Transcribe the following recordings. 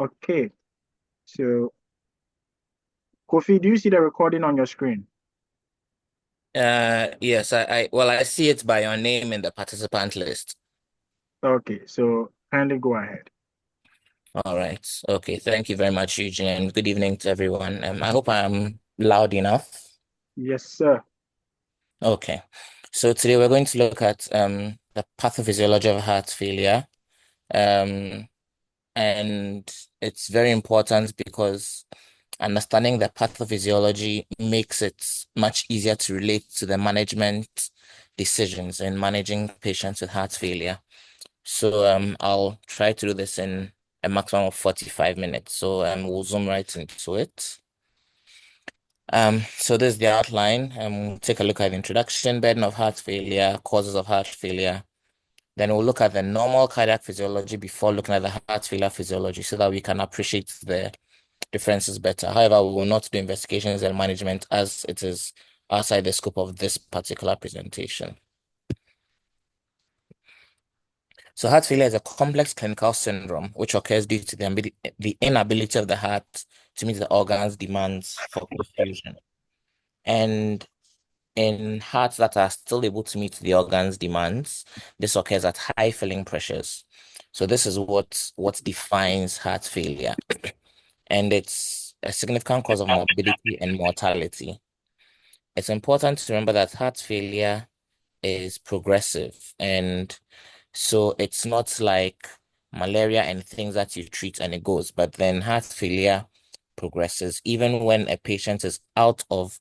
Okay, so Kofi, do you see the recording on your screen? Yes, well, I see it by your name in the participant list. Okay, so kindly go ahead. All right. Okay. Thank you very much, Eugene, and good evening to everyone. I hope I'm loud enough. Yes, sir. Okay. So today we're going to look at the pathophysiology of heart failure. Um, and it's very important because understanding the pathophysiology makes it much easier to relate to the management decisions in managing patients with heart failure. So I'll try to do this in a maximum of 45 minutes. So we'll zoom right into it. So this is the outline. We'll take a look at the introduction, burden of heart failure, causes of heart failure. Then we'll look at the normal cardiac physiology before looking at the heart failure physiology so that we can appreciate the differences better. However, we will not do investigations and management as it is outside the scope of this particular presentation. So heart failure is a complex clinical syndrome which occurs due to the inability of the heart to meet the organ's demands for perfusion. And in hearts that are still able to meet the organ's demands, this occurs at high filling pressures. So this is what defines heart failure, and it's a significant cause of morbidity and mortality. It's important to remember that heart failure is progressive, and so it's not like malaria and things that you treat and it goes, but then heart failure progresses even when a patient is out of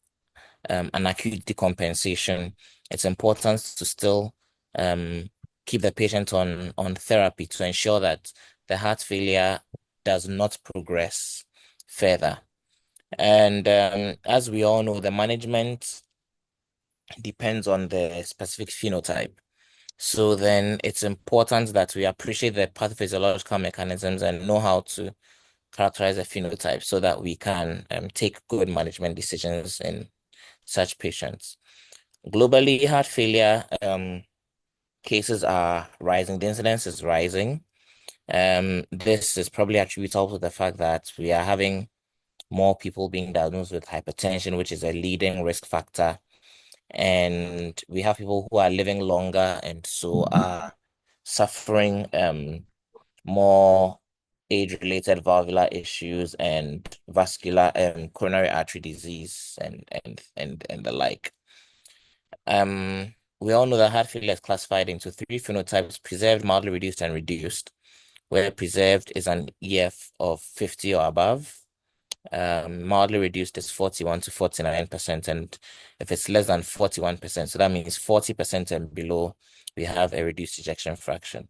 an acute decompensation. It's important to still um, keep the patient on therapy to ensure that the heart failure does not progress further. And as we all know, the management depends on the specific phenotype. So then it's important that we appreciate the pathophysiological mechanisms and know how to characterize the phenotype so that we can take good management decisions in such patients. Globally, heart failure cases are rising. The incidence is rising. This is probably attributable to the fact that we are having more people being diagnosed with hypertension, which is a leading risk factor. And we have people who are living longer and so are suffering more age-related valvular issues and vascular coronary artery disease and the like. We all know that heart failure is classified into three phenotypes: preserved, mildly reduced, and reduced, where preserved is an EF of 50 or above. Mildly reduced is 41 to 49%, and if it's less than 41%, so that means 40% and below, we have a reduced ejection fraction.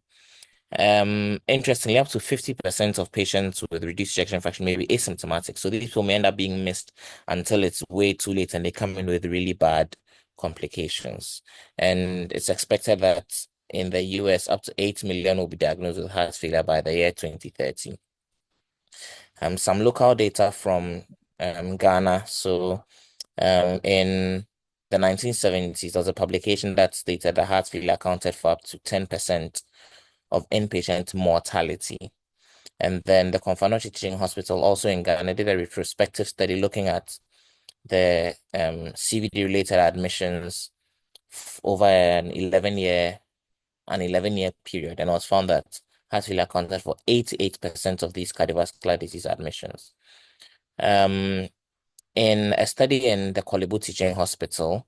Interestingly, up to 50% of patients with reduced ejection fraction may be asymptomatic. So these people may end up being missed until it's way too late and they come in with really bad complications. And it's expected that in the US, up to 8 million will be diagnosed with heart failure by the year 2030. Some local data from Ghana. So in the 1970s, there was a publication that stated that heart failure accounted for up to 10% of inpatient mortality. And then the Confanochi Teaching Hospital, also in Ghana, did a retrospective study looking at the CVD-related admissions over an 11-year period, and it was found that heart failure accounted for 88% of these cardiovascular disease admissions. Um, in a study in the Kolebu Teaching Hospital,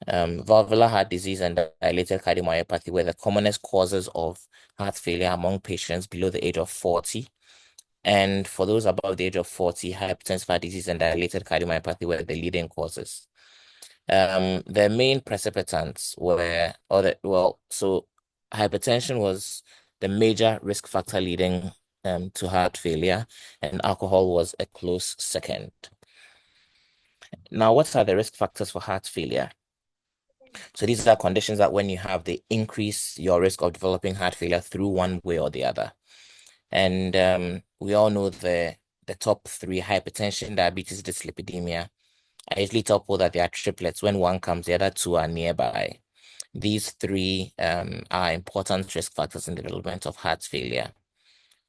valvular heart disease and dilated cardiomyopathy were the commonest causes of heart failure among patients below the age of 40. And for those above the age of 40, hypertensive heart disease and dilated cardiomyopathy were the leading causes. The main precipitants were, so hypertension was the major risk factor leading to heart failure, and alcohol was a close second. Now, what are the risk factors for heart failure? So these are conditions that when you have, they increase your risk of developing heart failure through one way or the other. And we all know the top three: hypertension, diabetes, dyslipidemia. I usually tell people that they are triplets. When one comes, the other two are nearby. These three are important risk factors in the development of heart failure.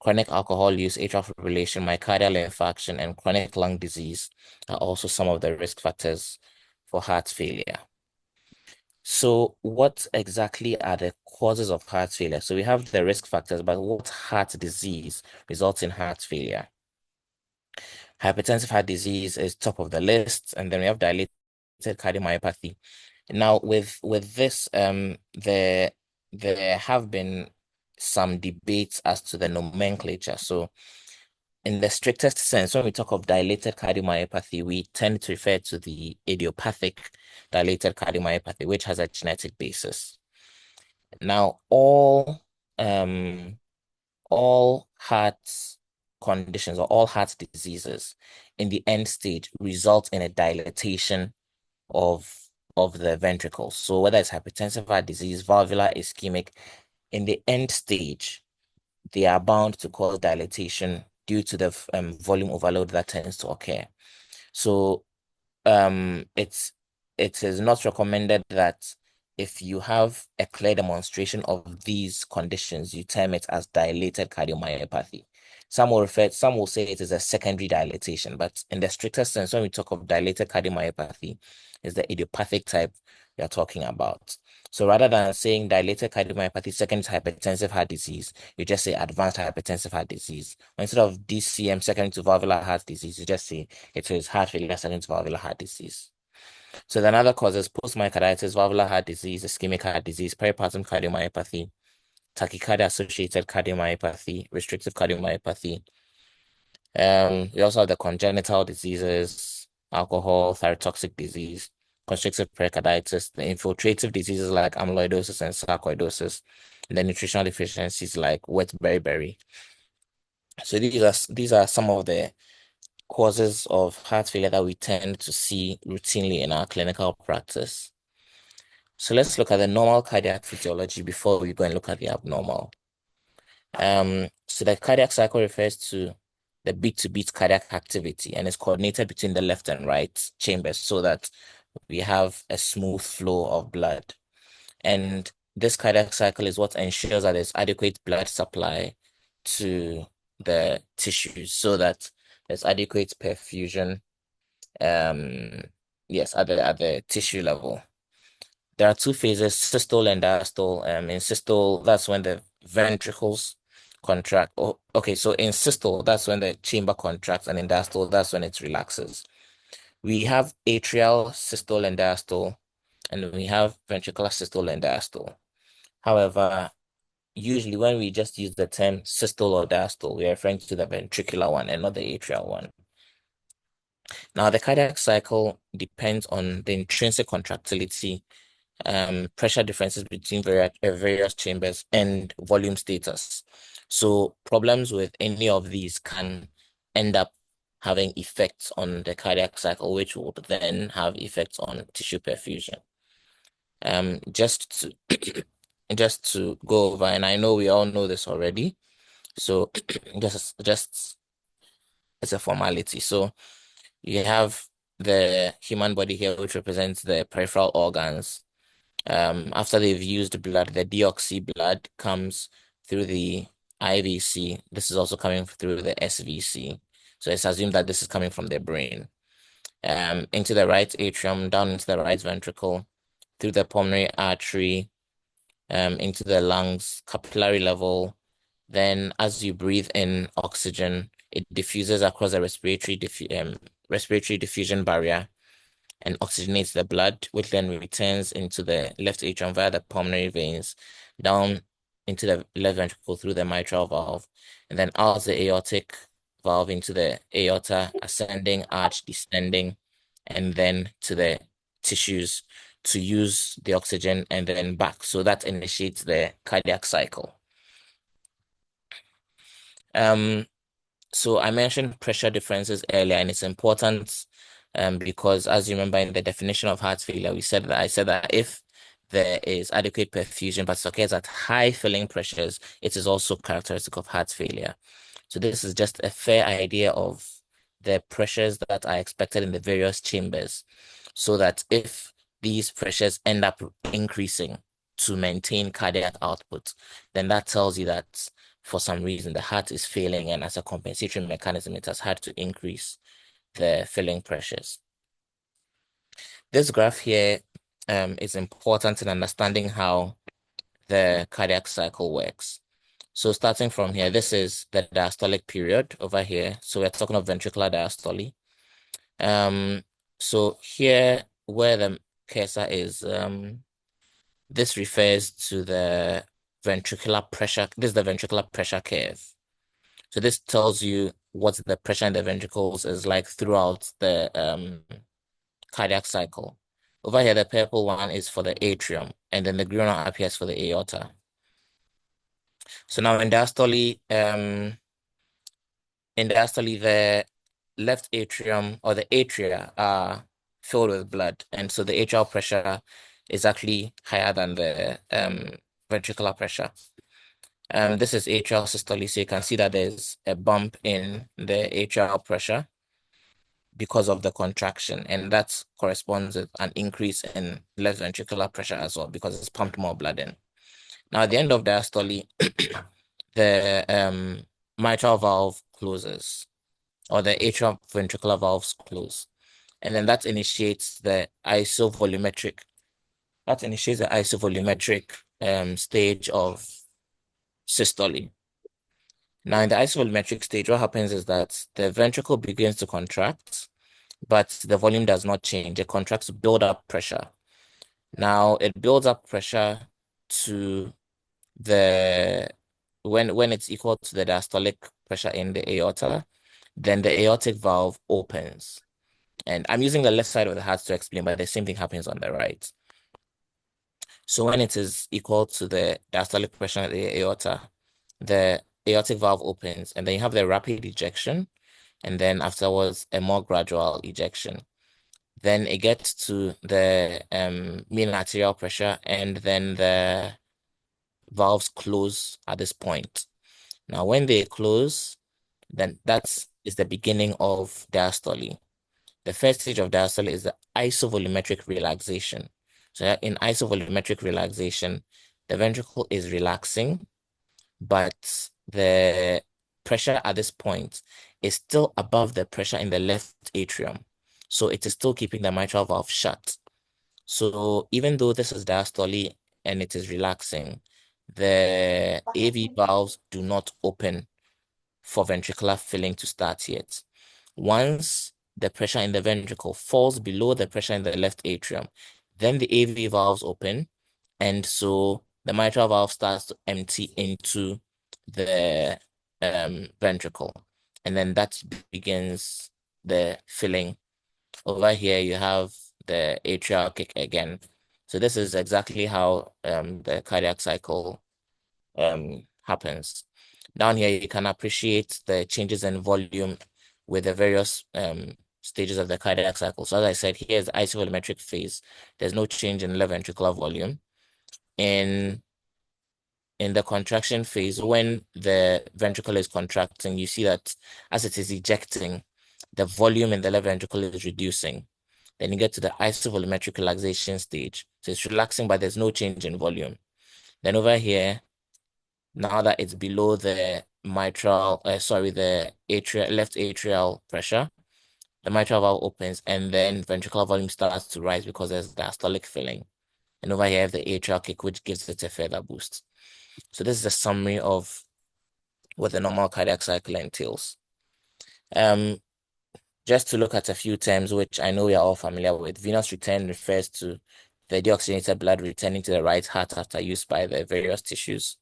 Chronic alcohol use, atrial fibrillation, myocardial infarction, and chronic lung disease are also some of the risk factors for heart failure. So what exactly are the causes of heart failure? So we have the risk factors, but what heart disease results in heart failure? Hypertensive heart disease is top of the list, and then we have dilated cardiomyopathy. Now, with this, there have been some debates as to the nomenclature. So, in the strictest sense, when we talk of dilated cardiomyopathy, we tend to refer to the idiopathic dilated cardiomyopathy, which has a genetic basis. Now, all heart conditions or all heart diseases in the end stage result in a dilatation of the ventricles. So whether it's hypertensive heart disease, valvular ischemic, in the end stage, they are bound to cause dilatation due to the volume overload that tends to occur. So um, it's it is not recommended that if you have a clear demonstration of these conditions, you term it as dilated cardiomyopathy. Some will say it is a secondary dilatation, but in the strictest sense, when we talk of dilated cardiomyopathy, is the idiopathic type we are talking about. So rather than saying dilated cardiomyopathy second to hypertensive heart disease, you just say advanced hypertensive heart disease. Instead of DCM second to valvular heart disease, you just say it is heart failure second to valvular heart disease. So the other causes post-myocarditis, valvular heart disease, ischemic heart disease, peripartum cardiomyopathy, tachycardia associated cardiomyopathy, restrictive cardiomyopathy. We also have the congenital diseases, alcohol, thyrotoxic disease, constrictive pericarditis, the infiltrative diseases like amyloidosis and sarcoidosis, and the nutritional deficiencies like wet beriberi. So these are some of the causes of heart failure that we tend to see routinely in our clinical practice. So let's look at the normal cardiac physiology before we go and look at the abnormal. So the cardiac cycle refers to the beat-to-beat cardiac activity and is coordinated between the left and right chambers so that we have a smooth flow of blood. And this cardiac cycle is what ensures that there's adequate blood supply to the tissues so that there's adequate perfusion, yes, at the tissue level. There are two phases, systole and diastole. In systole, that's when the ventricles contract. Oh, okay, so in systole, that's when the chamber contracts, and in diastole, that's when it relaxes. We have atrial systole and diastole, and we have ventricular systole and diastole. However, usually when we just use the term systole or diastole, we are referring to the ventricular one and not the atrial one. Now, the cardiac cycle depends on the intrinsic contractility, pressure differences between various chambers, and volume status. So problems with any of these can end up having effects on the cardiac cycle, which would then have effects on tissue perfusion. Just to just to go over, and I know we all know this already, so just as a formality. So you have the human body here, which represents the peripheral organs. After they've used blood, the deoxy blood comes through the IVC. This is also coming through the SVC. So it's assumed that this is coming from the brain. Into the right atrium, down into the right ventricle, through the pulmonary artery, into the lungs, capillary level. Then as you breathe in oxygen, it diffuses across the respiratory diffusion barrier and oxygenates the blood, which then returns into the left atrium via the pulmonary veins, down into the left ventricle through the mitral valve, and then out the aortic valve into the aorta, ascending arch, descending, and then to the tissues to use the oxygen and then back. So that initiates the cardiac cycle. Um, So I mentioned pressure differences earlier, and it's important because as you remember in the definition of heart failure, I said that if there is adequate perfusion, but it occurs at high filling pressures, it is also characteristic of heart failure. So this is just a fair idea of the pressures that are expected in the various chambers, so that if these pressures end up increasing to maintain cardiac output, then that tells you that for some reason the heart is failing, and as a compensatory mechanism, it has had to increase the filling pressures. This graph here is important in understanding how the cardiac cycle works. So starting from here, this is the diastolic period over here. So we're talking of ventricular diastole. So here where the cursor is, this refers to the ventricular pressure. This is the ventricular pressure curve. So this tells you what the pressure in the ventricles is like throughout the cardiac cycle. Over here, the purple one is for the atrium, and then the green one appears for the aorta. So now in diastole, the left atrium or the atria are filled with blood, and so the atrial pressure is actually higher than the ventricular pressure. This is atrial systole, so you can see that there's a bump in the atrial pressure because of the contraction, and that corresponds with an increase in left ventricular pressure as well because it's pumped more blood in. Now, at the end of diastole, the mitral valve closes, or the atrial ventricular valves close, and then that initiates the isovolumetric. Stage of systole. Now, in the isovolumetric stage, what happens is that the ventricle begins to contract, but the volume does not change. It contracts to build up pressure. Now, it builds up pressure to the when it's equal to the diastolic pressure in the aorta, then the aortic valve opens. And I'm using the left side of the heart to explain, but the same thing happens on the right. So when it is equal to the diastolic pressure at the aorta, the aortic valve opens, and then you have the rapid ejection, and then afterwards a more gradual ejection. Then it gets to the mean arterial pressure, and then the valves close at this point. Now, when they close, then that is the beginning of diastole. The first stage of diastole is the isovolumetric relaxation. So in isovolumetric relaxation, the ventricle is relaxing, but the pressure at this point is still above the pressure in the left atrium. So it is still keeping the mitral valve shut. So even though this is diastole and it is relaxing, the AV valves do not open for ventricular filling to start yet. Once the pressure in the ventricle falls below the pressure in the left atrium, then the AV valves open, and so the mitral valve starts to empty into the ventricle, and then that begins the filling. Over here, you have the atrial kick again. So this is exactly how the cardiac cycle happens. Down here, you can appreciate the changes in volume with the various stages of the cardiac cycle. So as I said, here's the isovolumetric phase. There's no change in left ventricular volume. In the contraction phase, when the ventricle is contracting, you see that as it is ejecting, the volume in the left ventricle is reducing. Then you get to the isovolumetric relaxation stage. So it's relaxing, but there's no change in volume. Then over here, now that it's below the left atrial pressure, the mitral valve opens, and then ventricular volume starts to rise because there's diastolic filling. And over here, the atrial kick, which gives it a further boost. So this is a summary of what the normal cardiac cycle entails. Just to look at a few terms, which I know we are all familiar with. Venous return refers to the deoxygenated blood returning to the right heart after use by the various tissues.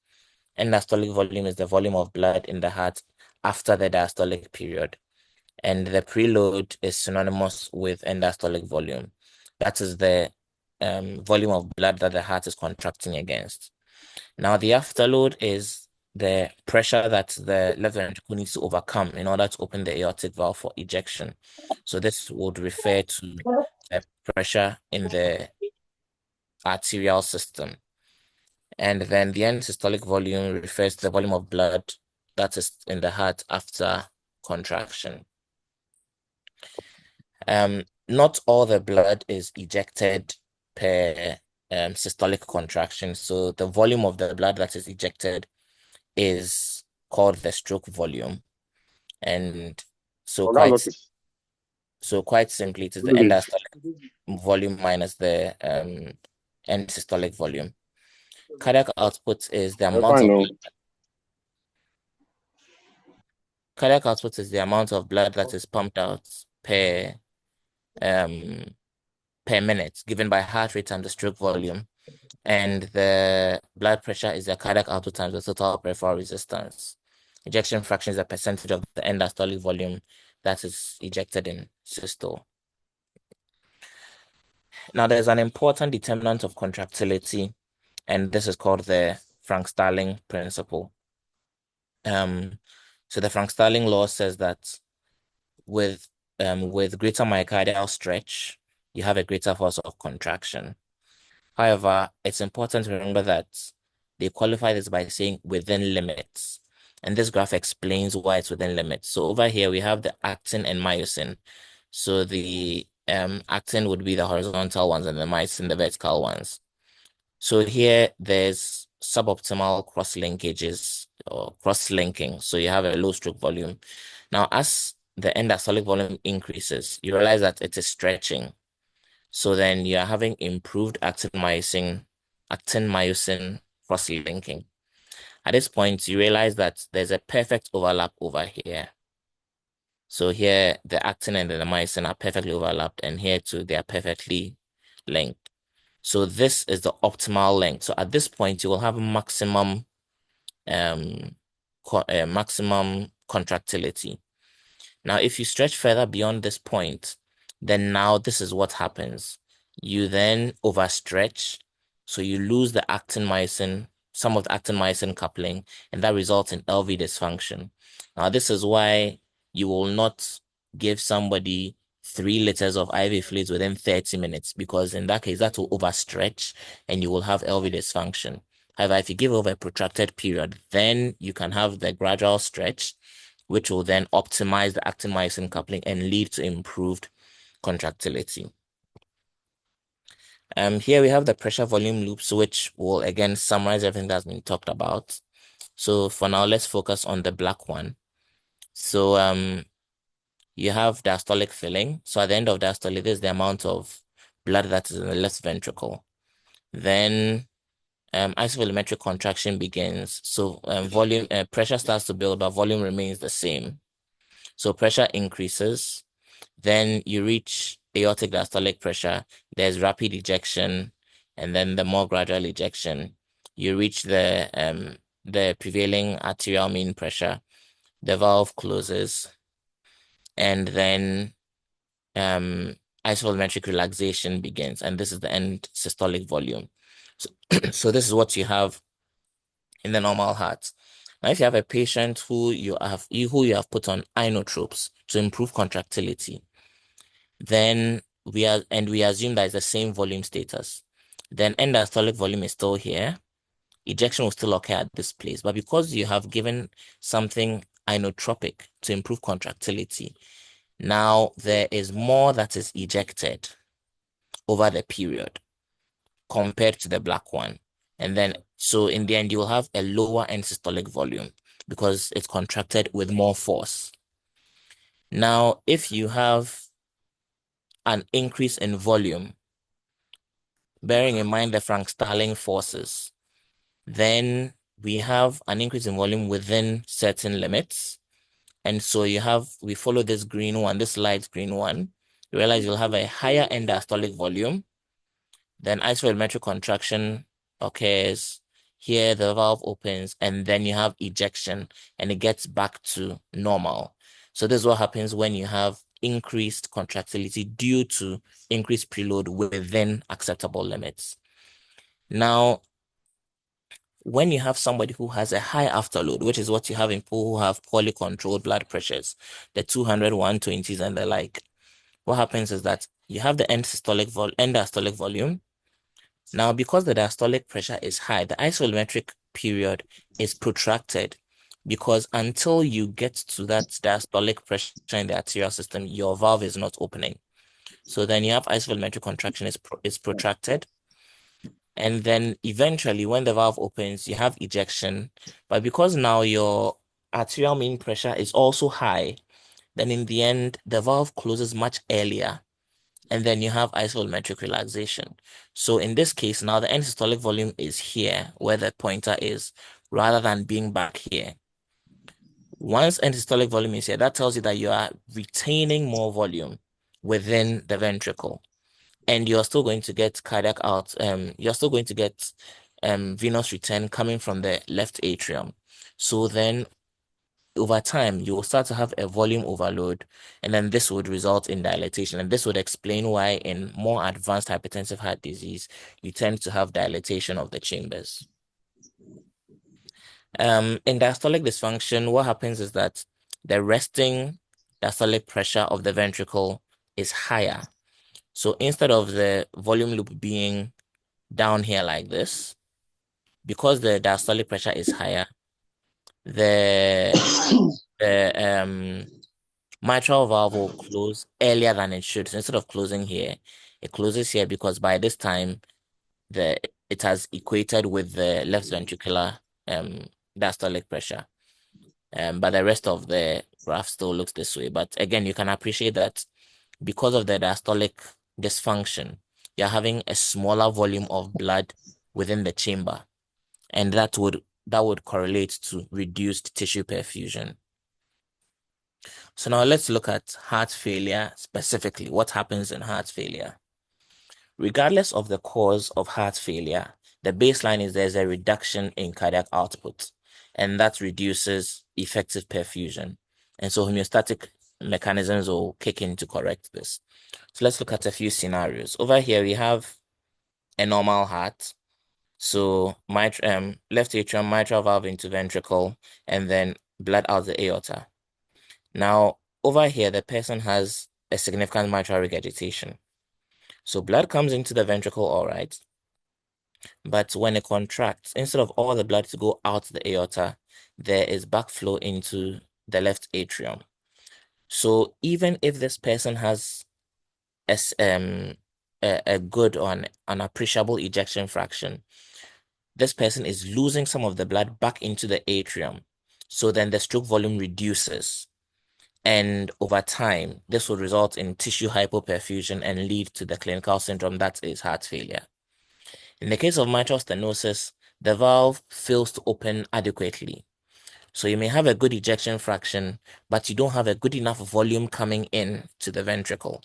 And diastolic volume is the volume of blood in the heart after the diastolic period. And the preload is synonymous with end-diastolic volume. That is the volume of blood that the heart is contracting against. Now, the afterload is the pressure that the left ventricle needs to overcome in order to open the aortic valve for ejection. So this would refer to the pressure in the arterial system. And then the end systolic volume refers to the volume of blood that is in the heart after contraction. Not all the blood is ejected per systolic contraction. So the volume of the blood that is ejected is called the stroke volume. And so Well, I quite noticed. so quite simply, it is the What end is diastolic volume minus the end systolic volume. Cardiac output is the it? amount Fine, of no. blood. Cardiac output is the amount of blood that is pumped out um per minute, given by heart rate times the stroke volume. And the blood pressure is the cardiac output times the total peripheral resistance. Ejection fraction is a percentage of the end diastolic volume that is ejected in systole. Now, there's an important determinant of contractility, and this is called the Frank-Starling principle. So the Frank-Starling law says that with with greater myocardial stretch, you have a greater force of contraction. However, it's important to remember that they qualify this by saying within limits. And this graph explains why it's within limits. So over here we have the actin and myosin. So the actin would be the horizontal ones and the myosin the vertical ones. So here there's suboptimal cross linkages or cross linking. So you have a low stroke volume. Now, as the end diastolic volume increases, you realize that it is stretching. So then you're having improved actin-myosin cross-linking. At this point, you realize that there's a perfect overlap over here. So here, the actin and the myosin are perfectly overlapped, and here too, they are perfectly linked. So this is the optimal length. So at this point, you will have um, maximum contractility. Now, if you stretch further beyond this point, then now this is what happens. You then overstretch, so you lose the actin-myosin, some of the actin-myosin coupling, and that results in LV dysfunction. Now, this is why you will not give somebody 3 liters of IV fluids within 30 minutes, because in that case, that will overstretch and you will have LV dysfunction. However, if you give over a protracted period, then you can have the gradual stretch, which will then optimize the actin-myosin coupling and lead to improved contractility. Here we have the pressure volume loops, which will again summarize everything that's been talked about. So for now, let's focus on the black one. So you have diastolic filling. So at the end of diastole, this is the amount of blood that is in the left ventricle. Then isovolumetric contraction begins. So volume pressure starts to build, but volume remains the same. So pressure increases. Then you reach aortic diastolic pressure. There's rapid ejection, and then the more gradual ejection. You reach the prevailing arterial mean pressure. The valve closes, and then isovolumetric relaxation begins, and this is the end systolic volume. So, so this is what you have in the normal heart. Now, if you have a patient who you have put on inotropes to improve contractility, then we assume that it's the same volume status. Then end diastolic volume is still here. Ejection will still occur at this place. But because you have given something inotropic to improve contractility, now there is more that is ejected over the period compared to the black one. And then, so in the end, you will have a lower end systolic volume because it's contracted with more force. Now, if you have an increase in volume, bearing in mind the Frank-Starling forces, then we have an increase in volume within certain limits. And so we follow this green one, this light green one. You realize you'll have a higher end diastolic volume. Then isovolumetric contraction occurs. Here the valve opens and then you have ejection and it gets back to normal. So this is what happens when you have increased contractility due to increased preload within acceptable limits. Now, when you have somebody who has a high afterload, which is what you have in people who have poorly controlled blood pressures, the 200, 120s and the like, what happens is that you have the end diastolic volume. Now, because the diastolic pressure is high, the isovolumetric period is protracted because until you get to that diastolic pressure in the arterial system, your valve is not opening. So then you have isovolumetric contraction is protracted. And then eventually when the valve opens, you have ejection. But because now your arterial mean pressure is also high, then in the end, the valve closes much earlier, and then you have isovolumetric relaxation. So in this case, now the end systolic volume is here, where the pointer is, rather than being back here. Once end systolic volume is here, that tells you that you are retaining more volume within the ventricle, and you're still going to get cardiac out. You're still going to get venous return coming from the left atrium. So then over time, you will start to have a volume overload, and then this would result in dilatation. And this would explain why in more advanced hypertensive heart disease, you tend to have dilatation of the chambers. In diastolic dysfunction, what happens is that the resting diastolic pressure of the ventricle is higher. So instead of the volume loop being down here like this, because the diastolic pressure is higher, the the mitral valve will close earlier than it should. So instead of closing here, it closes here because by this time it has equated with the left ventricular diastolic pressure. But the rest of the graph still looks this way. But again, you can appreciate that because of the diastolic dysfunction, you're having a smaller volume of blood within the chamber, and that would correlate to reduced tissue perfusion. So now let's look at heart failure specifically. What happens in heart failure? Regardless of the cause of heart failure, the baseline is there's a reduction in cardiac output, and that reduces effective perfusion. And so homeostatic mechanisms will kick in to correct this. So let's look at a few scenarios. Over here, we have a normal heart. So left atrium, mitral valve into ventricle, and then blood out the aorta. Now, over here, the person has a significant mitral regurgitation. So blood comes into the ventricle, all right. But when it contracts, instead of all the blood to go out the aorta, there is backflow into the left atrium. So even if this person has a good or an appreciable ejection fraction, this person is losing some of the blood back into the atrium. So then the stroke volume reduces. And over time, this will result in tissue hypoperfusion and lead to the clinical syndrome that is heart failure. In the case of mitral stenosis, the valve fails to open adequately. So you may have a good ejection fraction, but you don't have a good enough volume coming in to the ventricle.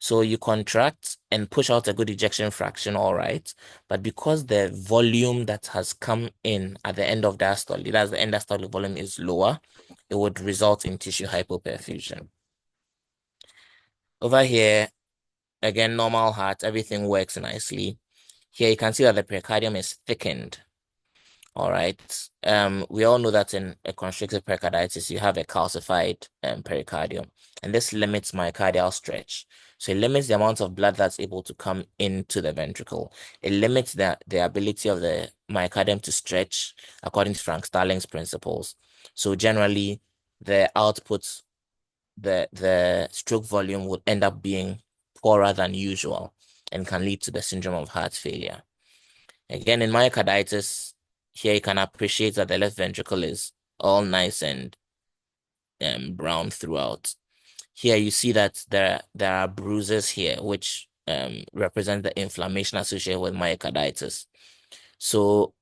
So you contract and push out a good ejection fraction, all right. But because the volume that has come in at the end of diastole, that's the end diastolic volume is lower, it would result in tissue hypoperfusion. Over here, again, normal heart, everything works nicely. Here you can see that the pericardium is thickened. All right. We all know that in a constrictive pericarditis, you have a calcified pericardium, and this limits myocardial stretch. So it limits the amount of blood that's able to come into the ventricle. It limits the ability of the myocardium to stretch according to Frank Starling's principles. So generally, the output, the stroke volume would end up being poorer than usual and can lead to the syndrome of heart failure. Again, in myocarditis, here you can appreciate that the left ventricle is all nice and brown throughout. Here you see that there are bruises here, which represent the inflammation associated with myocarditis. So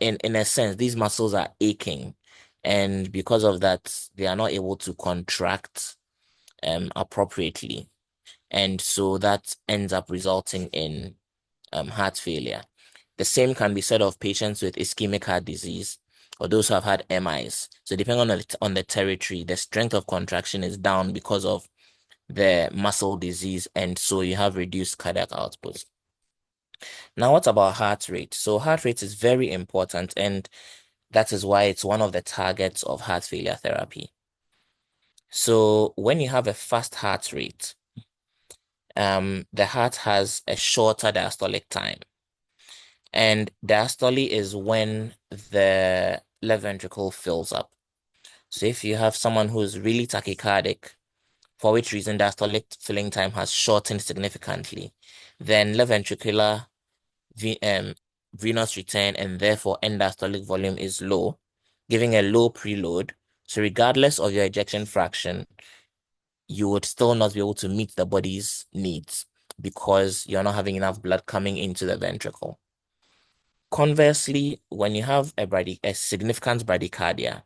in a sense, these muscles are aching, and because of that, they are not able to contract appropriately. And so that ends up resulting in heart failure. The same can be said of patients with ischemic heart disease or those who have had MIs. So depending on the territory, the strength of contraction is down because of the muscle disease, and so you have reduced cardiac output. Now, what about heart rate? So heart rate is very important, and that is why it's one of the targets of heart failure therapy. So when you have a fast heart rate, the heart has a shorter diastolic time. And diastole is when the left ventricle fills up. So if you have someone who's really tachycardic, for which reason diastolic filling time has shortened significantly, then left ventricular venous return and therefore end diastolic volume is low, giving a low preload, So regardless of your ejection fraction, you would still not be able to meet the body's needs because you're not having enough blood coming into the ventricle. Conversely, when you have a significant bradycardia,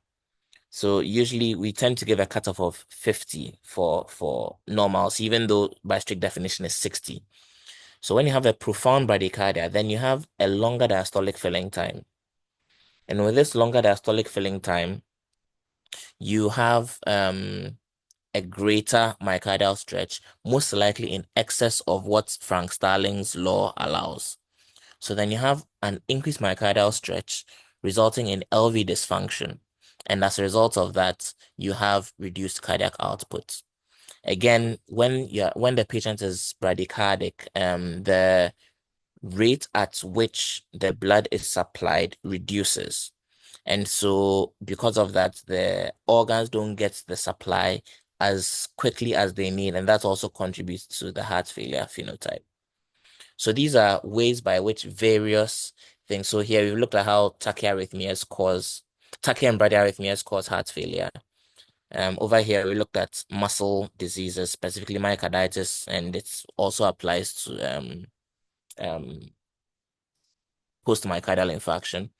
so usually we tend to give a cutoff of 50 for normals, even though by strict definition is 60. So when you have a profound bradycardia, then you have a longer diastolic filling time. And with this longer diastolic filling time, you have a greater myocardial stretch, most likely in excess of what Frank Starling's law allows. So then you have an increased myocardial stretch resulting in LV dysfunction. And as a result of that, you have reduced cardiac output. Again, when the patient is bradycardic, the rate at which the blood is supplied reduces. And so because of that, the organs don't get the supply as quickly as they need. And that also contributes to the heart failure phenotype. So these are ways by which various things. So here we've looked at how tachy and bradyarrhythmias cause heart failure. Over here we looked at muscle diseases, specifically myocarditis, and it also applies to um, post-myocardial infarction.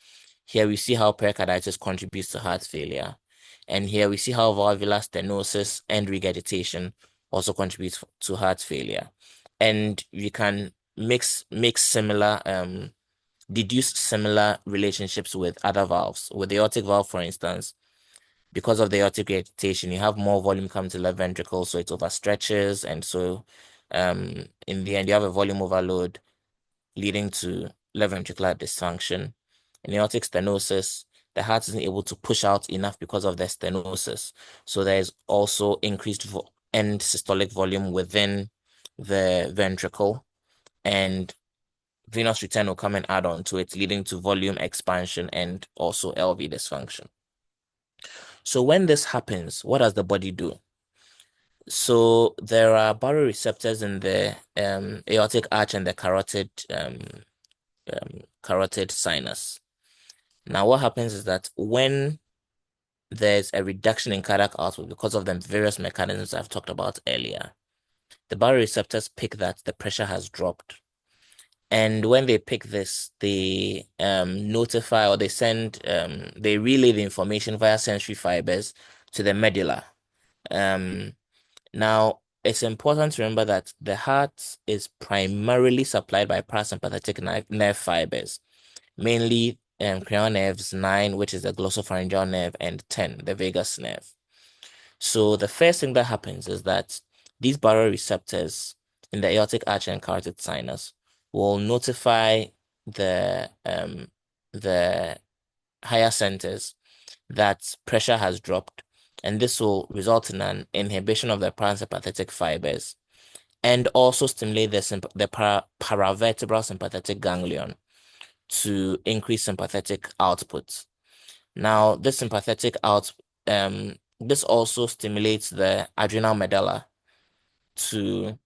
Here we see how pericarditis contributes to heart failure. And here we see how valvular stenosis and regurgitation also contributes to heart failure. And we can deduce similar relationships with other valves. With the aortic valve, for instance, because of the aortic regurgitation, you have more volume coming to the left ventricle, so it overstretches. And so in the end, you have a volume overload leading to left ventricular dysfunction. In aortic stenosis, the heart isn't able to push out enough because of the stenosis. So there is also increased end systolic volume within the ventricle, and venous return will come and add on to it, leading to volume expansion and also LV dysfunction. So when this happens, what does the body do? So there are baroreceptors in the aortic arch and the carotid sinus. Now, what happens is that when there's a reduction in cardiac output because of the various mechanisms I've talked about earlier, the baroreceptors pick that the pressure has dropped. And when they pick this, they notify or they relay the information via sensory fibers to the medulla. Now, it's important to remember that the heart is primarily supplied by parasympathetic nerve fibers, mainly cranial nerves 9, which is the glossopharyngeal nerve, and 10, the vagus nerve. So the first thing that happens is that these baroreceptors in the aortic arch and carotid sinus will notify the higher centers that pressure has dropped, and this will result in an inhibition of the parasympathetic fibers and also stimulate the paravertebral sympathetic ganglion to increase sympathetic output. Now, this also stimulates the adrenal medulla to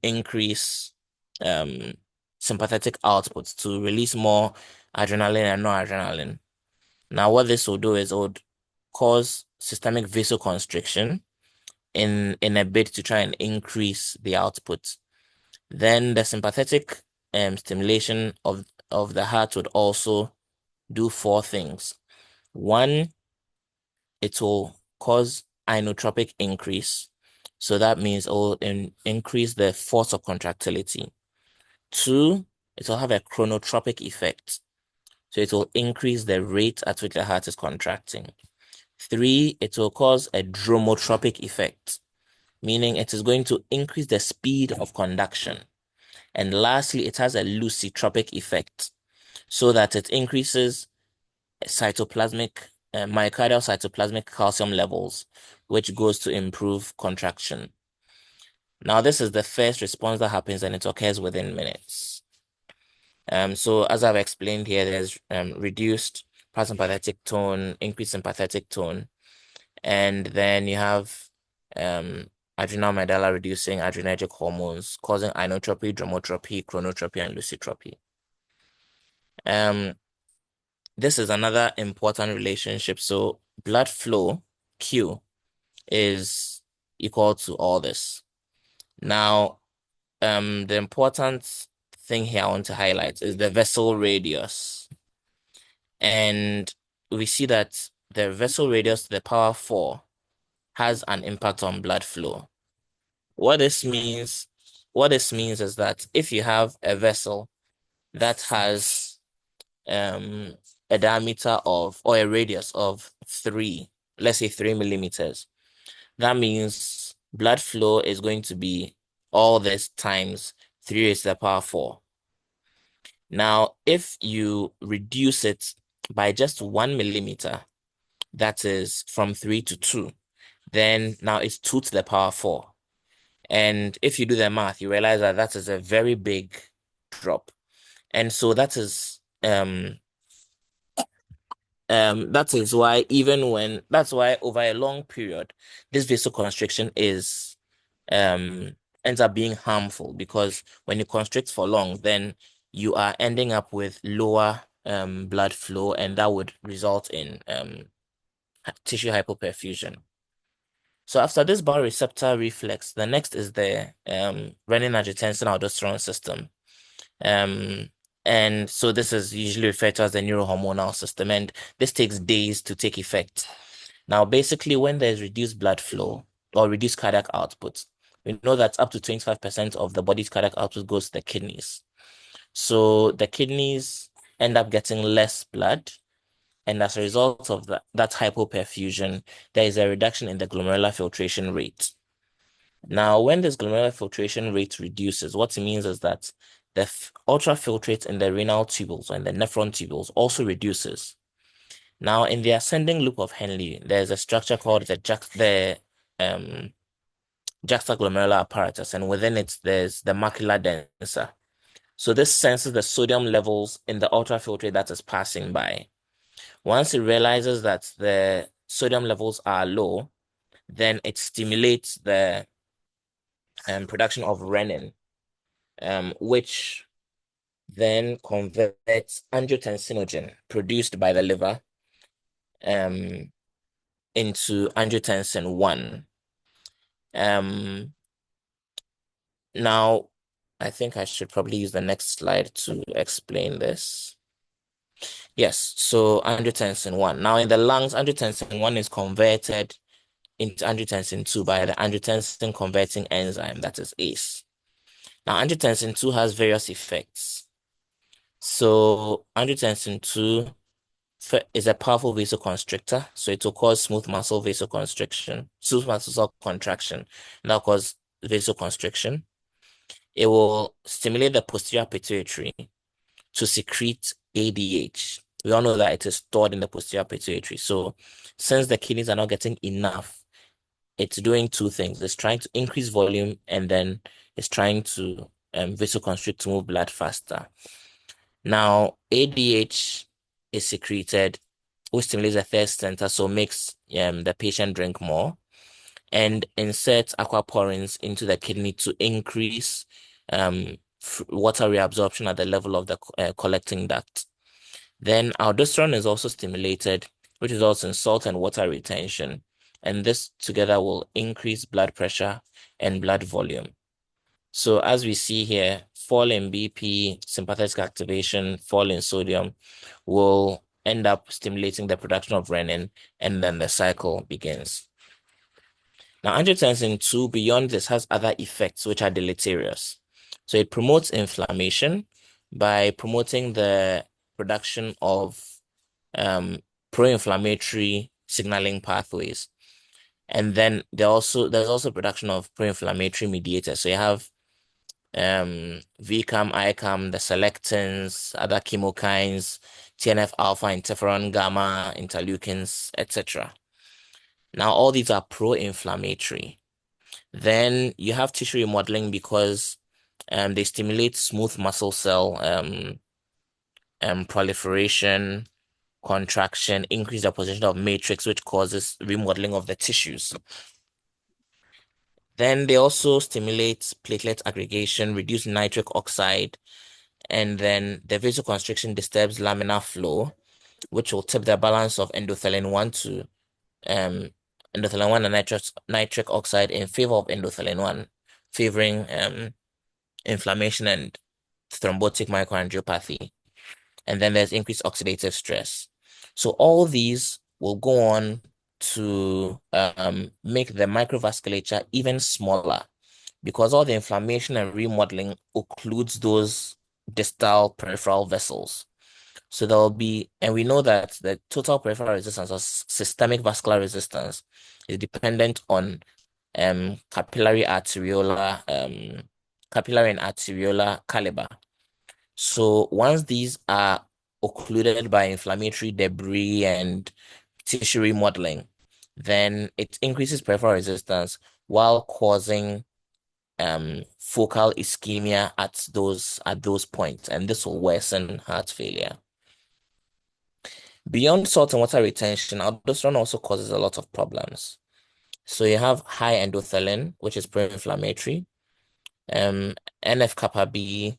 increase um, sympathetic output to release more adrenaline and noradrenaline. Now, what this will do is it would cause systemic vasoconstriction in a bid to try and increase the output. Then the sympathetic stimulation of the heart would also do four things. One, it will cause inotropic increase. So that means it will increase the force of contractility. Two, it will have a chronotropic effect. So it will increase the rate at which the heart is contracting. Three, it will cause a dromotropic effect, meaning it is going to increase the speed of conduction. And lastly, it has a lusitropic effect, so that it increases myocardial cytoplasmic calcium levels, which goes to improve contraction. Now, this is the first response that happens, and it occurs within minutes. So as I've explained here, there's reduced parasympathetic tone, increased sympathetic tone, and then you have adrenal medulla reducing adrenergic hormones, causing inotropy, dromotropy, chronotropy, and lusitropy. This is another important relationship. So blood flow, Q, is equal to all this. Now, the important thing here I want to highlight is the vessel radius. And we see that the vessel radius to the power 4 has an impact on blood flow. What this means, what this means is that if you have a vessel that has a diameter of or a radius of 3, let's say 3 millimeters, that means blood flow is going to be all this times 3 raised to the power 4. Now, if you reduce it by just 1 millimeter, that is from 3 to 2, then now it's 2 to the power 4. And if you do the math, you realize that that is a very big drop. And so that is why that's why over a long period, this vasoconstriction is ends up being harmful, because when you constrict for long, then you are ending up with lower blood flow, and that would result in tissue hypoperfusion. So after this baroreceptor reflex, the next is the renin-angiotensin-aldosterone system. Um, and so this is usually referred to as the neurohormonal system, and this takes days to take effect. Now, basically, when there's reduced blood flow or reduced cardiac output, we know that up to 25% of the body's cardiac output goes to the kidneys. So the kidneys end up getting less blood, and as a result of that hypoperfusion, there is a reduction in the glomerular filtration rate. Now, when this glomerular filtration rate reduces, what it means is that the ultrafiltrate in the renal tubules and the nephron tubules also reduces. Now, in the ascending loop of Henle, there's a structure called the juxtaglomerular apparatus, and within it, there's the macula densa. So this senses the sodium levels in the ultrafiltrate that is passing by. Once it realizes that the sodium levels are low, then it stimulates the production of renin, which then converts angiotensinogen produced by the liver um, into angiotensin 1. Now, I think I should probably use the next slide to explain this. Yes, so angiotensin 1. Now, in the lungs, angiotensin 1 is converted into angiotensin 2 by the angiotensin converting enzyme, that is ACE. Now, angiotensin 2 has various effects. So, angiotensin 2 is a powerful vasoconstrictor, so it will cause smooth muscle vasoconstriction, smooth muscle cell contraction, and that will cause vasoconstriction. It will stimulate the posterior pituitary to secrete ADH. We all know that it is stored in the posterior pituitary. So since the kidneys are not getting enough, it's doing two things. It's trying to increase volume, and then it's trying to vasoconstrict to move blood faster. Now, ADH is secreted, which stimulates the thirst center, so makes the patient drink more, and inserts aquaporins into the kidney to increase water reabsorption at the level of the collecting duct. Then aldosterone is also stimulated, which results in salt and water retention, and this together will increase blood pressure and blood volume. So as we see here, fall in BP, sympathetic activation, fall in sodium will end up stimulating the production of renin, and then the cycle begins. Now, angiotensin 2, beyond this, has other effects which are deleterious. So it promotes inflammation by promoting the production of pro-inflammatory signaling pathways. And then there's also production of pro-inflammatory mediators. So you have VCAM, ICAM, the selectins, other chemokines, TNF alpha, interferon gamma, interleukins, etc. Now, all these are pro-inflammatory. Then you have tissue remodeling because they stimulate smooth muscle cell proliferation, contraction, increase the position of matrix, which causes remodeling of the tissues. Then they also stimulate platelet aggregation, reduce nitric oxide, and then the vasoconstriction disturbs laminar flow, which will tip the balance of endothelin 1 to endothelin 1 and nitric oxide in favor of endothelin 1, favoring inflammation and thrombotic microangiopathy. And then there's increased oxidative stress. So all these will go on to make the microvasculature even smaller because all the inflammation and remodeling occludes those distal peripheral vessels. So there will be, and we know that the total peripheral resistance or systemic vascular resistance is dependent on capillary and arteriolar caliber. So once these are occluded by inflammatory debris and tissue remodeling, then it increases peripheral resistance while causing focal ischemia at those points, and this will worsen heart failure. Beyond salt and water retention, aldosterone also causes a lot of problems. So you have high endothelin, which is pro-inflammatory. NF-kappa B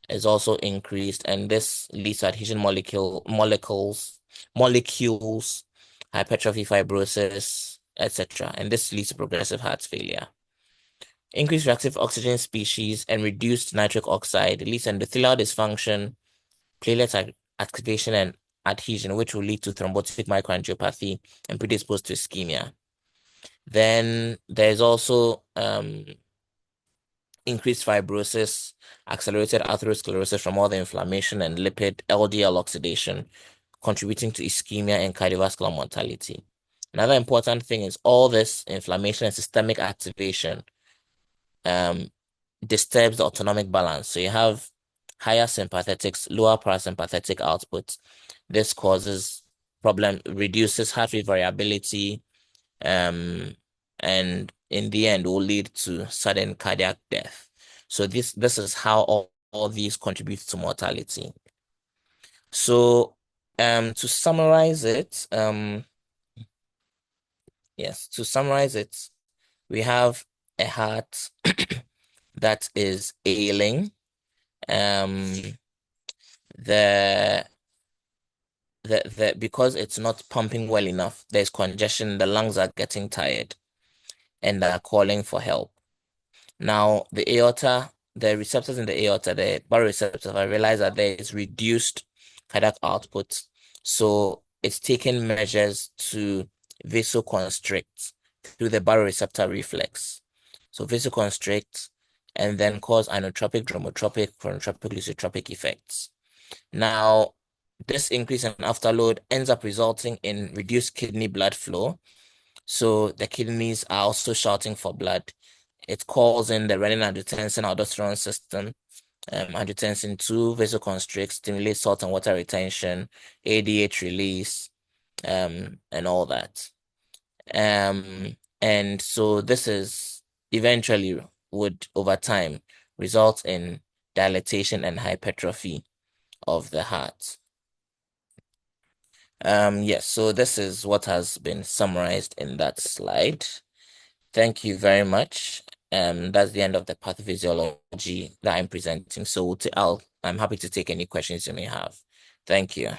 is also increased, and this leads to adhesion molecules, hypertrophy, fibrosis, etc. And this leads to progressive heart failure. Increased reactive oxygen species and reduced nitric oxide leads to endothelial dysfunction, platelet activation, and adhesion, which will lead to thrombotic microangiopathy and predispose to ischemia. Then there's also increased fibrosis, accelerated atherosclerosis from all the inflammation and lipid LDL oxidation, contributing to ischemia and cardiovascular mortality. Another important thing is all this inflammation and systemic activation disturbs the autonomic balance. So you have higher sympathetics, lower parasympathetic output. This reduces heart rate variability, and in the end will lead to sudden cardiac death. So this is how all these contribute to mortality. So to summarize it, we have a heart that is ailing. The because it's not pumping well enough, there's congestion, the lungs are getting tired and are calling for help. Now, the receptors in the aorta, the baroreceptors, I realize that there is reduced cardiac output. So it's taking measures to vasoconstrict through the baroreceptor reflex. So vasoconstrict and then cause inotropic, dromotropic, chronotropic, lusotropic effects. Now, this increase in afterload ends up resulting in reduced kidney blood flow. So the kidneys are also shouting for blood. It calls in the renin-angiotensin aldosterone system. Angiotensin 2 vasoconstricts, stimulates salt and water retention, ADH release, and all that. And so this is eventually would over time result in dilatation and hypertrophy of the heart. Yes, so this is what has been summarized in that slide. Thank you very much. That's the end of the pathophysiology that I'm presenting. So I'm happy to take any questions you may have. Thank you.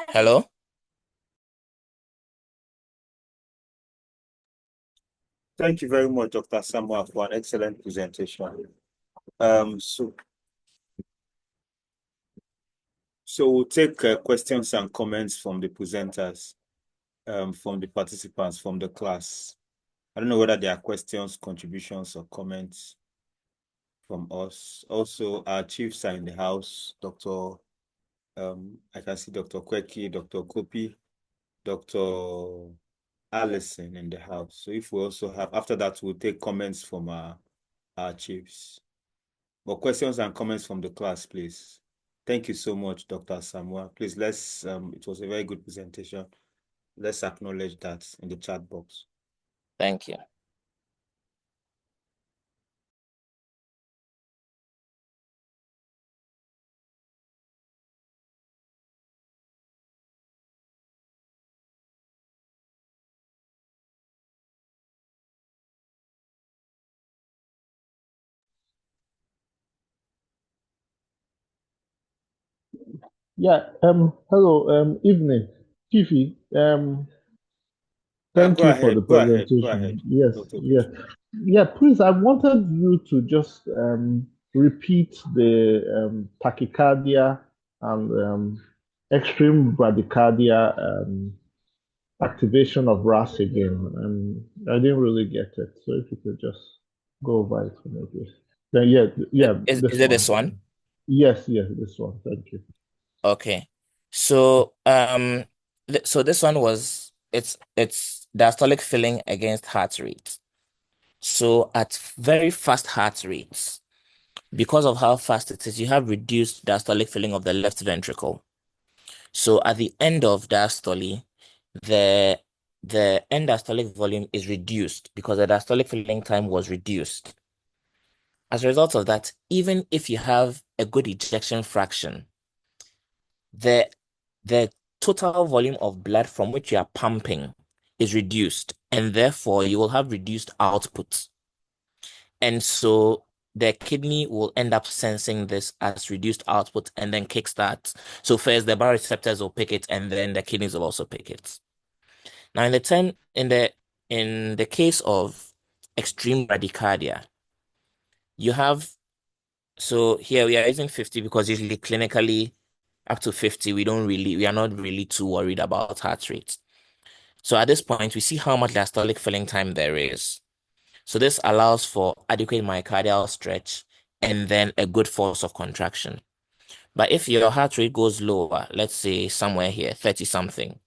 Hello? Thank you very much, Dr. Samuel, for an excellent presentation. So we'll take questions and comments from the presenters, from the participants, from the class. I don't know whether there are questions, contributions, or comments from us. Also, our chiefs are in the house. I can see Dr. Kweki, Dr. Kopi, Dr. Allison in the house. So if we also have, after that, we'll take comments from our chiefs. But questions and comments from the class, please. Thank you so much, Dr. Samuel. Please, it was a very good presentation. Let's acknowledge that in the chat box. Thank you. Yeah, hello, evening. Chiefy, thank Go you for the ahead. Go ahead. Go presentation. ahead, Yes, Dr. yeah. Kofi. Yeah, please, I wanted you to just repeat the tachycardia and extreme bradycardia activation of RAS again. I didn't really get it. So if you could just go over it for me, please. Then, yeah, this Is it one. this one? Yes, this one. Thank you. Okay. So so this one was it's diastolic filling against heart rate. So at very fast heart rates, because of how fast it is, you have reduced diastolic filling of the left ventricle. So at the end of diastole, the the end diastolic volume is reduced because the diastolic filling time was reduced. As a result of that, even if you have a good ejection fraction, the the total volume of blood from which you are pumping is reduced, and therefore you will have reduced output. And so the kidney will end up sensing this as reduced output and then kickstart. So first the baroreceptors will pick it, and then the kidneys will also pick it. Now in the case of extreme bradycardia, you have so here we are using 50 because usually clinically up to 50, we are not really too worried about heart rate. So at this point, we see how much diastolic filling time there is. So this allows for adequate myocardial stretch and then a good force of contraction. But if your heart rate goes lower, let's say somewhere here, 30 something,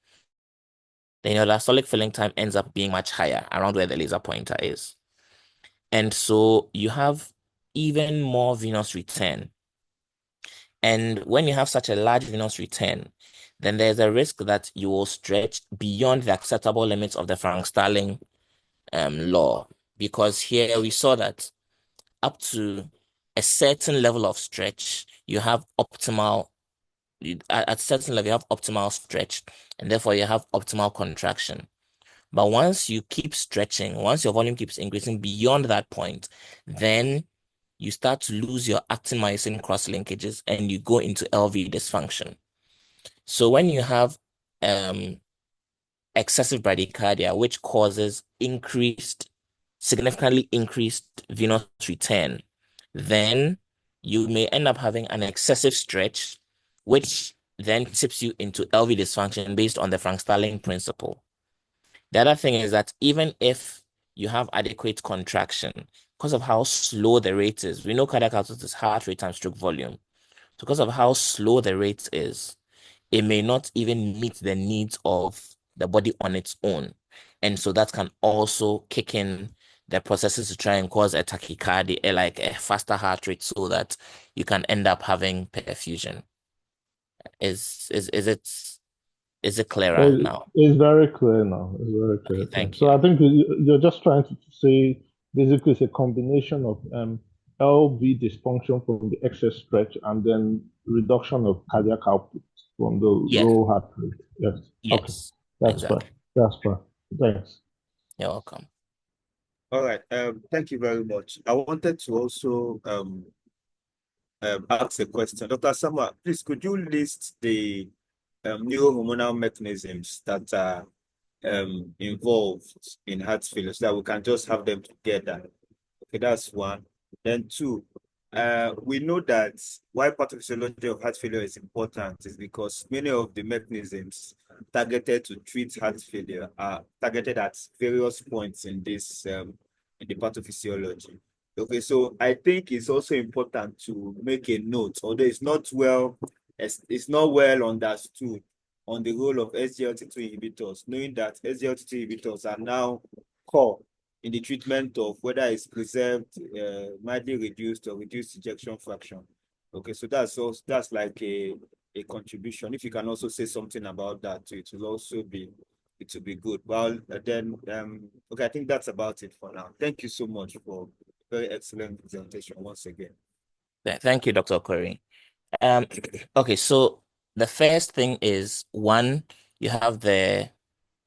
then your diastolic filling time ends up being much higher, around where the laser pointer is. And so you have even more venous return. And when you have such a large venous return, then there's a risk that you will stretch beyond the acceptable limits of the Frank-Starling law. Because here we saw that up to a certain level of stretch, you have at a certain level, you have optimal stretch, and therefore you have optimal contraction. But once you keep stretching, once your volume keeps increasing beyond that point, then you start to lose your actin myosin cross linkages and you go into LV dysfunction. So when you have excessive bradycardia, which causes significantly increased venous return, then you may end up having an excessive stretch, which then tips you into LV dysfunction based on the Frank-Starling principle. The other thing is that even if you have adequate contraction, because of how slow the rate is, we know cardiac output is heart rate times stroke volume. So because of how slow the rate is, it may not even meet the needs of the body on its own. And so that can also kick in the processes to try and cause a tachycardia, like a faster heart rate, so that you can end up having perfusion. Is it clearer now? It's very clear now. It's very clear. Okay, thank So you. I think you're just trying to say basically it's a combination of LV dysfunction from the excess stretch and then reduction of cardiac output from the Yes, low heart rate. Yes. Okay. yes, That's fine. exactly. That's fine. Thanks. You're welcome. All right. Thank you very much. I wanted to also ask a question. Dr. Sama, please, could you list the neurohormonal mechanisms that are involved in heart failure so that we can just have them together? Okay, that's one. Then two, we know that why pathophysiology of heart failure is important is because many of the mechanisms targeted to treat heart failure are targeted at various points in this in the pathophysiology. Okay, so I think it's also important to make a note, although it's not well understood on the role of SGLT2 inhibitors, knowing that SGLT2 inhibitors are now core in the treatment of whether it's preserved, mildly reduced or reduced ejection fraction. Okay, so that's like a contribution. If you can also say something about that, it will be good. Well, then, okay, I think that's about it for now. Thank you so much for very excellent presentation once again. Thank you, Dr. Corey. Okay, so the first thing is one, you have the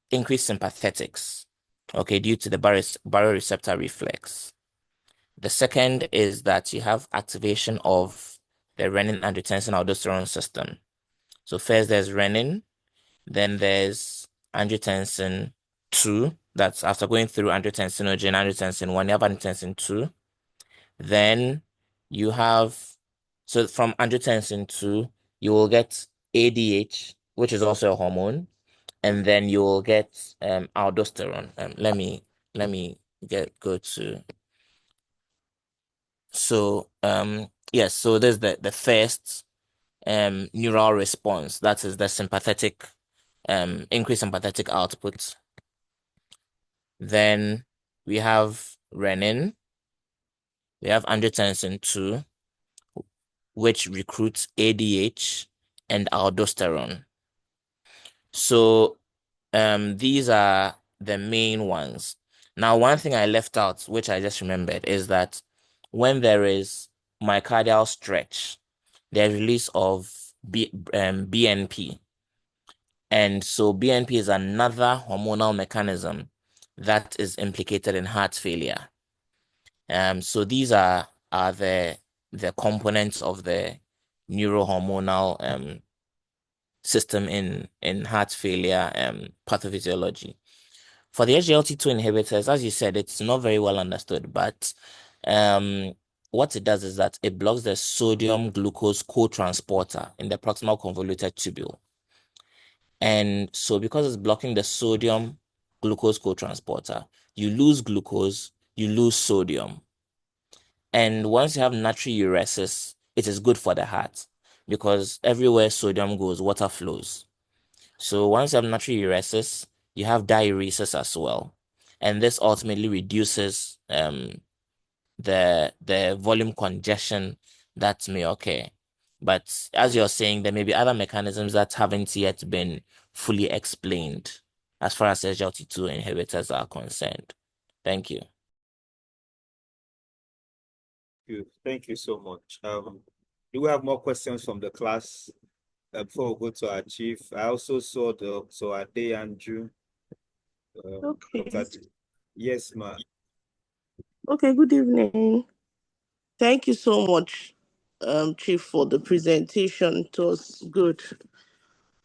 increased sympathetics, okay, due to the baroreceptor reflex. The second is that you have activation of the renin-angiotensin aldosterone system. So first there's renin, then there's angiotensin 2. That's after going through angiotensinogen, angiotensin 1, you have angiotensin 2. Then you have, so from angiotensin 2, you will get ADH, which is also a hormone, and then you will get aldosterone. Let me go to. So yes, so there's the first neural response. That is the sympathetic increase sympathetic output. Then we have renin, we have angiotensin 2, which recruits ADH and aldosterone. So these are the main ones. Now, one thing I left out, which I just remembered, is that when there is myocardial stretch, there's release of BNP. And so BNP is another hormonal mechanism that is implicated in heart failure. So these are the components of the neurohormonal system in heart failure pathophysiology. For the SGLT2 inhibitors, as you said, it's not very well understood, but what it does is that it blocks the sodium glucose co-transporter in the proximal convoluted tubule. And so because it's blocking the sodium glucose co-transporter, you lose glucose, you lose sodium. And once you have natriuresis, it is good for the heart because everywhere sodium goes, water flows. So once you have natriuresis, you have diuresis as well. And this ultimately reduces the volume congestion that may occur. But as you're saying, there may be other mechanisms that haven't yet been fully explained as far as SGLT2 inhibitors are concerned. Thank you. Thank you so much. Do we have more questions from the class before we go to our chief? I also saw Ade Andrew. Okay. Yes, ma'am. Okay, good evening. Thank you so much, Chief, for the presentation. It was good.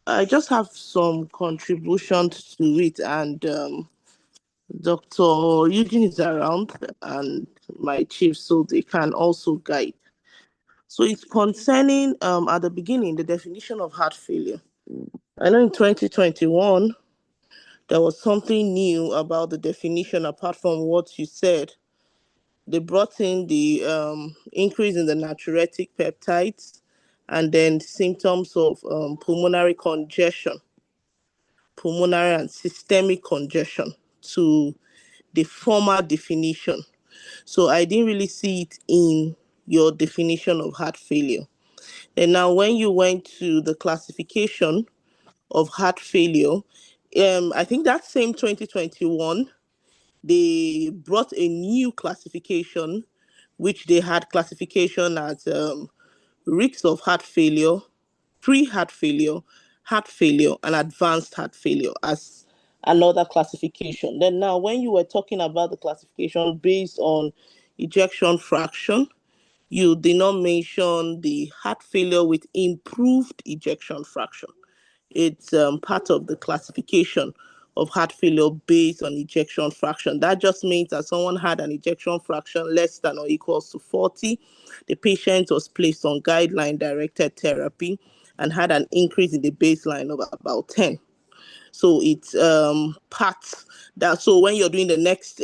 I just have some contributions to it, and Dr. Eugene is around and my chief, so they can also guide. So it's concerning, at the beginning, the definition of heart failure. I know in 2021, there was something new about the definition apart from what you said. They brought in the increase in the natriuretic peptides and then symptoms of pulmonary congestion, pulmonary and systemic congestion to the former definition. So I didn't really see it in your definition of heart failure. And now when you went to the classification of heart failure, I think that same 2021, they brought a new classification, which they had classification as risks of heart failure, pre-heart failure, and advanced heart failure as another classification. Then now, when you were talking about the classification based on ejection fraction, you did not mention the heart failure with improved ejection fraction. It's part of the classification of heart failure based on ejection fraction. That just means that someone had an ejection fraction less than or equals to 40. The patient was placed on guideline-directed therapy and had an increase in the baseline of about 10. So it's part that. So when you're doing the next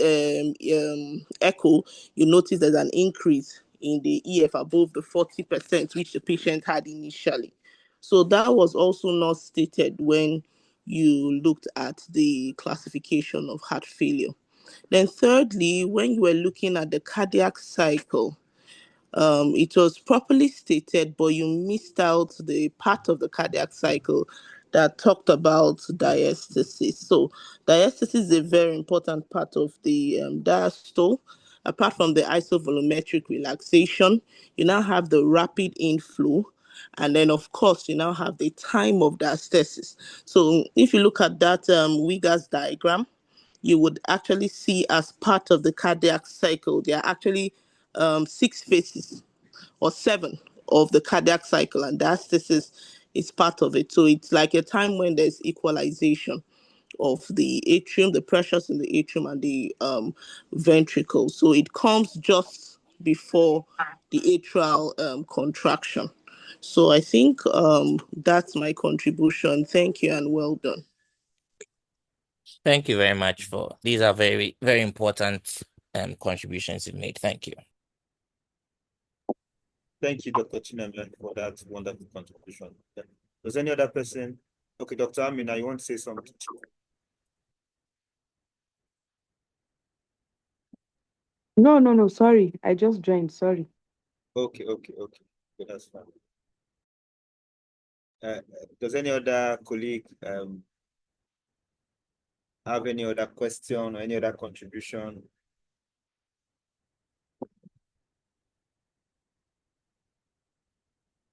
echo, you notice there's an increase in the EF above the 40%, which the patient had initially. So that was also not stated when you looked at the classification of heart failure. Then thirdly, when you were looking at the cardiac cycle, it was properly stated, but you missed out the part of the cardiac cycle that talked about diastasis. So diastasis is a very important part of the diastole. Apart from the isovolumetric relaxation, you now have the rapid inflow. And then, of course, you now have the time of diastasis. So if you look at that Wiggers diagram, you would actually see as part of the cardiac cycle, there are actually 6 phases or 7 of the cardiac cycle, and diastasis is part of it. So it's like a time when there's equalization of the atrium, the pressures in the atrium and the ventricle. So it comes just before the atrial contraction. So I think that's my contribution. Thank you and well done. Thank you very much for these are very, very important contributions you've made. Thank you. Thank you, Dr. Chineme, for that wonderful contribution. Yeah. Does any other person? Okay, Dr. Amina, you want to say something? No, sorry. I just joined, sorry. Okay. That's fine. Does any other colleague have any other question or any other contribution?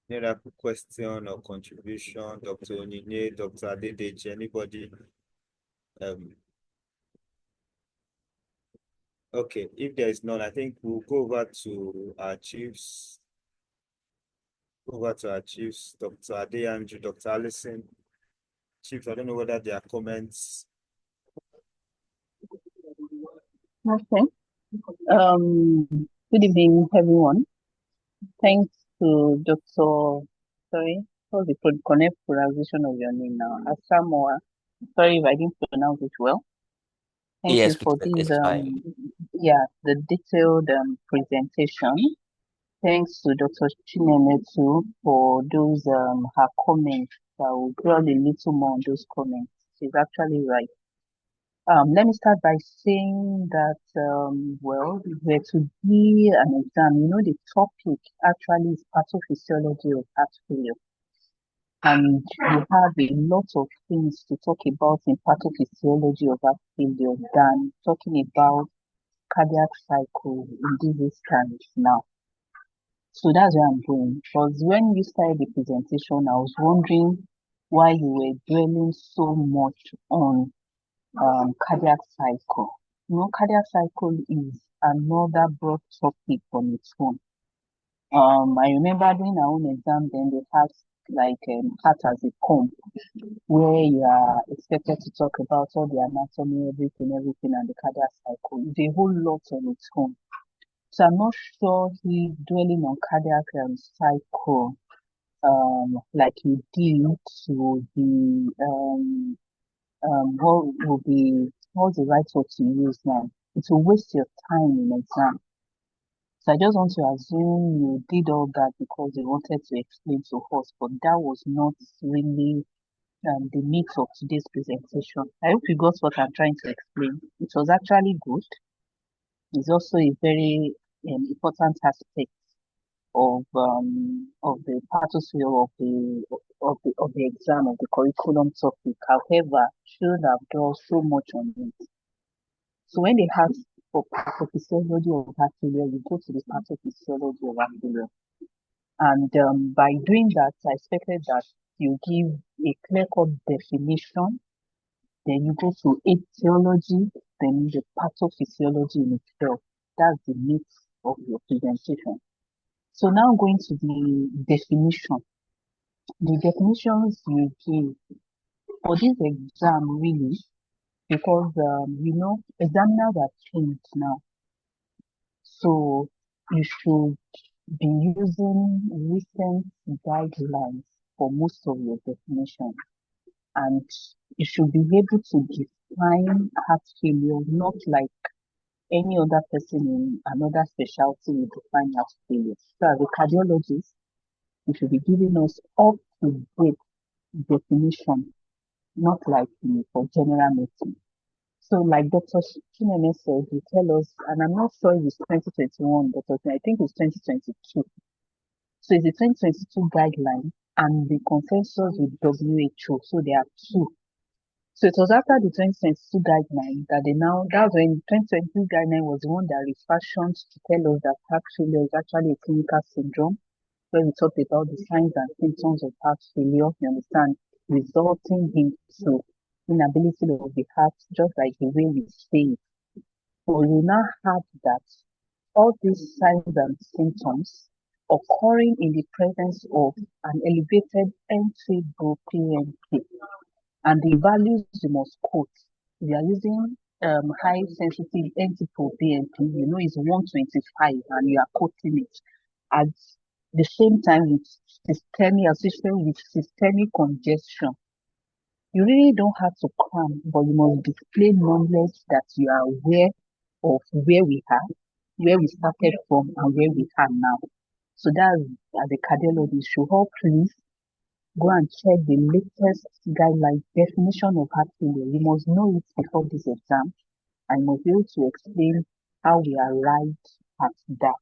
Any other question or contribution? Dr. Onine, Dr. Adedeji, anybody? Okay, if there is none, I think we'll go over to our chiefs. Dr. Adeyanju, Dr. Allison. Chiefs, I don't know whether there are comments. Okay. Good evening, everyone. Thanks to Dr. Sorry, what's the correct pronunciation of your name now? Asamoah. Sorry if I didn't pronounce it well. Thank Yes, you for it's this fine. the detailed presentation. Thanks to Dr. Chineme too for those her comments. I will dwell a little more on those comments. She's actually right. Let me start by saying that, well, if we're to be an exam, the topic actually is pathophysiology of heart failure. And you have a lot of things to talk about in pathophysiology of heart failure than talking about cardiac cycle in this times now. So that's where I'm going. Because when you started the presentation, I was wondering why you were dwelling so much on cardiac cycle. Cardiac cycle is another broad topic on its own. I remember doing our own exam, then they had like heart as a comb, where you are expected to talk about all the anatomy, everything, and the cardiac cycle. It's a whole lot on its own. So I'm not sure he's dwelling on cardiac cycle like you did to the what's the right word to use now? It will waste your time in exam. So I just want to assume you did all that because you wanted to explain to us, but that was not really the meat of today's presentation. I hope you got what I'm trying to explain. It was actually good. It's also a very important aspect of the pathosphere of the exam of the curriculum topic. However, shouldn't have done so much on it. So when they ask for pathophysiology of heart failure, you go to the pathophysiology of heart failure. And by doing that, I expected that you give a clear-cut definition, then you go to etiology, then the pathophysiology in itself. That's the meat of your presentation. So now going to the definition. The definitions you give for this exam really, because examiners are changed now. So you should be using recent guidelines for most of your definitions. And you should be able to define heart failure not like any other person in another specialty will define heart failure. So as a cardiologist, you should be giving us up to date definition, not like for general medicine. So like Dr. Chineme said, you tell us, and I'm not sure if it's 2021, Dr. I think it's 2022. So it's the 2022 guideline and the consensus with WHO. So there are two. So it was after the 2022 guideline that that's when the 2022 guideline was the one that refashioned to tell us that heart failure is actually a clinical syndrome, where we talked about the signs and symptoms of heart failure, you understand, resulting into inability of the heart, just like the way we say it. So we now have that all these signs and symptoms occurring in the presence of an elevated NT-proBNP. And the values you must quote. If you are using high sensitive NT-proBNP, you know it's 125 and you are quoting it. At the same time with systemic congestion. You really don't have to cram, but you must display knowledge that you are aware of where we are, where we started from, and where we are now. So that's, as a cardiologist, should all please go and check the latest guideline definition of heart failure. You must know it before this exam, and you must be able to explain how we arrived at that.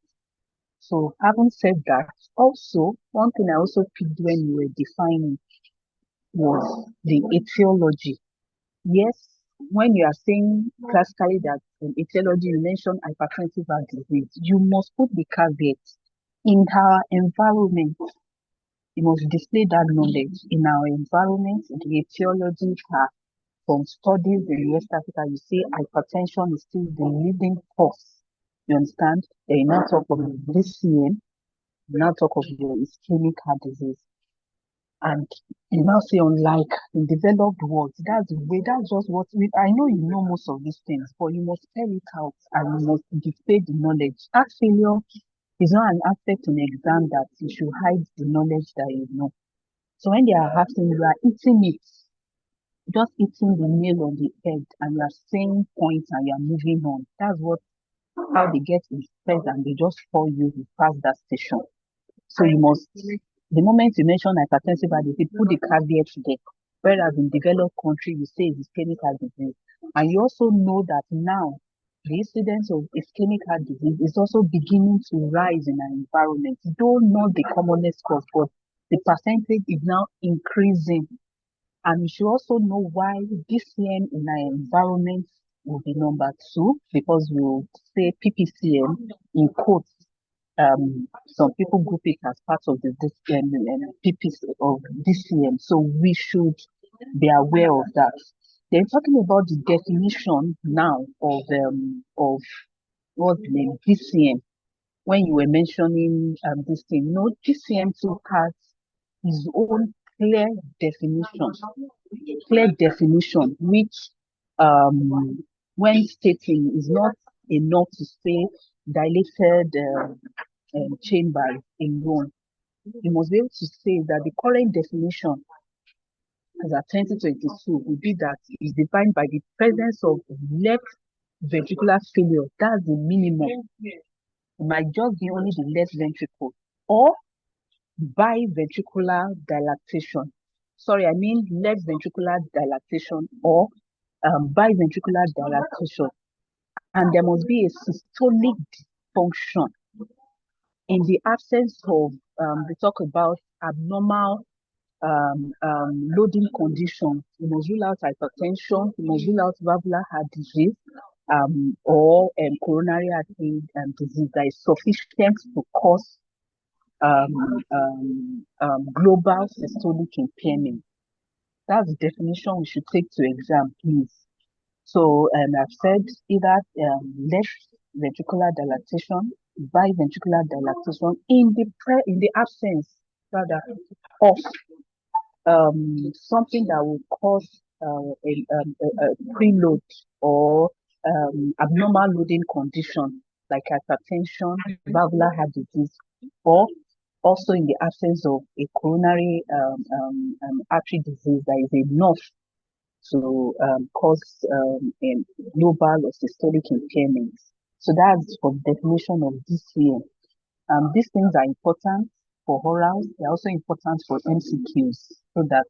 So having said that, also, one thing I also picked when you were defining was the etiology. Yes, when you are saying classically that in etiology, you mentioned hypertensive heart disease, you must put the caveat in our environment. You must display that knowledge in our environment. The etiology are from studies in West Africa. You see, hypertension is still the leading cause. You understand? Then you now talk of DCM, you now talk of your ischemic heart disease. And you now say, unlike in developed world, that's the way, that's just what I know you know most of these things, but you must spell it out and you must display the knowledge. Heart failure is not an aspect in exam that you should hide the knowledge that you know. So when they are asking, you are eating it, just eating the nail on the head, and you are saying points and you are moving on. That's how they get impressed and they just call you past that station. So you must, the moment you mention hypertensive heart disease, put the caveat there. Whereas in developed country, you say it's ischemic heart disease. And you also know that now the incidence of ischemic heart disease is also beginning to rise in our environment. Though not the commonest cause, but the percentage is now increasing. And you should also know why DCM in our environment will be number 2, because we will say PPCM in quotes. Some people group it as part of the PPC of DCM, so we should be aware of that. Then talking about the definition now of what's the name, DCM. When you were mentioning this thing, no, DCM too has his own clear definition, which when stating is not enough to say dilated chamber alone. You must be able to say that the current definition as at 2022 would be that is defined by the presence of left ventricular failure. That's the minimum. It might just be only the left ventricle, or biventricular dilatation. Sorry, I mean left ventricular dilatation or biventricular dilatation. And there must be a systolic dysfunction. In the absence of, we talk about abnormal loading conditions, you must rule out hypertension, you must rule out valvular heart disease, or coronary artery disease that is sufficient to cause global systolic impairment. That's the definition we should take to exam, please. So I've said either left ventricular dilatation, biventricular dilatation in the absence rather of something that will cause a preload or abnormal loading condition like hypertension, valvular heart disease, or also in the absence of a coronary artery disease that is enough to cause global or systolic impairments. So that's for the definition of DCM. These things are important for orals. They're also important for MCQs, so that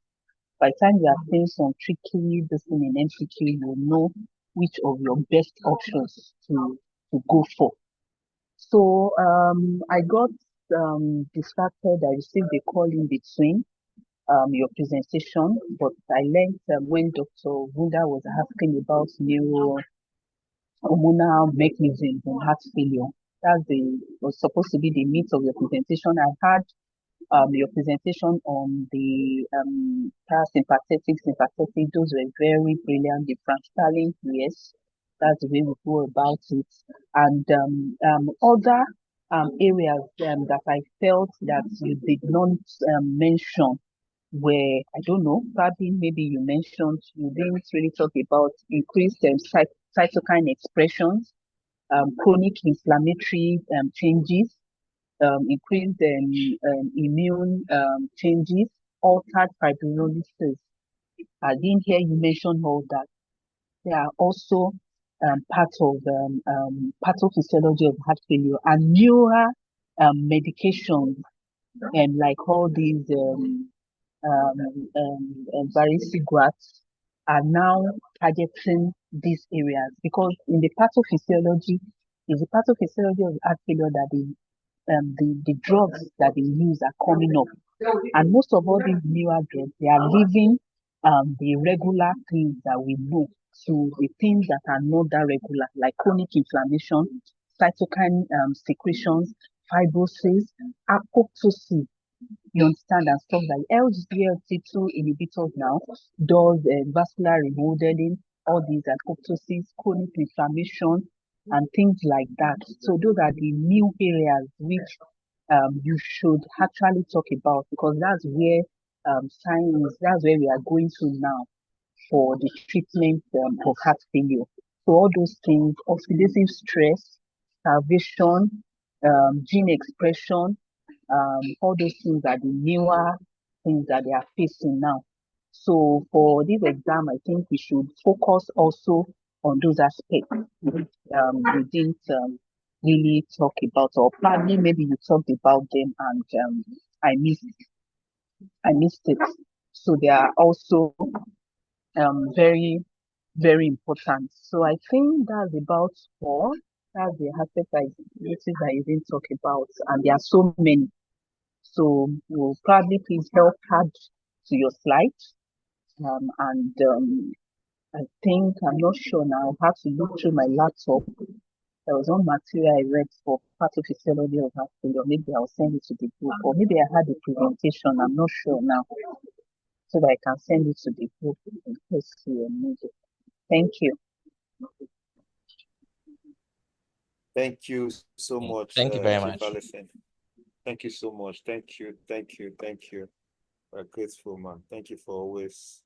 by the time you are saying some tricky this thing in MCQ, you know which of your best options to go for. So I got distracted. I received a call in between your presentation, but I learned when Dr. Wunda was asking about neurohormonal mechanisms in heart failure. Was supposed to be the meat of your presentation. I had your presentation on the parasympathetic, sympathetic. Those were very brilliant. The Frank-Starling, yes, that's the way we go about it. And other areas that I felt that you did not mention were, I don't know, probably maybe you mentioned, you didn't really talk about increased cytokine expressions, chronic inflammatory changes, increased immune changes, altered fibrinolysis. I didn't hear you mention all that. They are also part of pathophysiology of heart failure and newer medications, and like all these varicografts are now targeting these areas, because in the pathophysiology, is the pathophysiology of heart failure that the drugs that they use are coming up. And most of all these newer drugs, they are leaving the regular things that we know to the things that are not that regular, like chronic inflammation, cytokine secretions, fibrosis, apoptosis. You understand, and stuff like SGLT2 inhibitors now does vascular remodeling, all these apoptosis, chronic inflammation, and things like that. So those are the new areas which you should actually talk about, because that's where science, that's where we are going to now for the treatment of heart failure. So all those things, oxidative stress, starvation, gene expression, all those things are the newer things that they are facing now. So for this exam, I think we should focus also on those aspects which we didn't really talk about, or probably maybe you talked about them and I missed it. So they are also very, very important. So I think that's about all. That's the aspect I noticed that you didn't talk about, and there are so many. So you'll probably please help add to your slides. And I think, I'm not sure now, I have to look through my laptop. There was one material I read for pathophysiology of heart failure. Maybe I'll send it to the group, or maybe I had a presentation, I'm not sure now, so that I can send it to the group in case you need it. Thank you. Thank you so much, Thank you very Chief much. Allison. Thank you so much. Thank you. We're grateful, man. Thank you for always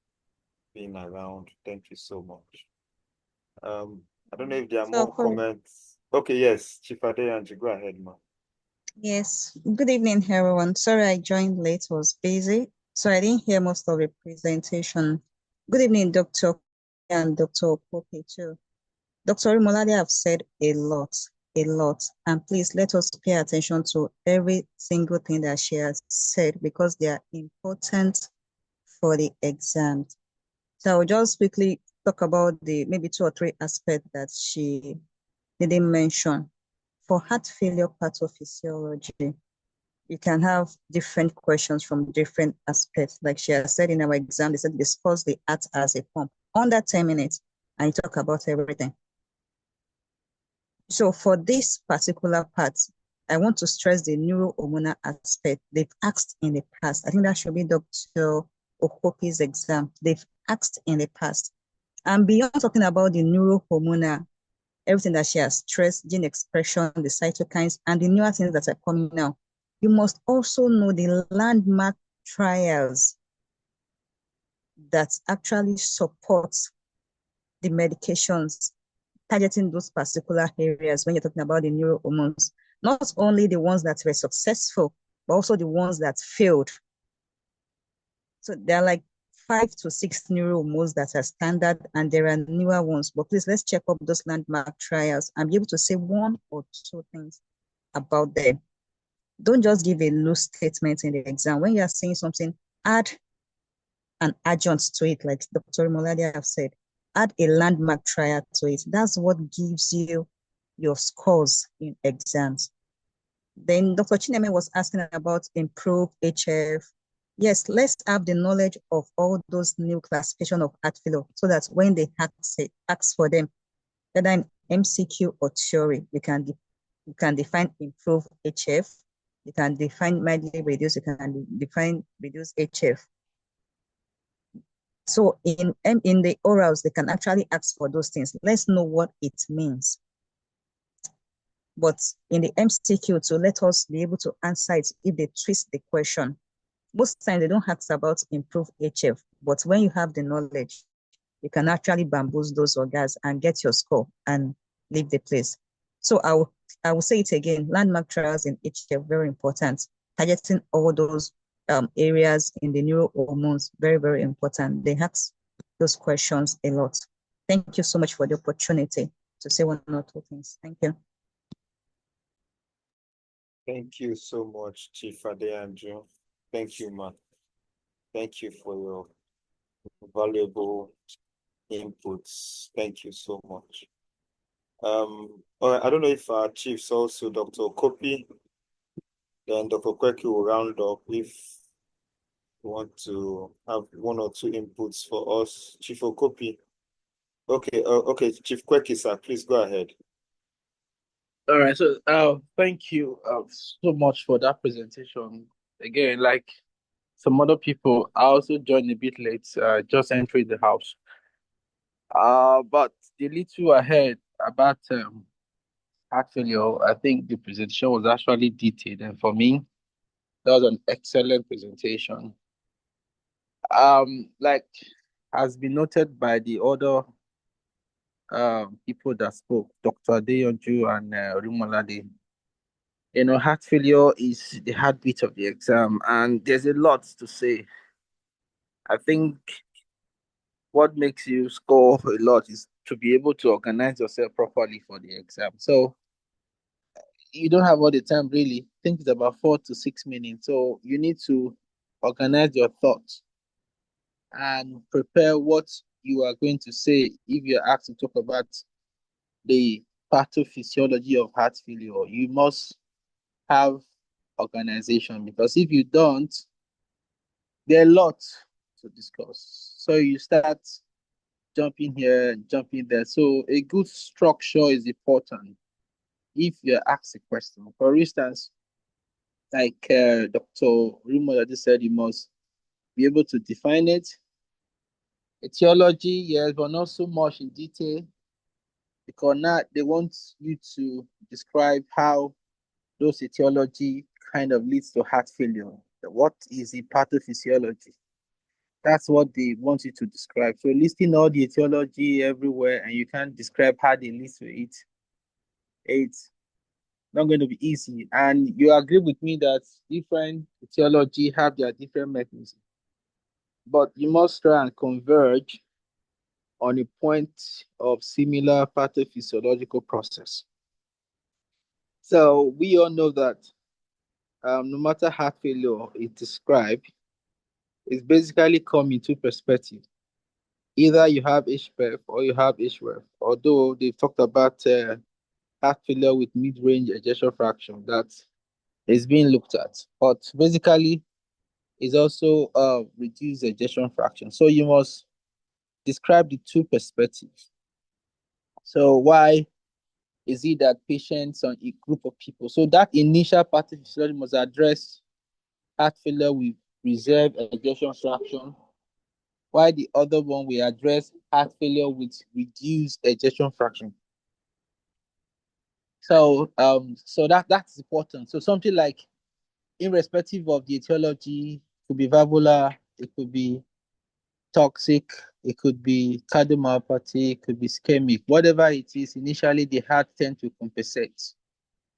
being around. Thank you so much. I don't know if there are more comments. Okay, yes, Chief Adeyanji, go ahead, man. Yes, good evening, everyone. Sorry I joined late, was busy, so I didn't hear most of the presentation. Good evening, Dr. and Dr. Pope too. Dr. Molade have said a lot, and please let us pay attention to every single thing that she has said, because they are important for the exams. So I will just quickly talk about the maybe 2 or 3 aspects that she didn't mention. For heart failure pathophysiology, you can have different questions from different aspects. Like she has said in our exam, they said discuss the heart as a pump. Under 10 minutes, and you talk about everything. So for this particular part, I want to stress the neurohormonal aspect. They've asked in the past. I think that should be Dr. Okopi's exam. They've asked in the past. And beyond talking about the neurohormonal, everything that she has stressed, gene expression, the cytokines, and the newer things that are coming now, you must also know the landmark trials that actually support the medications targeting those particular areas when you're talking about the neurohormones. Not only the ones that were successful, but also the ones that failed. So there are like 5 to 6 neurohormones that are standard, and there are newer ones. But please, let's check up those landmark trials and be able to say 1 or 2 things about them. Don't just give a loose statement in the exam. When you are saying something, add an adjunct to it, like Dr. Molade have said. Add a landmark trial to it. That's what gives you your scores in exams. Then Dr. Chineme was asking about improved HF. Yes, let's have the knowledge of all those new classification of heart failure, so that when they ask for them, whether in MCQ or theory, you can define improved HF, you can define mildly reduced, you can define reduced HF. So in the orals, they can actually ask for those things. Let's know what it means. But in the MCQ, to let us be able to answer it if they twist the question. Most times they don't ask about improved HF, but when you have the knowledge, you can actually bamboozle those organs and get your score and leave the place. So I will say it again, landmark trials in HF, very important. Targeting all those areas in the neurohormones, very, very important. They ask those questions a lot. Thank you so much for the opportunity to say one or two things. Thank you. Thank you so much, Chief Adeyanju. Thank you, ma. Thank you for your valuable inputs. Thank you so much. All right, I don't know if our chiefs also, Dr. Kopi, then Dr. Kweki will round up if you want to have one or two inputs for us. Chief Okopi. Okay, okay, Chief Kweki, sir, please go ahead. All right, so thank you so much for that presentation. Again, like some other people, I also joined a bit late, just entering the house. But the little I heard about heart failure, I think the presentation was actually detailed, and for me, that was an excellent presentation. Like has been noted by the other people that spoke, Dr. Adeyanju and Rimolade. You know, heart failure is the heartbeat of the exam, and there's a lot to say. I think what makes you score a lot is to be able to organize yourself properly for the exam. So you don't have all the time really. I think it's about 4 to 6 minutes. So you need to organize your thoughts and prepare what you are going to say if you're asked to talk about the pathophysiology of heart failure. You must have organization, because if you don't, there are a lot to discuss. So you start jumping here and jumping there. So a good structure is important if you're asked a question. For instance, like Dr. Rimo just said, you must be able to define it. Etiology, yes, but not so much in detail, because now they want you to describe how those etiology kind of leads to heart failure. What is the pathophysiology? That's what they want you to describe. So listing all the etiology everywhere and you can't describe how they lead to it, it's not going to be easy. And you agree with me that different etiology have their different mechanisms. But you must try and converge on a point of similar pathophysiological process. So we all know that no matter heart failure is described, it's basically come in two perspectives. Either you have HPEF or you have HREF, although they talked about heart failure with mid-range ejection fraction that is being looked at. But basically, it's also reduced ejection fraction. So you must describe the two perspectives. So why is it that patients on a group of people? So that initial pathophysiology must address heart failure with reserved ejection fraction, while the other one will address heart failure with reduced ejection fraction. So that's important. So something like, irrespective of the etiology, it could be valvular, it could be toxic, it could be cardiomyopathy, it could be ischemic, whatever it is, initially the heart tends to compensate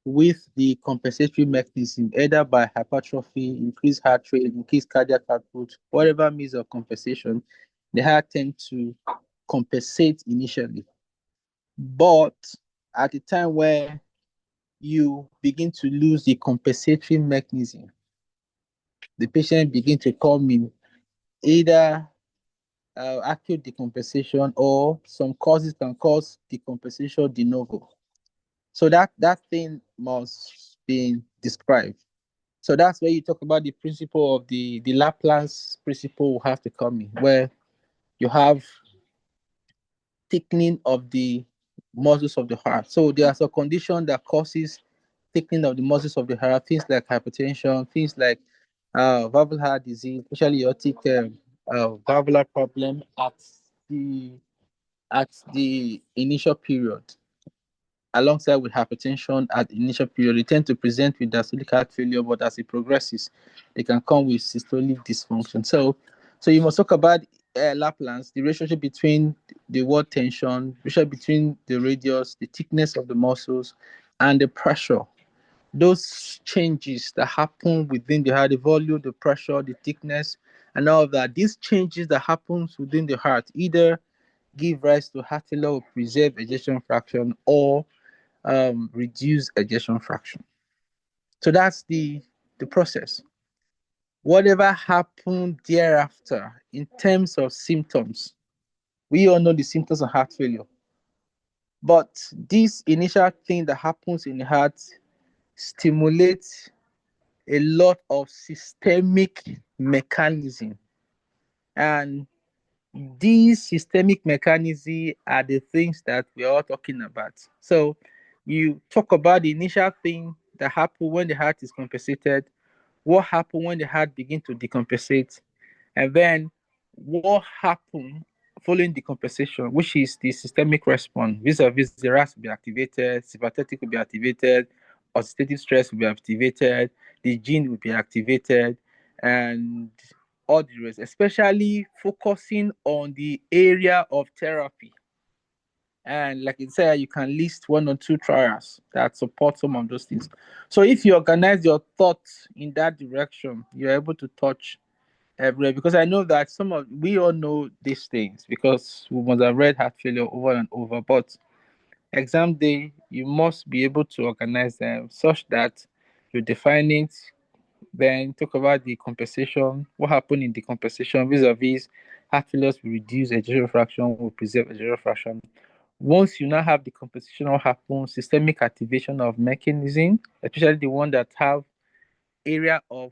with the compensatory mechanism, either by hypertrophy, increased heart rate, increased cardiac output, whatever means of compensation, the heart tends to compensate initially. But at the time where you begin to lose the compensatory mechanism, the patient begin to come in either acute decompensation, or some causes can cause decompensation de novo. So that thing must be described. So that's where you talk about the principle of the Laplace principle will have to come in, where you have thickening of the muscles of the heart. So there's a condition that causes thickening of the muscles of the heart, things like hypertension, things like valvular heart disease, especially aortic valvular problem the at the initial period. alongside with hypertension at the initial period. They tend to present with diastolic heart failure, but as it progresses, they can come with systolic dysfunction. So you must talk about Laplans, the relationship between the wall tension, relationship between the radius, the thickness of the muscles, and the pressure. Those changes that happen within the heart, the volume, the pressure, the thickness, and all of that, these changes that happens within the heart either give rise to heart failure or preserve ejection fraction or reduce ejection fraction. So that's the process. Whatever happened thereafter in terms of symptoms, we all know the symptoms of heart failure. But this initial thing that happens in the heart stimulates a lot of systemic mechanism. And these systemic mechanisms are the things that we are all talking about. So you talk about the initial thing that happens when the heart is compensated, what happens when the heart begins to decompensate, and then what happens following decompensation, which is the systemic response. Vis-a-vis the RAS will be activated, sympathetic will be activated, oxidative stress will be activated, the gene will be activated, and all the rest, especially focusing on the area of therapy. And like I said, you can list one or two trials that support some of those things. So if you organize your thoughts in that direction, you're able to touch everywhere. Because I know that we all know these things because we must have read heart failure over and over. But exam day, you must be able to organize them such that you define it, then talk about the compensation, what happened in the compensation vis-a-vis heart failures will reduce ejection fraction, will preserve ejection fraction. Once you now have the compensation, what happens, systemic activation of mechanism, especially the one that have area of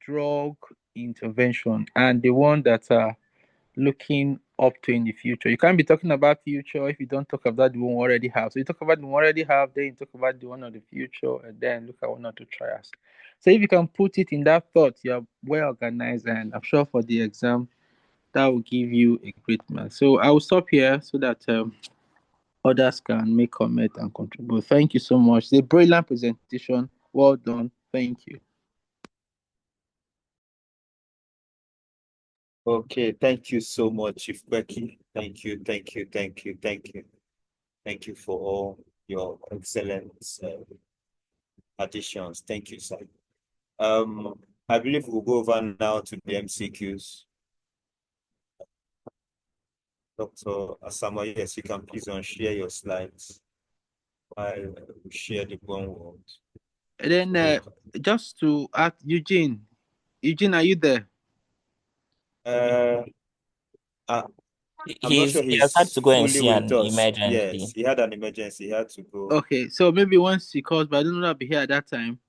drug intervention and the one that are looking up to in the future. You can't be talking about future if you don't talk about the one we already have. So you talk about the one we already have, then you talk about the one of the future, and then look at one or two trials. So if you can put it in that thought, you're well organized, and I'm sure for the exam, that will give you a great mark. So I will stop here so that others can make comment and contribute. Thank you so much. It's a brilliant presentation. Well done. Thank you. Okay, thank you so much, Chief Becky. Thank you, thank you, thank you, thank you. Thank you for all your excellent additions. Thank you, sir. I believe we'll go over now to the MCQs. Dr. Asama, yes, you can please share your slides while we share the one word. And then just to add, Eugene, are you there? I'm not sure He has had he's to go and fully see with an us. emergency. Yes, he had an emergency. He had to go. Okay, so maybe once he calls, but I don't know I'll be here at that time.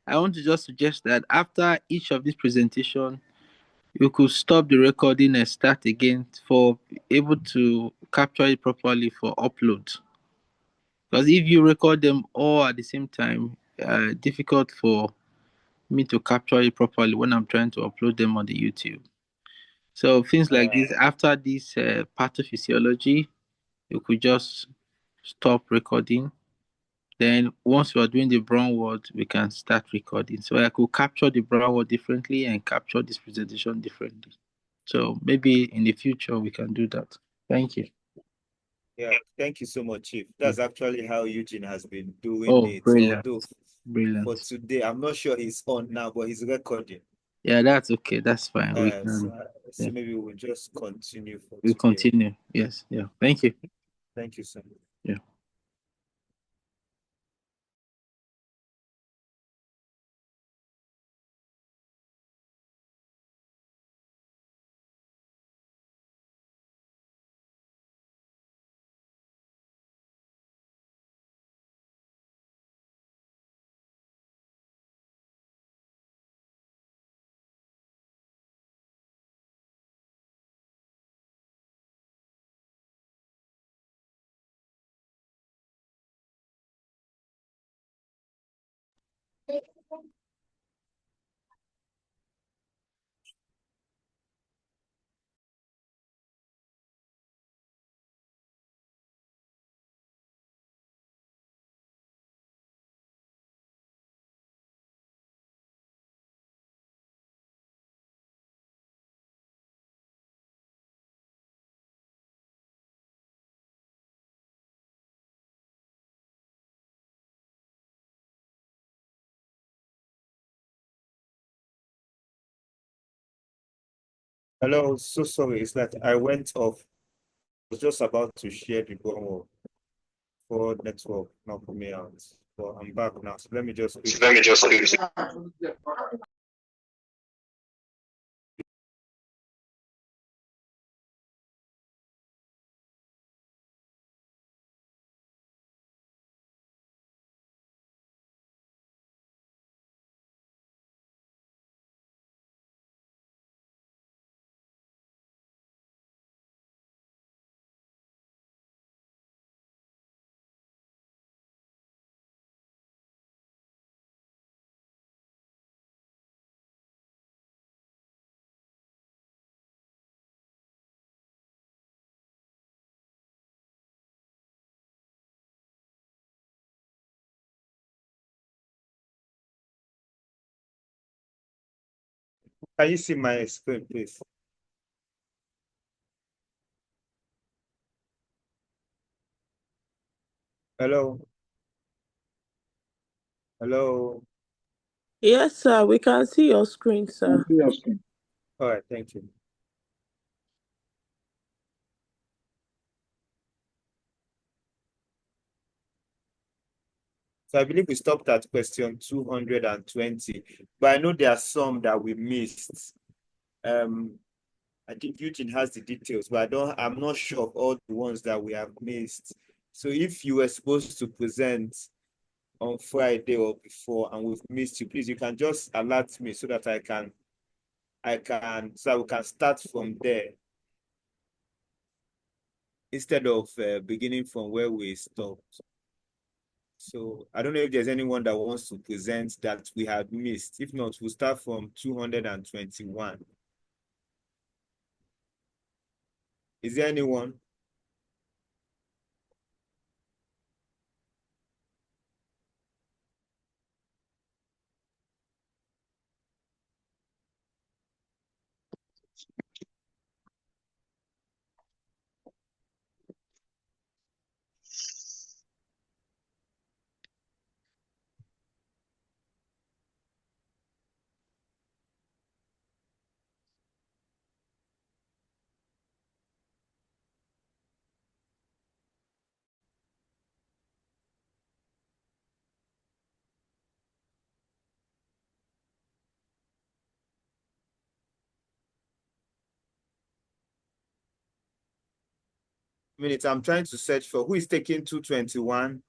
I want to just suggest that after each of these presentation, you could stop the recording and start again for able to capture it properly for upload. Because if you record them all at the same time, difficult for me to capture it properly when I'm trying to upload them on the YouTube. So things like this, after this pathophysiology, you could just stop recording. Then once we are doing the brown word, we can start recording. So I could capture the brown word differently and capture this presentation differently. So maybe in the future we can do that. Thank you. Yeah, thank you so much, Chief. That's actually how Eugene has been doing Oh, it. brilliant. Although Brilliant. for today, I'm not sure he's on now, but he's recording. Yeah, that's okay. That's fine. So maybe we'll just continue for We'll today. continue. Yes. Yeah. Thank you. Thank you so much. Yeah. Hello, so sorry. It's that I went off. I was just about to share the bomb for network, not put me out. But I'm back now. So let me just quickly. Can you see my screen, please? Hello? Hello? Yes, sir. We can see your screen, sir. All right, thank you. So I believe we stopped at question 220, but I know there are some that we missed. I think Eugene has the details, but I'm not sure of all the ones that we have missed. So if you were supposed to present on Friday or before and we've missed you, please, you can just alert me so that so we can start from there instead of beginning from where we stopped. So I don't know if there's anyone that wants to present that we had missed. If not, we'll start from 221. Is there anyone? Minute, I'm trying to search for who is taking 221.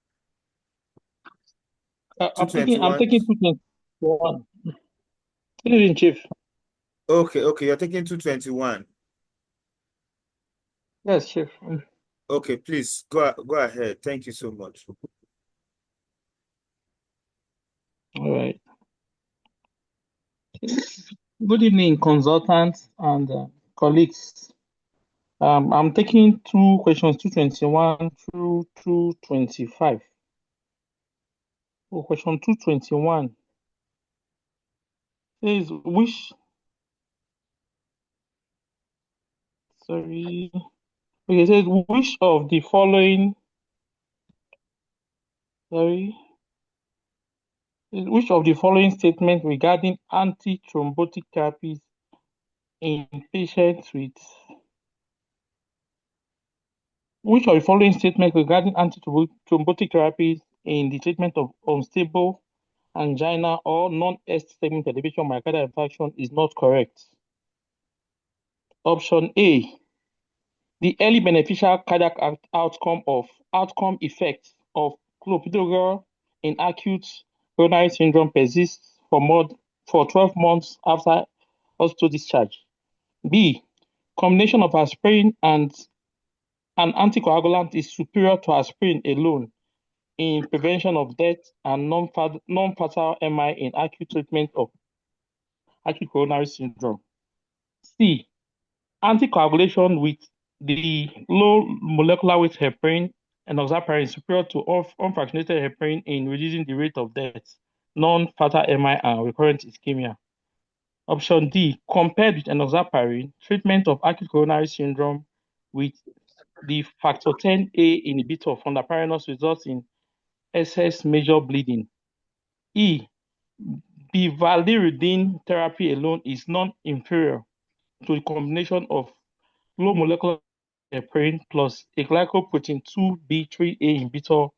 I'm taking 221. Good evening, Chief. Okay, you're taking 221. Yes, Chief. Okay, please go ahead. Thank you so much. All right. Good evening, consultants and colleagues. I'm taking two questions, 221 through 225. Question 221 says it says which of the following statements regarding antithrombotic therapies in patients with which of the following statements regarding antithrombotic therapies in the treatment of unstable angina or non-ST segment elevation myocardial infarction is not correct? Option A, the early beneficial cardiac outcome effects of clopidogrel in acute coronary syndrome persists for 12 months after hospital discharge. B, combination of aspirin and an anticoagulant is superior to aspirin alone in prevention of death and non-fatal MI in acute treatment of acute coronary syndrome. C, anticoagulation with the low molecular weight heparin and enoxaparin is superior to unfractionated heparin in reducing the rate of death, non-fatal MI and recurrent ischemia. Option D, compared with enoxaparin, treatment of acute coronary syndrome with the factor 10A inhibitor of fondaparinux results in excess major bleeding. E, bivalirudin therapy alone is non-inferior to the combination of low molecular heparin plus a glycoprotein 2B3A inhibitor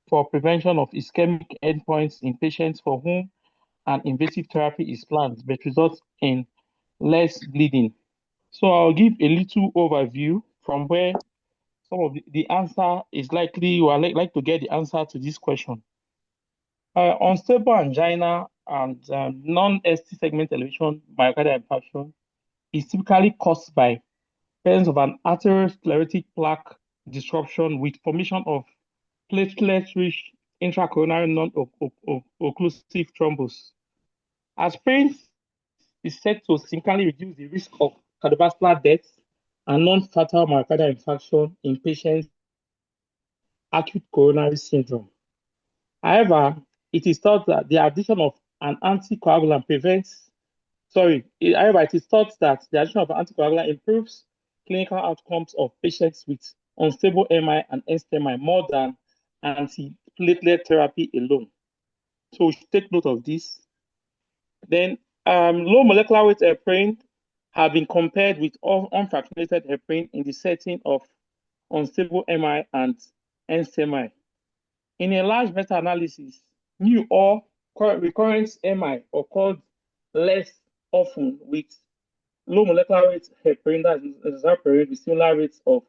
for prevention of ischemic endpoints in patients for whom an invasive therapy is planned, but results in less bleeding. So I'll give a little overview from where some of the answer is likely, you are like to get the answer to this question. Unstable angina and non-ST segment elevation myocardial infarction is typically caused by presence of an atherosclerotic plaque disruption with formation of platelet-rich intracoronary non-occlusive thrombus. Aspirin is said to significantly reduce the risk of cardiovascular death and non-fatal myocardial infarction in patients acute coronary syndrome. However, it is thought that the addition of an anticoagulant it is thought that the addition of an anticoagulant improves clinical outcomes of patients with unstable MI and NSTEMI more than antiplatelet therapy alone. So we should take note of this. Then low molecular weight heparin have been compared with unfractionated heparin in the setting of unstable MI and NSTEMI. In a large meta-analysis, new or recurrent MI occurred less often with low molecular weight heparin, that is enoxaparin, with similar rates of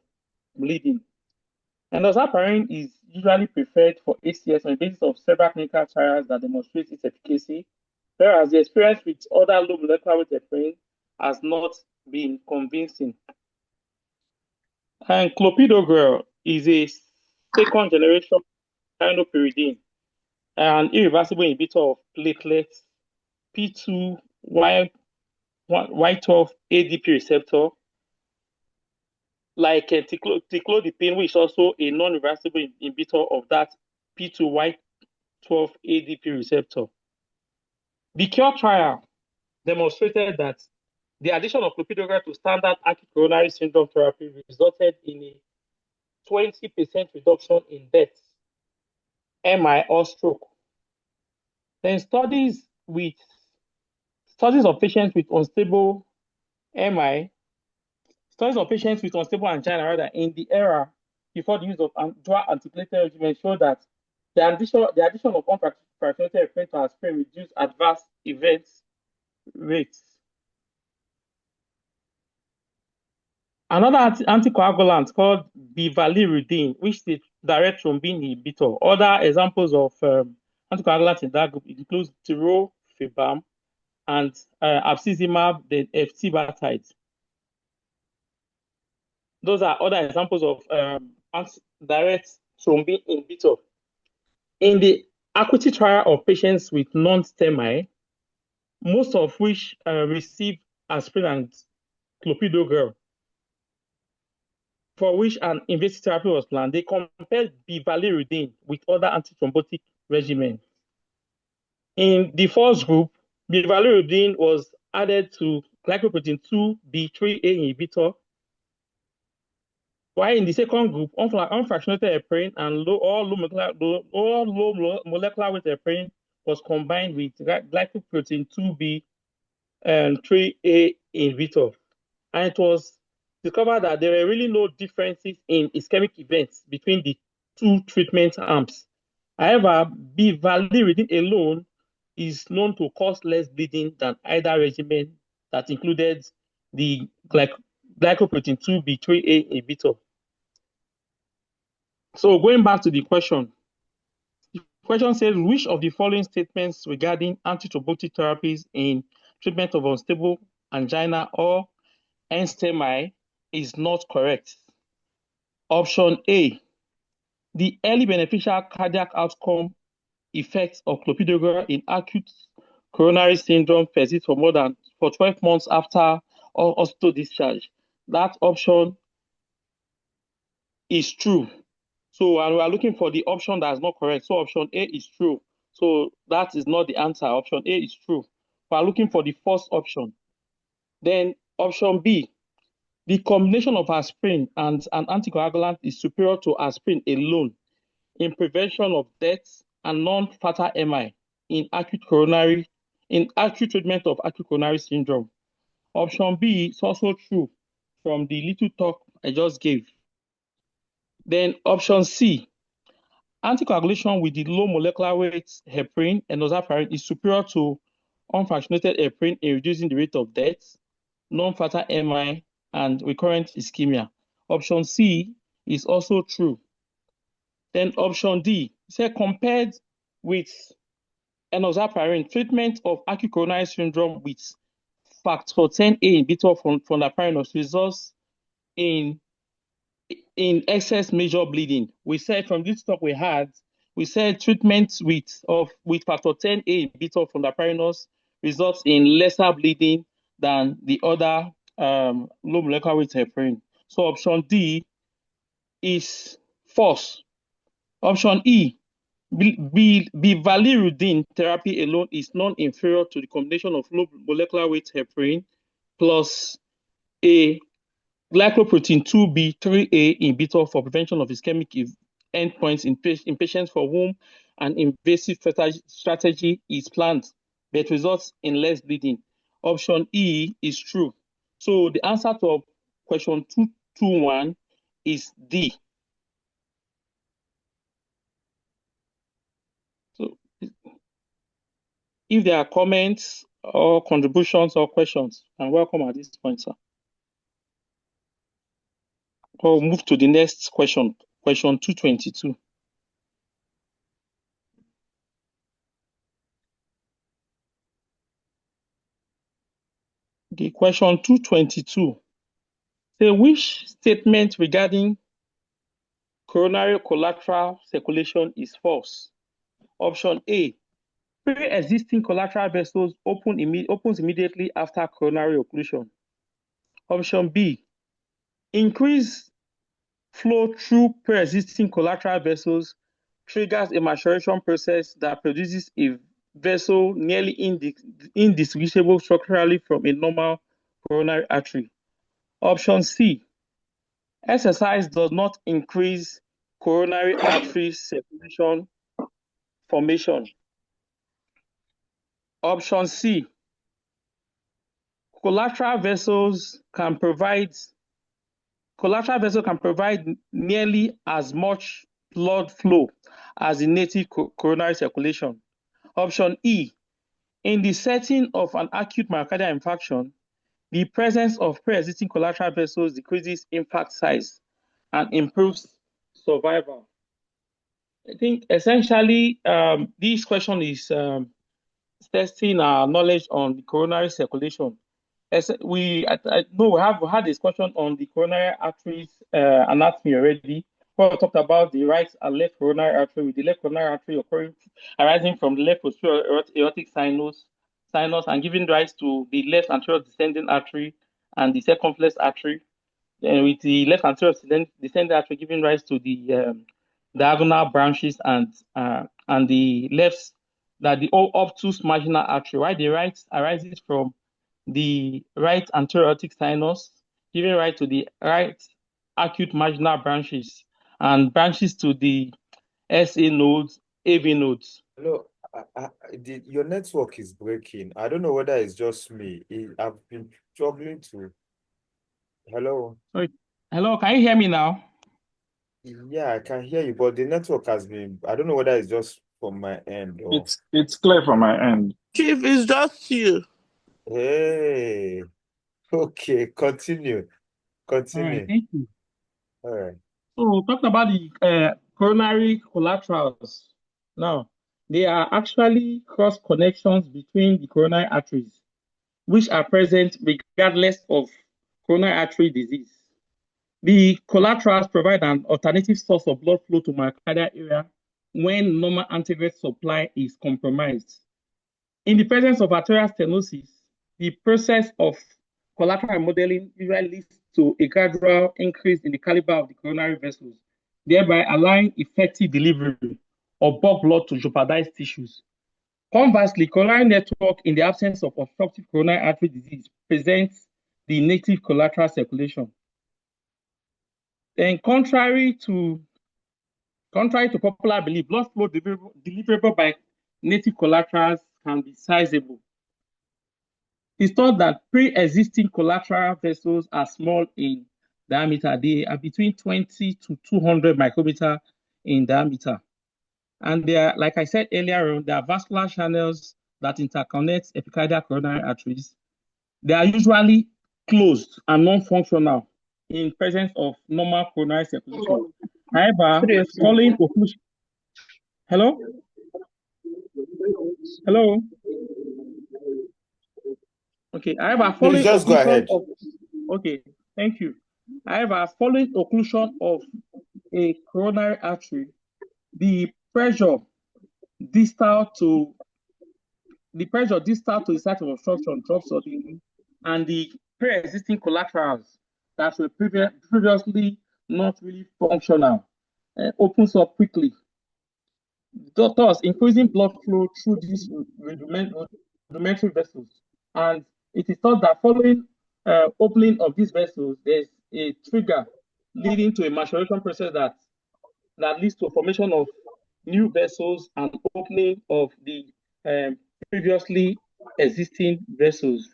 bleeding. Enoxaparin is usually preferred for ACS on the basis of several clinical trials that demonstrate its efficacy, whereas the experience with other low molecular weight heparin has not been convincing. And clopidogrel is a second generation inopyridine, an irreversible inhibitor of platelets P2Y12 ADP receptor, like ticlodipine, which is also a non-reversible inhibitor of that P2Y12 ADP receptor. The CURE trial demonstrated that the addition of clopidogrel to standard acute coronary syndrome therapy resulted in a 20% reduction in deaths, MI, or stroke. Then studies of patients with unstable MI, studies of patients with unstable angina rather in the era before the use of dual antiplatelet regimen show that the addition of unfractionated heparin to aspirin reduced adverse events rates. Another anticoagulant called bivalirudin, which is direct thrombin inhibitor. Other examples of anticoagulants in that group include tirofibam and abcizimab, the ftbatide. Those are other examples of direct thrombin inhibitor. In the ACUITY trial of patients with non-STEMI, most of which received aspirin and clopidogrel, for which an invasive therapy was planned, they compared bivalirudin with other antithrombotic regimens. In the first group, bivalirudin was added to glycoprotein 2B3A inhibitor, while in the second group, unfractionated heparin and low molecular weight heparin was combined with glycoprotein 2B3A inhibitor. And it was discovered that there were really no differences in ischemic events between the two treatment arms. However, bivalirudin alone is known to cause less bleeding than either regimen that included the glycoprotein 2B3A inhibitor. So going back to the question says, which of the following statements regarding antithrombotic therapies in treatment of unstable angina or NSTEMI is not correct? Option A, the early beneficial cardiac outcome effects of clopidogrel in acute coronary syndrome persist for 12 months after hospital discharge. That option is true. So, and we are looking for the option that is not correct. So option A is true. So that is not the answer. Option A is true. We are looking for the first option. Then option B, the combination of aspirin and an anticoagulant is superior to aspirin alone in prevention of death and non-fatal MI in acute treatment of acute coronary syndrome. Option B is also true from the little talk I just gave. Then option C, anticoagulation with the low molecular weight heparin and enoxaparin is superior to unfractionated heparin in reducing the rate of death, non-fatal MI, and recurrent ischemia. Option C is also true. Then option D, say compared with enoxaparin, treatment of acute coronary syndrome with factor 10A inhibitor from fondaparinux results in excess major bleeding. We said from this talk we had, we said treatment with factor 10A inhibitor from fondaparinux results in lesser bleeding than the other low molecular weight heparin. So option D is false. Option E, bivalirudin therapy alone is non-inferior to the combination of low molecular weight heparin plus a glycoprotein 2B3A inhibitor for prevention of ischemic endpoints in patients for whom an invasive strategy is planned but results in less bleeding. Option E is true. So the answer to question 221 is D. So if there are comments or contributions or questions, I'm welcome at this point, sir. Or move to the next question, question 222. The question 222. Say which statement regarding coronary collateral circulation is false? Option A, pre-existing collateral vessels opens immediately after coronary occlusion. Option B, increased flow through pre-existing collateral vessels triggers a maturation process that produces a vessel nearly indistinguishable structurally from a normal coronary artery. Option C, exercise does not increase coronary artery circulation formation. Option C, collateral vessels can provide nearly as much blood flow as the native coronary circulation. Option E, in the setting of an acute myocardial infarction, the presence of pre-existing collateral vessels decreases infarct size and improves survival. I think essentially this question is testing our knowledge on the coronary circulation. As we have had this question on the coronary arteries anatomy already. We talked about the right and left coronary artery, with the left coronary artery arising from the left posterior aortic sinus and giving rise to the left anterior descending artery and the circumflex artery, with the left anterior descending artery giving rise to the diagonal branches and the left, that the obtuse marginal artery, while the right arises from the right anterior aortic sinus, giving rise to the right acute marginal branches and branches to the SA nodes, AV nodes. Hello, your network is breaking. I don't know whether it's just me. I've been struggling to. Hello. Sorry. Hello, can you hear me now? Yeah, I can hear you, but the network has been. I don't know whether it's just from my end or. It's clear from my end. Chief, it's just you. Hey. Okay, continue. All right, Continue. thank you. All right. So talking about the coronary collaterals. Now, there are actually cross connections between the coronary arteries, which are present regardless of coronary artery disease. The collaterals provide an alternative source of blood flow to myocardial area when normal antegrade supply is compromised. In the presence of arterial stenosis, the process of collateral remodeling usually leads to a gradual increase in the caliber of the coronary vessels, thereby allowing effective delivery of bulk blood to jeopardize tissues. Conversely, coronary network in the absence of obstructive coronary artery disease presents the native collateral circulation. Then contrary to popular belief, blood flow deliverable by native collaterals can be sizable. It's thought that pre-existing collateral vessels are small in diameter. They are between 20 to 200 micrometer in diameter. And they are, like I said earlier on, there are vascular channels that interconnect epicardial coronary arteries. They are usually closed and non-functional in presence of normal coronary circulation. However, following occlusion. Hello? Hello? Okay, however, following Please just go occlusion ahead. of, okay, thank you. However, following occlusion of a coronary artery, the pressure distal to the site of obstruction drops suddenly, and the pre-existing collaterals that were previously not really functional opens up quickly, thus increasing blood flow through these rudimentary vessels. And it is thought that following opening of these vessels, there's a trigger leading to a maturation process that leads to formation of new vessels and opening of the previously existing vessels.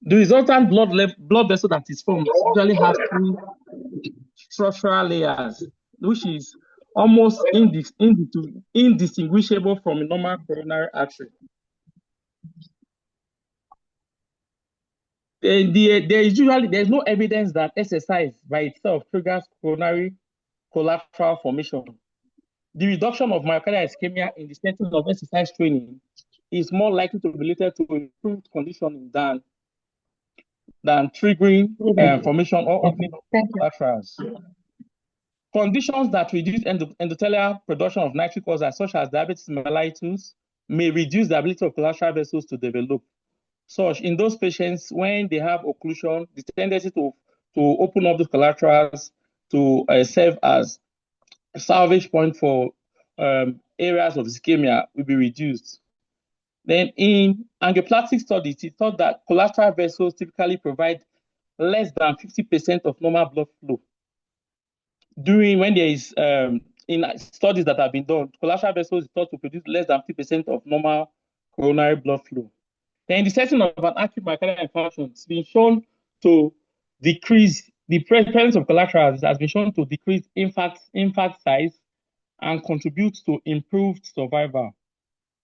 The resultant blood vessel that is formed usually has two structural layers, which is almost indistinguishable from a normal coronary artery. There's no evidence that exercise by itself triggers coronary collateral formation. The reduction of myocardial ischemia in the setting of exercise training is more likely to be related to improved conditioning than triggering formation or opening of collaterals. Conditions that reduce endothelial production of nitric oxide, such as diabetes mellitus, may reduce the ability of collateral vessels to develop. Such in those patients, when they have occlusion, the tendency to open up the collaterals to serve as a salvage point for areas of ischemia will be reduced. Then in angioplastic studies, it thought that collateral vessels typically provide less than 50% of normal blood flow. When there is, in studies that have been done, collateral vessels is thought to produce less than 50% of normal coronary blood flow. Then in the setting of an acute myocardial infarction, it's been shown to decrease the presence of collaterals has been shown to decrease infarct size and contribute to improved survival.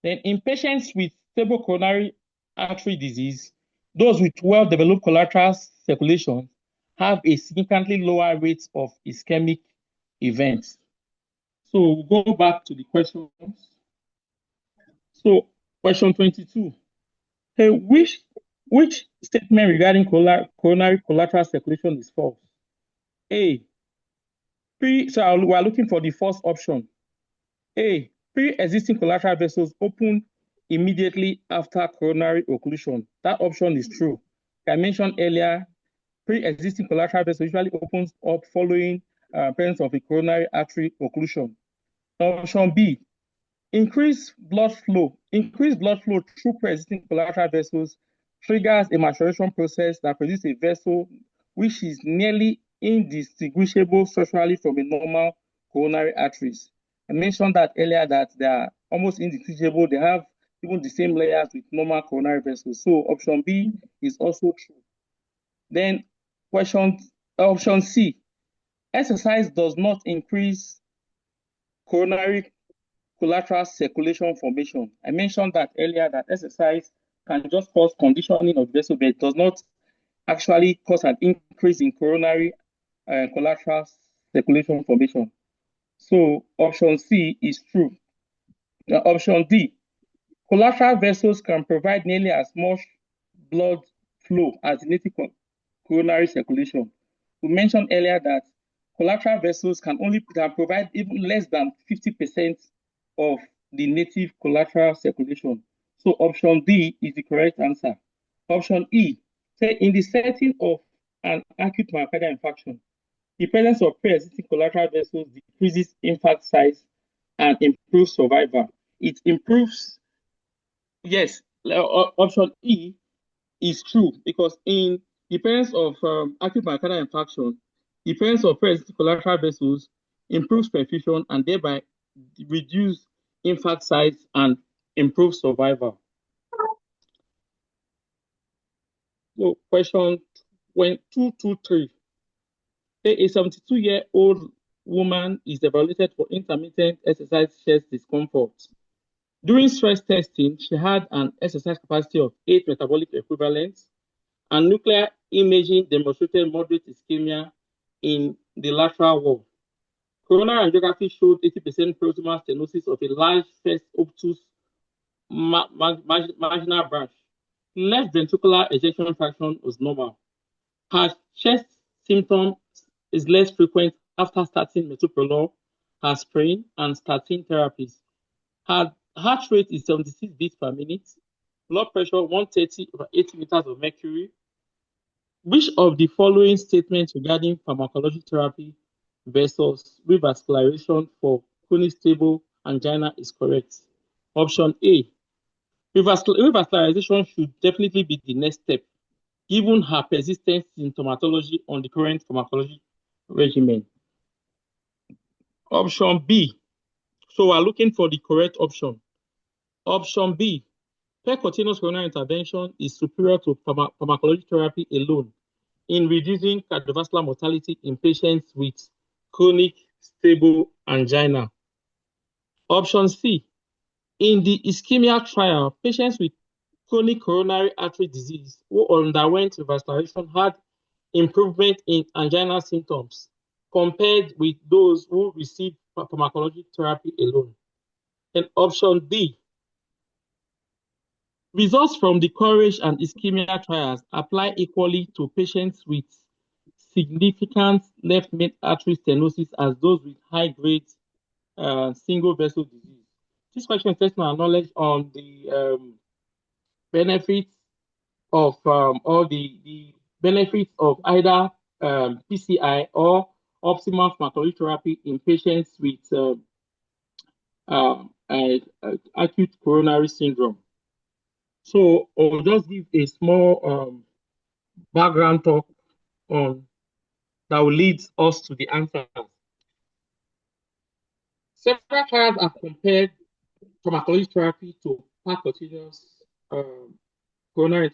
Then in patients with stable coronary artery disease, those with well-developed collateral circulation have a significantly lower rate of ischemic events. So we'll go back to the questions. So question 22. Hey, which statement regarding coronary collateral circulation is false? A. So we are looking for the first option. A. Pre-existing collateral vessels open immediately after coronary occlusion. That option is true. I mentioned earlier, pre-existing collateral vessel usually opens up following presence of a coronary artery occlusion. Option B. Increased blood flow through pre-existing collateral vessels triggers a maturation process that produces a vessel which is nearly indistinguishable structurally from a normal coronary arteries. I mentioned that earlier that they are almost indistinguishable. They have even the same layers with normal coronary vessels. So option B is also true. Then option C, exercise does not increase coronary collateral circulation formation. I mentioned that earlier that exercise can just cause conditioning of the vessel, but it does not actually cause an increase in coronary collateral circulation formation. So option C is true. Option D, collateral vessels can provide nearly as much blood flow as the native coronary circulation. We mentioned earlier that collateral vessels can provide even less than 50% of the native collateral circulation. So option D is the correct answer. Option E, say in the setting of an acute myocardial infarction, the presence of pre-existing collateral vessels decreases infarct size and improves survival. It improves, yes, option E is true because in the presence of acute myocardial infarction, the presence of pre-existing collateral vessels improves perfusion and thereby reduce infarct size and improve survival. So question 223. A 72-year-old woman is evaluated for intermittent exercise chest discomfort. During stress testing, she had an exercise capacity of 8 metabolic equivalents, and nuclear imaging demonstrated moderate ischemia in the lateral wall. Coronary angiography showed 80% proximal stenosis of a large first obtuse marginal branch. Left ventricular ejection fraction was normal. Her chest symptom is less frequent after starting metoprolol, aspirin, and statin therapies. Her heart rate is 76 beats per minute. Blood pressure 130/80 meters of mercury. Which of the following statements regarding pharmacology therapy versus revascularization for chronic stable angina is correct? Option A. Revascularization should definitely be the next step, given her persistent symptomatology on the current pharmacology regimen. Option B. So we're looking for the correct option. Option B. Percutaneous coronary intervention is superior to pharmacology therapy alone in reducing cardiovascular mortality in patients with chronic stable angina. Option C. In the ischemia trial, patients with chronic coronary artery disease who underwent revascularization had improvement in angina symptoms compared with those who received pharmacology therapy alone. And option D. Results from the COURAGE and ischemia trials apply equally to patients with significant left main artery stenosis as those with high-grade single vessel disease. This question tests our knowledge on the benefits of all the benefits of either PCI or optimal pharmacology therapy in patients with acute coronary syndrome. So I'll just give a small background talk on that will lead us to the answers. Several trials have compared pharmacology therapy to percutaneous coronary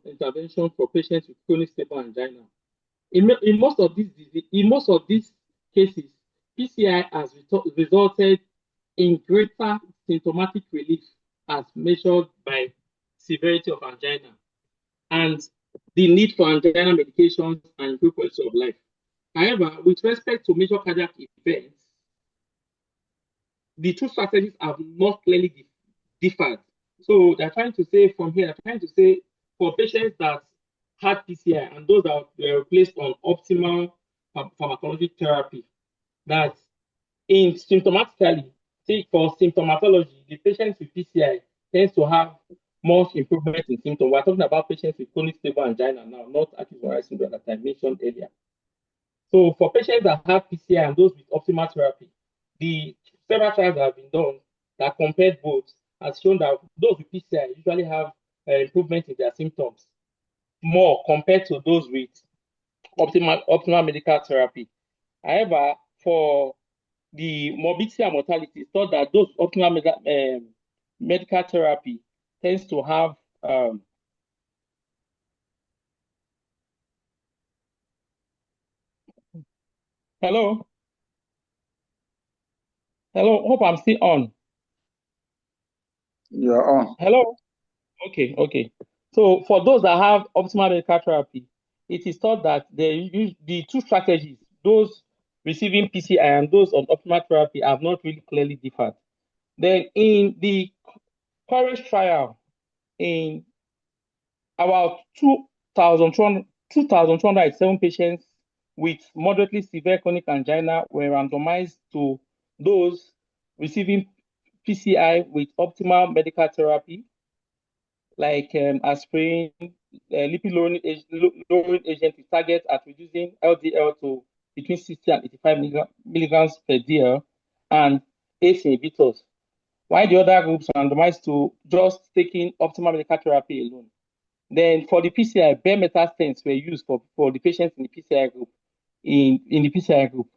intervention for patients with chronic stable angina. In most of these cases, PCI has resulted in greater symptomatic relief as measured by severity of angina and the need for angina medications and improved quality of life. However, with respect to major cardiac events, the two strategies have not clearly differed. So they're trying to say from here, they're trying to say for patients that had PCI and those that were placed on optimal pharmacology therapy, that in symptomatically, for symptomatology, the patients with PCI tends to have much improvement in symptoms. We're talking about patients with chronic stable angina now, not acute coronary syndrome that I mentioned earlier. So for patients that have PCI and those with optimal therapy, the several trials that have been done that compared both has shown that those with PCI usually have improvement in their symptoms more compared to those with optimal medical therapy. However, for the morbidity and mortality, it's thought that those optimal medical therapy tends to have hello? Hello, hope I'm still on. You're on. Hello? Okay. So for those that have optimal medical therapy, it is thought that the two strategies, those receiving PCI and those on optimal therapy, have not really clearly differed. Then in the COURAGE trial, in about 2,207 patients with moderately severe chronic angina were randomized to those receiving PCI with optimal medical therapy, like aspirin, lipid lowering agent with target at reducing LDL to between 60 and 85 milligrams per dl, and ACE inhibitors, while the other groups are randomized to just taking optimal medical therapy alone. Then for the PCI, bare metal stents were used for the patients in the PCI group. In the PCI group,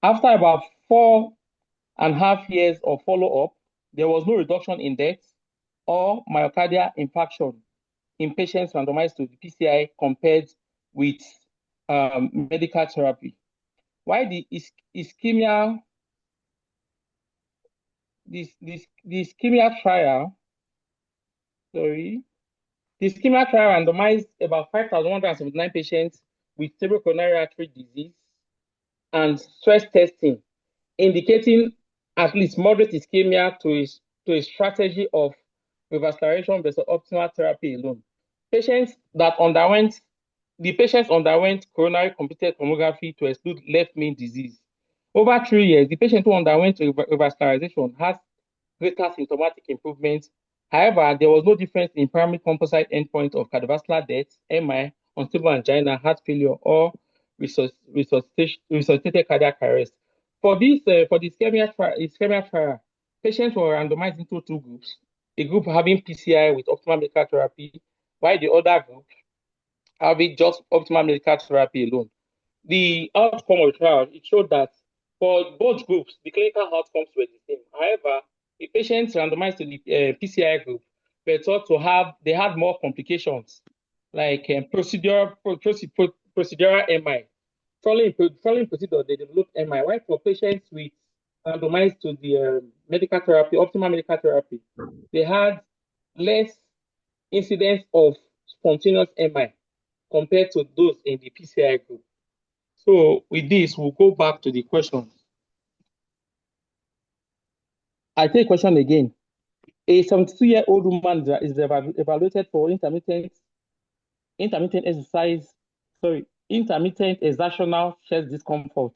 after about 4.5 years of follow-up, there was no reduction in death or myocardial infarction in patients randomized to the PCI compared with medical therapy. Why the ischemia trial, the ischemia trial randomized about 5,179 patients with cerebral coronary artery disease and stress testing, indicating at least moderate ischemia to a strategy of revascularization versus optimal therapy alone. The patients underwent coronary computed tomography to exclude left main disease. Over 3 years, the patient who underwent revascularization has greater symptomatic improvement. However, there was no difference in primary composite endpoint of cardiovascular death, MI, unstable angina, heart failure, or resuscitated cardiac arrest. For the ischemia trial, patients were randomized into 2 groups, a group having PCI with optimal medical therapy, while the other group having just optimal medical therapy alone. The outcome of the trial, it showed that for both groups, the clinical outcomes were the same. However, the patients randomized to the PCI group were thought to had more complications, like procedural MI. Following procedure, they developed MI. While for patients with randomized to the medical therapy, optimal medical therapy, they had less incidence of spontaneous MI compared to those in the PCI group. So with this, we'll go back to the question. I take question again. A 72-year-old woman is evaluated for intermittent exertional chest discomfort.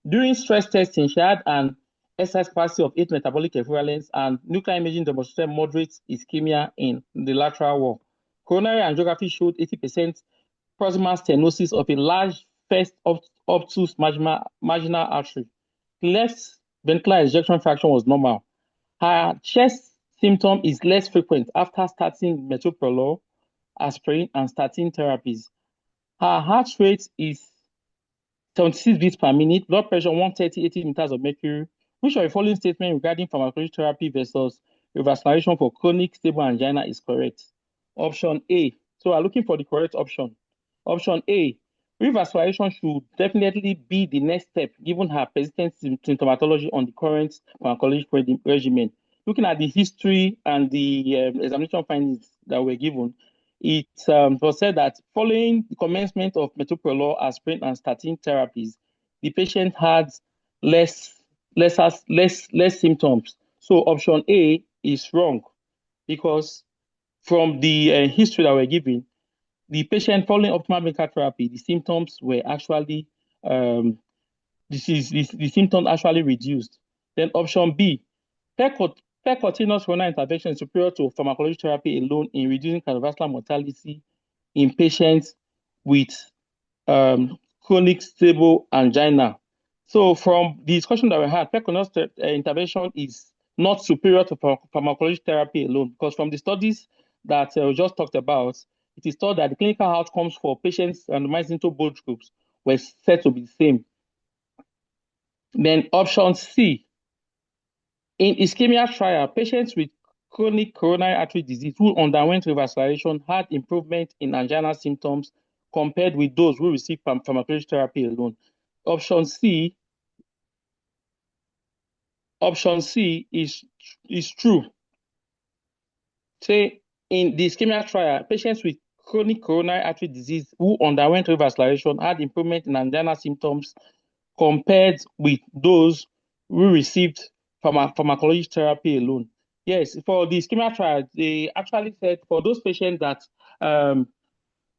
During stress testing, she had an exercise capacity of 8 metabolic equivalents, and nuclear imaging demonstrated moderate ischemia in the lateral wall. Coronary angiography showed 80% proximal stenosis of a large first obtuse marginal artery. Left ventricular ejection fraction was normal. Her chest symptom is less frequent after starting metoprolol, aspirin, and statin therapies. Her heart rate is 76 beats per minute, blood pressure 130/80 meters of mercury. Which of the following statement regarding pharmacologic therapy versus revascularization for chronic stable angina is correct? Option A. So we're looking for the correct option. Option A. Revascularization should definitely be the next step given her persistent symptomatology on the current pharmacologic regimen. Looking at the history and the examination findings that were given, it was said that following the commencement of metoprolol, aspirin, and statin therapies, the patient had less symptoms. So option A is wrong because from the history that we're given, the patient following optimal medical therapy, the symptoms were actually the symptoms actually reduced. Then option B, percutaneous coronary intervention is superior to pharmacologic therapy alone in reducing cardiovascular mortality in patients with chronic stable angina. So from the discussion that we had, percutaneous intervention is not superior to pharmacologic therapy alone, because from the studies that we just talked about, it is thought that the clinical outcomes for patients randomized into both groups were said to be the same. Then option C, in ischemia trial, patients with chronic coronary artery disease who underwent revascularization had improvement in angina symptoms compared with those who received pharmacologic therapy alone. Option C is true. Say in the ischemia trial, patients with chronic coronary artery disease who underwent revascularization had improvement in angina symptoms compared with those who received pharmacologic therapy alone. Yes, for the ischemia trial, they actually said for those patients that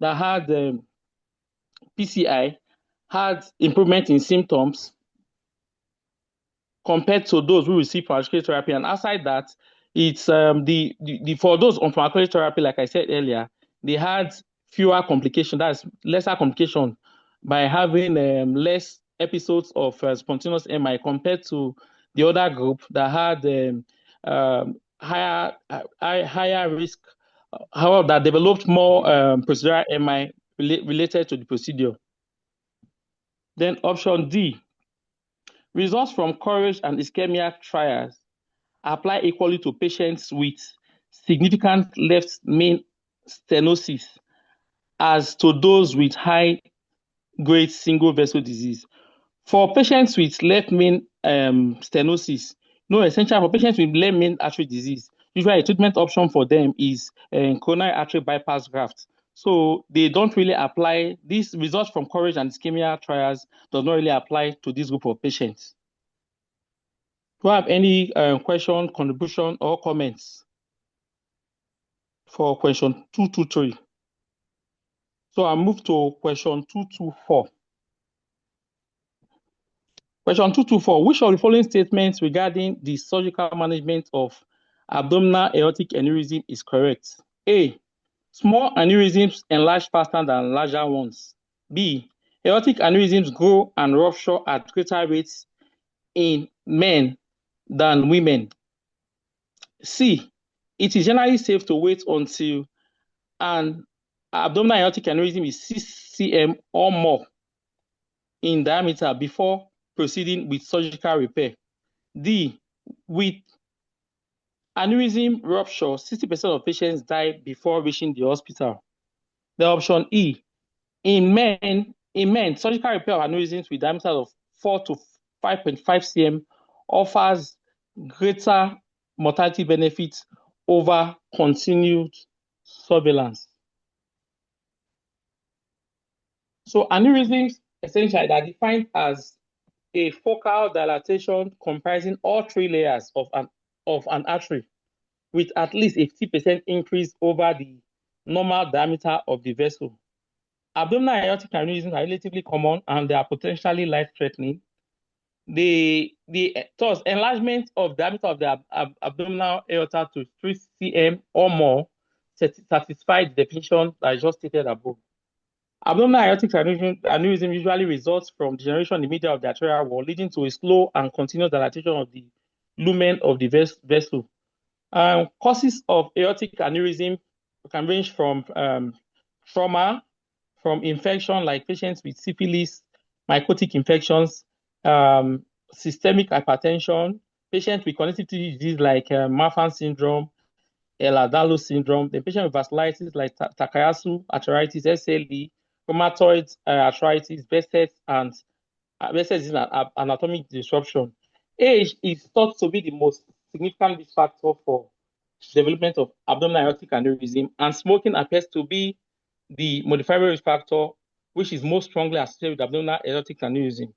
had PCI had improvement in symptoms compared to those who receive pharmacological therapy. And outside that, it's for those on pharmacological therapy, like I said earlier, they had fewer complications, that's lesser complication by having less episodes of spontaneous MI compared to the other group that had higher risk, however, that developed more procedural MI related to the procedure. Then option D, results from COURAGE and ischemia trials apply equally to patients with significant left main stenosis as to those with high-grade single vessel disease. For patients with left main stenosis, no, essential for patients with left main artery disease, usually a treatment option for them is coronary artery bypass graft. So they don't really apply. These results from courage and ischemia trials does not really apply to this group of patients. Do I have any question, contribution, or comments for question 223? So I move to question 224. Question 224, which of the following statements regarding the surgical management of abdominal aortic aneurysm is correct? A, small aneurysms enlarge faster than larger ones. B, aortic aneurysms grow and rupture at greater rates in men than women. C, it is generally safe to wait until an abdominal aortic aneurysm is 6 cm or more in diameter before proceeding with surgical repair. D, with aneurysm rupture, 60% of patients die before reaching the hospital. The option E, in men, surgical repair of aneurysms with diameter of 4 to 5.5 cm offers greater mortality benefits over continued surveillance. So aneurysms essentially are defined as a focal dilatation comprising all three layers of an artery with at least a 50% increase over the normal diameter of the vessel. Abdominal aortic aneurysms are relatively common and they are potentially life-threatening. Thus, enlargement of diameter of the abdominal aorta to 3 cm or more satisfies the definition that I just stated above. Abdominal aortic aneurysm usually results from degeneration in the middle of the arterial wall, leading to a slow and continuous dilatation of the lumen of the vessel. Causes of aortic aneurysm can range from trauma, from infection like patients with syphilis, mycotic infections, systemic hypertension, patients with connective tissue disease like Marfan syndrome, Ehlers-Danlos syndrome, the patient with vasculitis like Takayasu arteritis, SLE, rheumatoid arthritis, Behçet's, and Behçet's is an anatomic disruption. Age is thought to be the most significant risk factor for development of abdominal aortic aneurysm, and smoking appears to be the modifiable risk factor, which is most strongly associated with abdominal aortic aneurysm.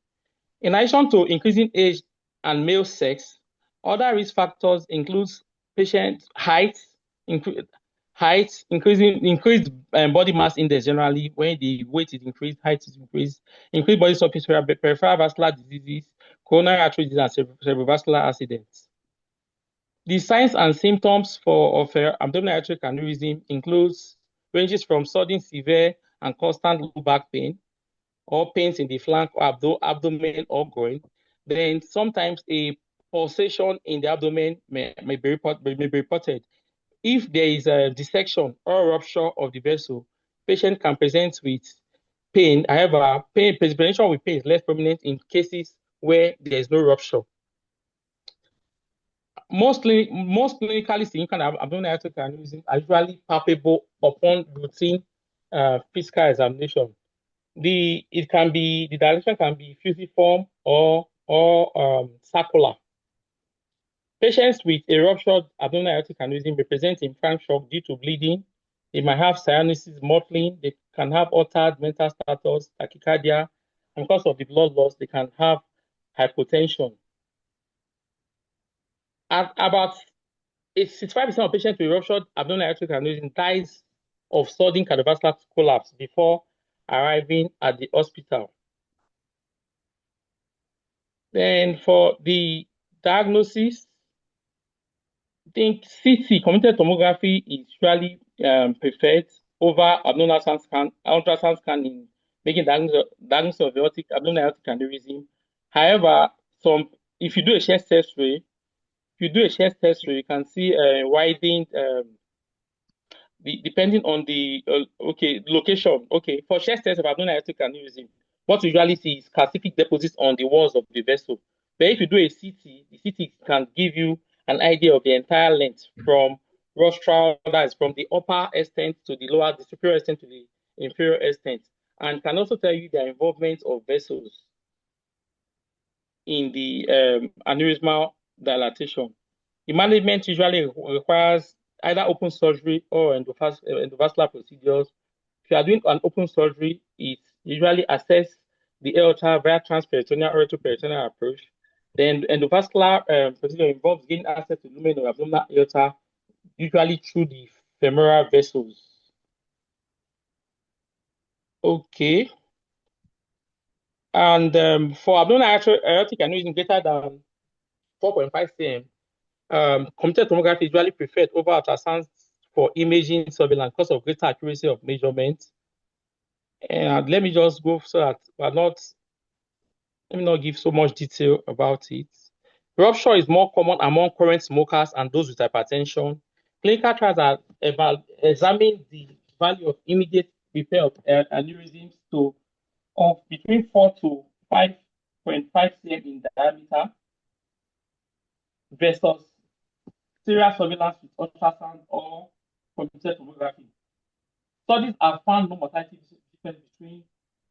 In addition to increasing age and male sex, other risk factors include patient height, increased body mass index generally. When the weight is increased, height is increased, increased body surface area, peripheral vascular diseases, coronary artery disease, and cerebrovascular accidents. The signs and symptoms of abdominal aortic aneurysm ranges from sudden severe and constant low back pain, or pains in the flank or abdomen or groin. Then sometimes a pulsation in the abdomen may be reported. If there is a dissection or rupture of the vessel, patient can present with pain. However, presentation with pain is less prominent in cases where there is no rupture. Most clinically significant abdominal aortic aneurysm are usually palpable upon routine physical examination. The dilation can be fusiform or circular. Patients with a ruptured abdominal aortic aneurysm may present infant shock due to bleeding. They might have cyanosis, mottling. They can have altered mental status, tachycardia, and because of the blood loss, they can have hypotension. About 65% of patients with ruptured abdominal aortic aneurysm dies of sudden cardiovascular collapse before arriving at the hospital. Then for the diagnosis, I think CT, computed tomography, is usually preferred over ultrasound scan in making diagnosis of abdominal aortic aneurysm. However, if you do a chest X-ray, you can see widening depending on the location. Okay, for chest test of abdominal aortic aneurysm, what you usually see is calcific deposits on the walls of the vessel. But if you do a CT, the CT can give you an idea of the entire length from rostral, that is from the upper extent to the lower, the superior extent to the inferior extent, and can also tell you the involvement of vessels in the aneurysmal dilatation. The management usually requires either open surgery or endovascular procedures. If you are doing an open surgery, it usually assess the aorta via transperitoneal or retroperitoneal approach. Then endovascular procedure involves gaining access to lumen or abdominal aorta, usually through the femoral vessels. Okay. And for abdominal aortic aneurysm greater than 4.5 cm, computed tomography is usually preferred over ultrasound for imaging surveillance because of greater accuracy of measurement. And let me just go so that let me not give so much detail about it. Rupture is more common among current smokers and those with hypertension. Clinical trials are examining the value of immediate repair of aneurysms of between 4 to 5.5 cm in diameter versus serial surveillance with ultrasound or computed tomography. Studies have found no mortality difference between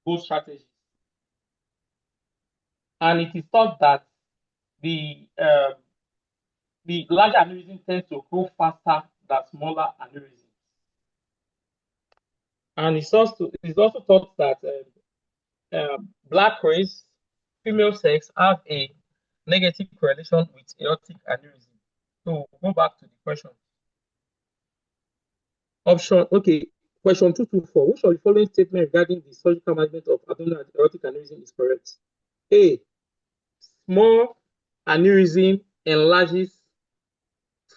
both strategies. And it is thought that the larger aneurysm tends to grow faster than smaller aneurysms. And it's also thought that black race, female sex have a negative correlation with aortic aneurysm. So go back to the question. Question 224. Which of the following statement regarding the surgical management of abdominal aortic aneurysm is correct? A. Small aneurysm enlarges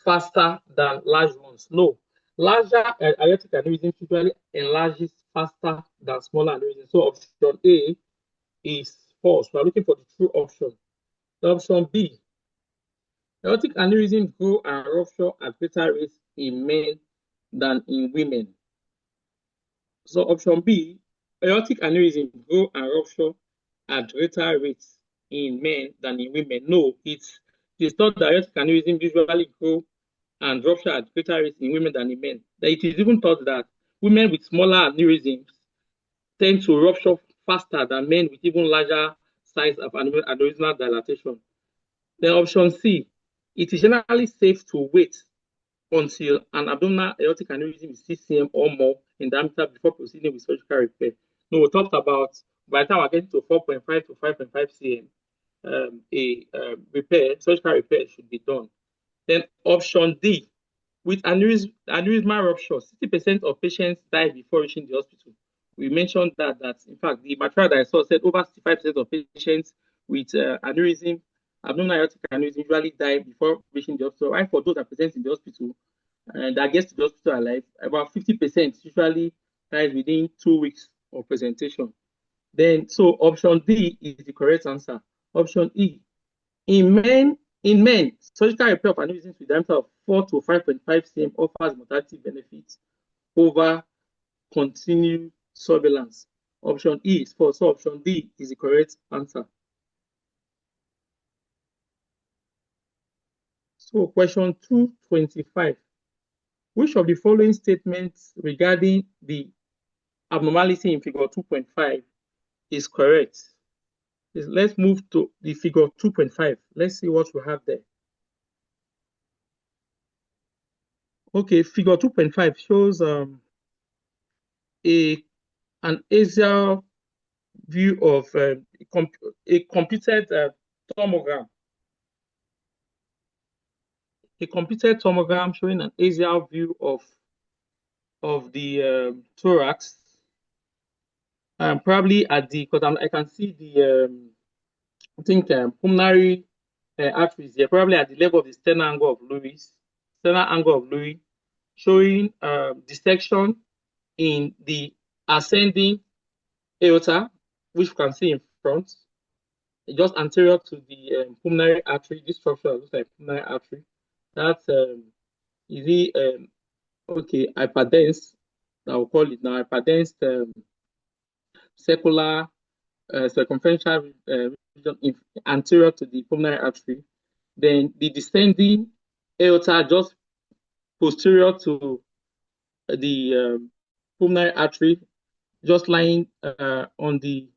faster than large ones. No. Larger aortic aneurysm usually enlarges faster than smaller aneurysm. So option A is false. We are looking for the true option. Option B. Aortic aneurysm grow and rupture at greater rates in men than in women. So option B, aortic aneurysm grow and rupture at greater rates in men than in women. No, it's thought that aortic aneurysm usually grow and rupture at greater rates in women than in men. It is even thought that women with smaller aneurysms tend to rupture faster than men with even larger size of aneurysmal dilatation. Then option C, it is generally safe to wait until an abdominal aortic aneurysm is 6 cm or more in diameter before proceeding with surgical repair. No, we talked about by the time we're getting to 4.5 to 5.5 cm, surgical repair should be done. Then option D, with aneurysmal rupture, 60% of patients die before reaching the hospital. We mentioned that in fact the material that I saw said over 65% of patients with abdominal aortic aneurysm usually die before reaching the hospital. Right, for those that present in the hospital and that gets to the hospital alive, about 50% usually dies within 2 weeks of presentation. Then so option D is the correct answer. Option E. In men, surgical repair of aneurysms with diameter of 4 to 5.5 cm offers mortality benefits over continued surveillance. Option E is false. So option D is the correct answer. So question 225. Which of the following statements regarding the abnormality in figure 2.5 is correct? Let's move to the figure 2.5. Let's see what we have there. Okay, figure 2.5 shows an axial view of a computed tomogram. A computed tomogram showing an axial view of the thorax, and probably at the, because I can see the I think pulmonary arteries here, probably at the level of the sternal angle of Louis, showing dissection in the ascending aorta, which you can see in front, just anterior to the pulmonary artery. This structure looks like pulmonary artery. That's is the hyperdense, I will call it now, hyperdense circular circumferential region anterior to the pulmonary artery. Then the descending aorta just posterior to the pulmonary artery, just lying on the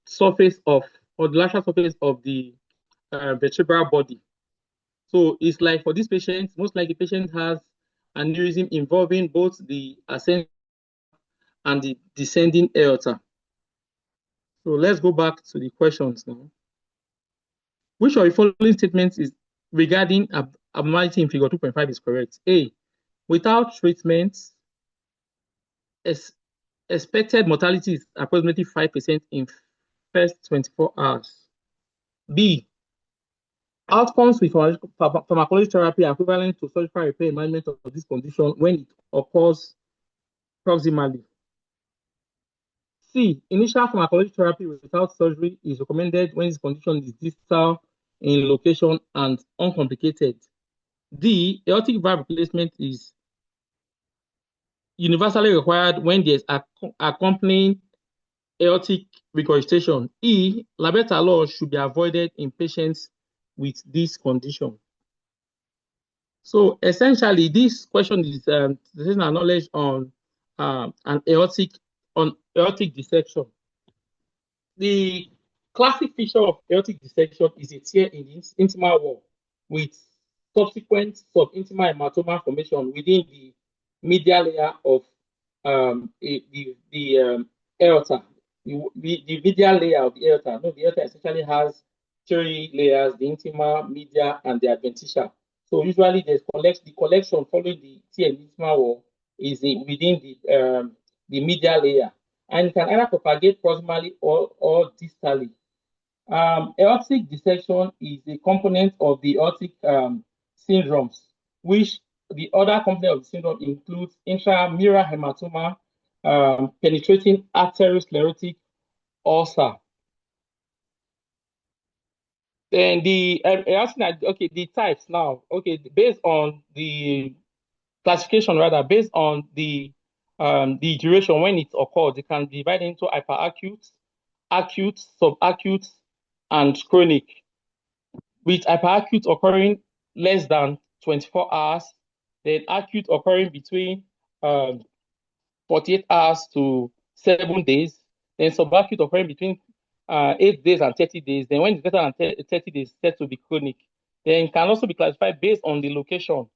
surface of, or the lateral surface of the vertebral body. So it's like for this patient, most likely the patient has aneurysm involving both the ascending and the descending aorta. So let's go back to the questions now. Which of the following statements is regarding abnormality in figure 2.5 is correct? A, without treatment, expected mortality is approximately 5% in first 24 hours. B, outcomes with pharmacology therapy are equivalent to surgical repair and management of this condition when it occurs proximally. C, initial pharmacology therapy without surgery is recommended when this condition is distal in location and uncomplicated. D, aortic valve replacement is universally required when there's accompanying aortic regurgitation. E, labetalol should be avoided in patients with this condition. So essentially, this question is knowledge on aortic dissection. The classic feature of aortic dissection is a tear in the intimal wall with subsequent subintimal hematoma formation within the medial layer of the aorta. The medial layer of the aorta. No, the aorta essentially has three layers: the intima, media, and the adventitia. So usually the collection following the tear in the intimal wall is within the medial layer, and it can either propagate proximally or distally. Aortic dissection is a component of the aortic syndromes, which the other component of the syndrome includes intramural hematoma, penetrating arteriosclerotic ulcer. Then the the types now. Okay, based on the classification, based on the duration when it occurs, it can be divided into hyperacute, acute, subacute, and chronic. With hyperacute occurring less than 24 hours, then acute occurring between 48 hours to 7 days, then subacute occurring between 8 days and 30 days. Then when it's greater than 30 days, it's said to be chronic. Then it can also be classified based on the location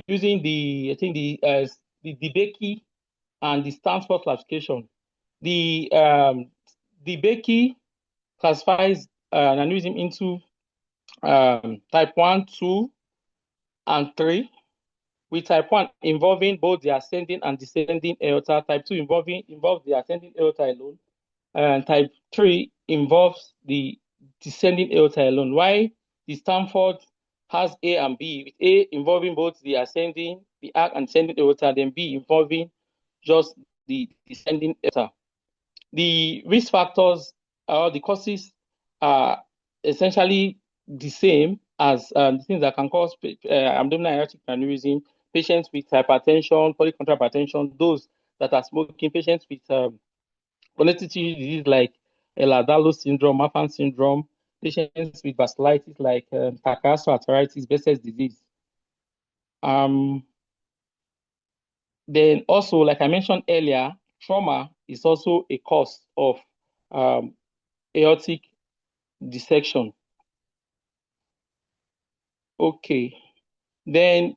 using the Becky and the Stanford classification. The Becky classifies an aneurysm into type 1, 2, and 3, with type 1 involving both the ascending and descending aorta, type 2 involves the ascending aorta alone, and type 3 involves the descending aorta alone. Why the Stanford has A and B, with A involving both the ascending, the arc and descending aorta, then B involving just the descending aorta. The risk factors or the causes are essentially the same as the things that can cause abdominal aortic aneurysm: patients with hypertension, polycontra hypertension, those that are smoking, patients with connective tissue disease like Ehlers-Danlos syndrome, Marfan syndrome, patients with vasculitis like Takayasu arteritis, Behçet's disease. Then also, like I mentioned earlier, trauma is also a cause of aortic dissection. Okay. Then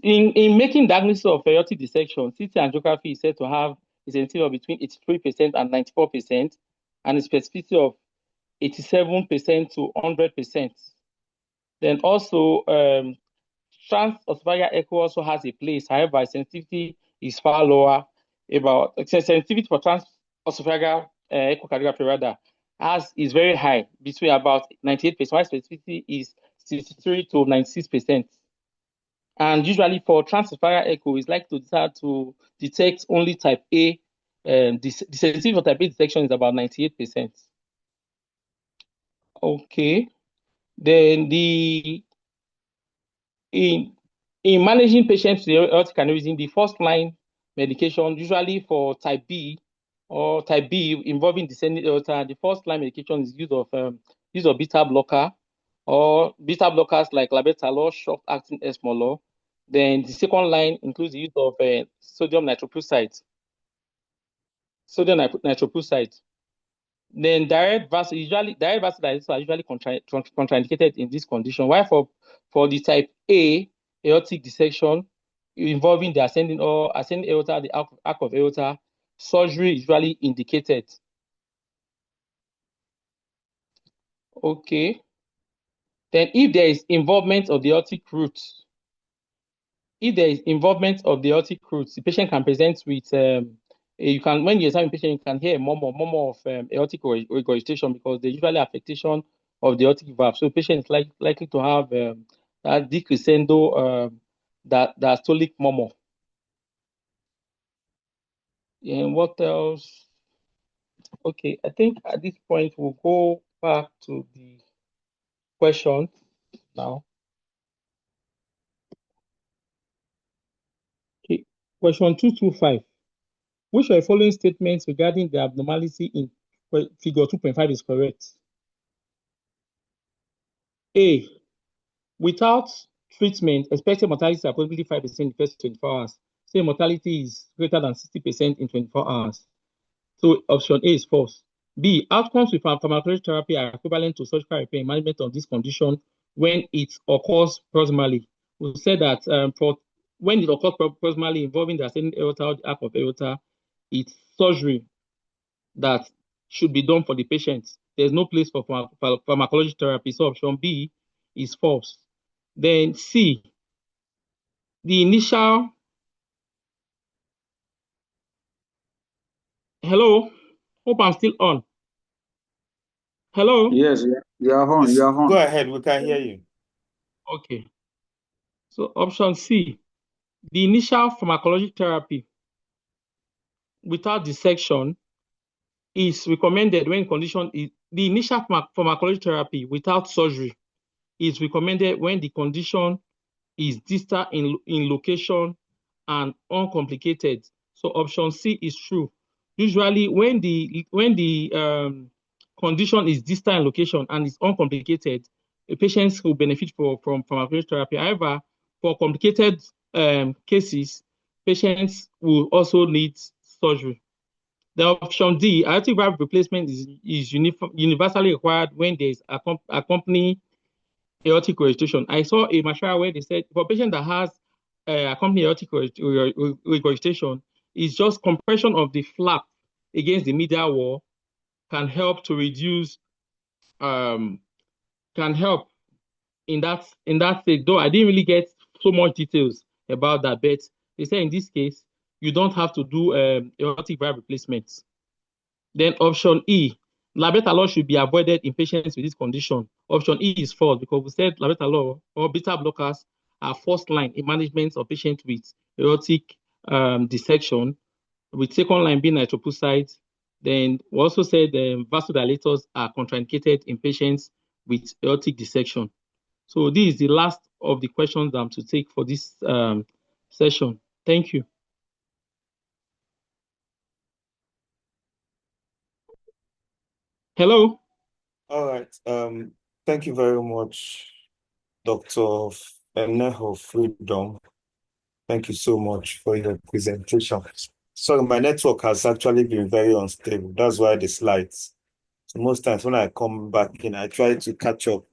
in making diagnosis of aortic dissection, CT angiography is said to have a sensitivity of between 83% and 94%, and a specificity of 87% to 100%. Then also, transesophageal echo also has a place. However, sensitivity is far lower. Sensitivity for transesophageal echocardiography is very high, between about 98%, while specificity is 63 to 96%. And usually for transesophageal echo, it's like to detect only type A. The sensitivity for type A detection is about 98%. Okay. Then in managing patients with aortic aneurysm, the first line medication, usually for type B or type B involving descending aorta, the first line medication is use of beta blocker or beta blockers like labetalol, short-acting esmolol. Then the second line includes the use of sodium nitroprusside. Then direct vasodilators are usually contraindicated in this condition. While for the type A aortic dissection involving the ascending aorta, the arc of aorta, surgery is usually indicated. Okay. Then if there is involvement of the aortic root, the patient can present with when you examine patient, you can hear a murmur of aortic regurgitation because there's usually affectation of the aortic valve. So patient is likely to have that decrescendo diastolic murmur. And what else? Okay, I think at this point we'll go back to the question now. Okay, question 225. Which of the following statements regarding the abnormality in figure 2.5 is correct? A. Without treatment, expected mortality is approximately 5% in the first 24 hours. Say mortality is greater than 60% in 24 hours. So option A is false. B. Outcomes with pharmacological therapy are equivalent to surgical repair and management of this condition when it occurs proximally. We said that when it occurs proximally involving the ascending aorta or the arc of aorta, it's surgery that should be done for the patient. There's no place for pharmacological therapy. So option B is false. Then C, the initial. Hello, hope I'm still on. Hello. Yes, you are on. You are on. Go ahead, we can hear you. Okay. So option C, the initial pharmacological therapy without dissection is recommended when condition is the initial pharmacological therapy without surgery is recommended when the condition is distal in location and uncomplicated. So option C is true. Usually when the condition is distal in location and is uncomplicated, patients will benefit from pharmacological therapy. However, for complicated cases, patients will also need surgery. The option D, aortic valve replacement is universally required when there is accompanying aortic regurgitation. I saw a material where they said for a patient that has accompanying aortic regurgitation, it's just compression of the flap against the medial wall can help to reduce, can help in that state. Though I didn't really get so much details about that, but they say in this case, you don't have to do aortic valve replacements. Then option E, labetalol should be avoided in patients with this condition. Option E is false because we said labetalol or beta blockers are first line in management of patients with aortic dissection, with second line being nitroprusside. Then we also said vasodilators are contraindicated in patients with aortic dissection. So this is the last of the questions I'm to take for this session. Thank you. Hello. All right. Thank you very much, Dr. Eneho Freedom. Thank you so much for your presentation. Sorry, my network has actually been very unstable. That's why the slides. So most times when I come back in, I try to catch up.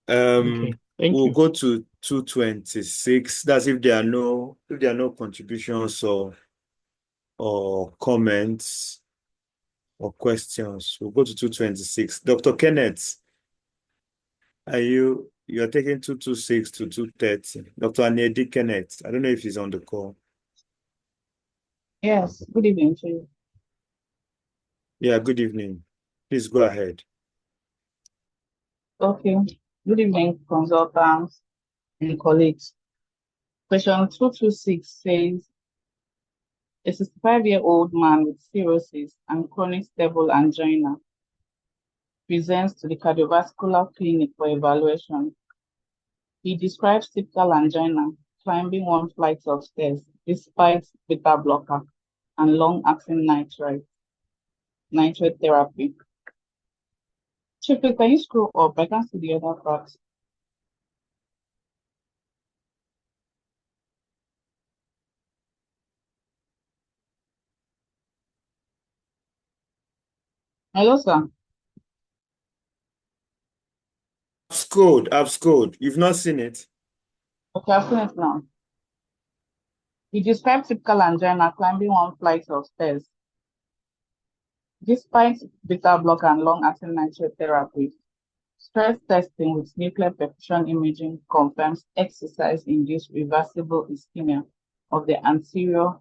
Okay. Thank We'll you. go to 226. That's if there are no contributions or comments or questions. We'll go to 226. Dr. Kenneth, you are taking 226 to 230. Dr. Anedi Kenneth, I don't know if he's on the call. Yes, good evening to you. Yeah, good evening. Please go ahead. Okay, good evening, consultants and colleagues. Question 226 says, a 65-year-old man with cirrhosis and chronic stable angina presents to the cardiovascular clinic for evaluation. He describes typical angina, climbing one flight of stairs despite beta blocker and long-acting nitrate therapy. Chief, can you scroll up? I can't see the other part. Hello, sir. I've scored. You've not seen it? Okay, I've seen it now. You describe typical angina climbing one flight of stairs. Despite beta blocker and long-acting nitrate therapy, stress testing with nuclear perfusion imaging confirms exercise-induced reversible ischemia of the anterior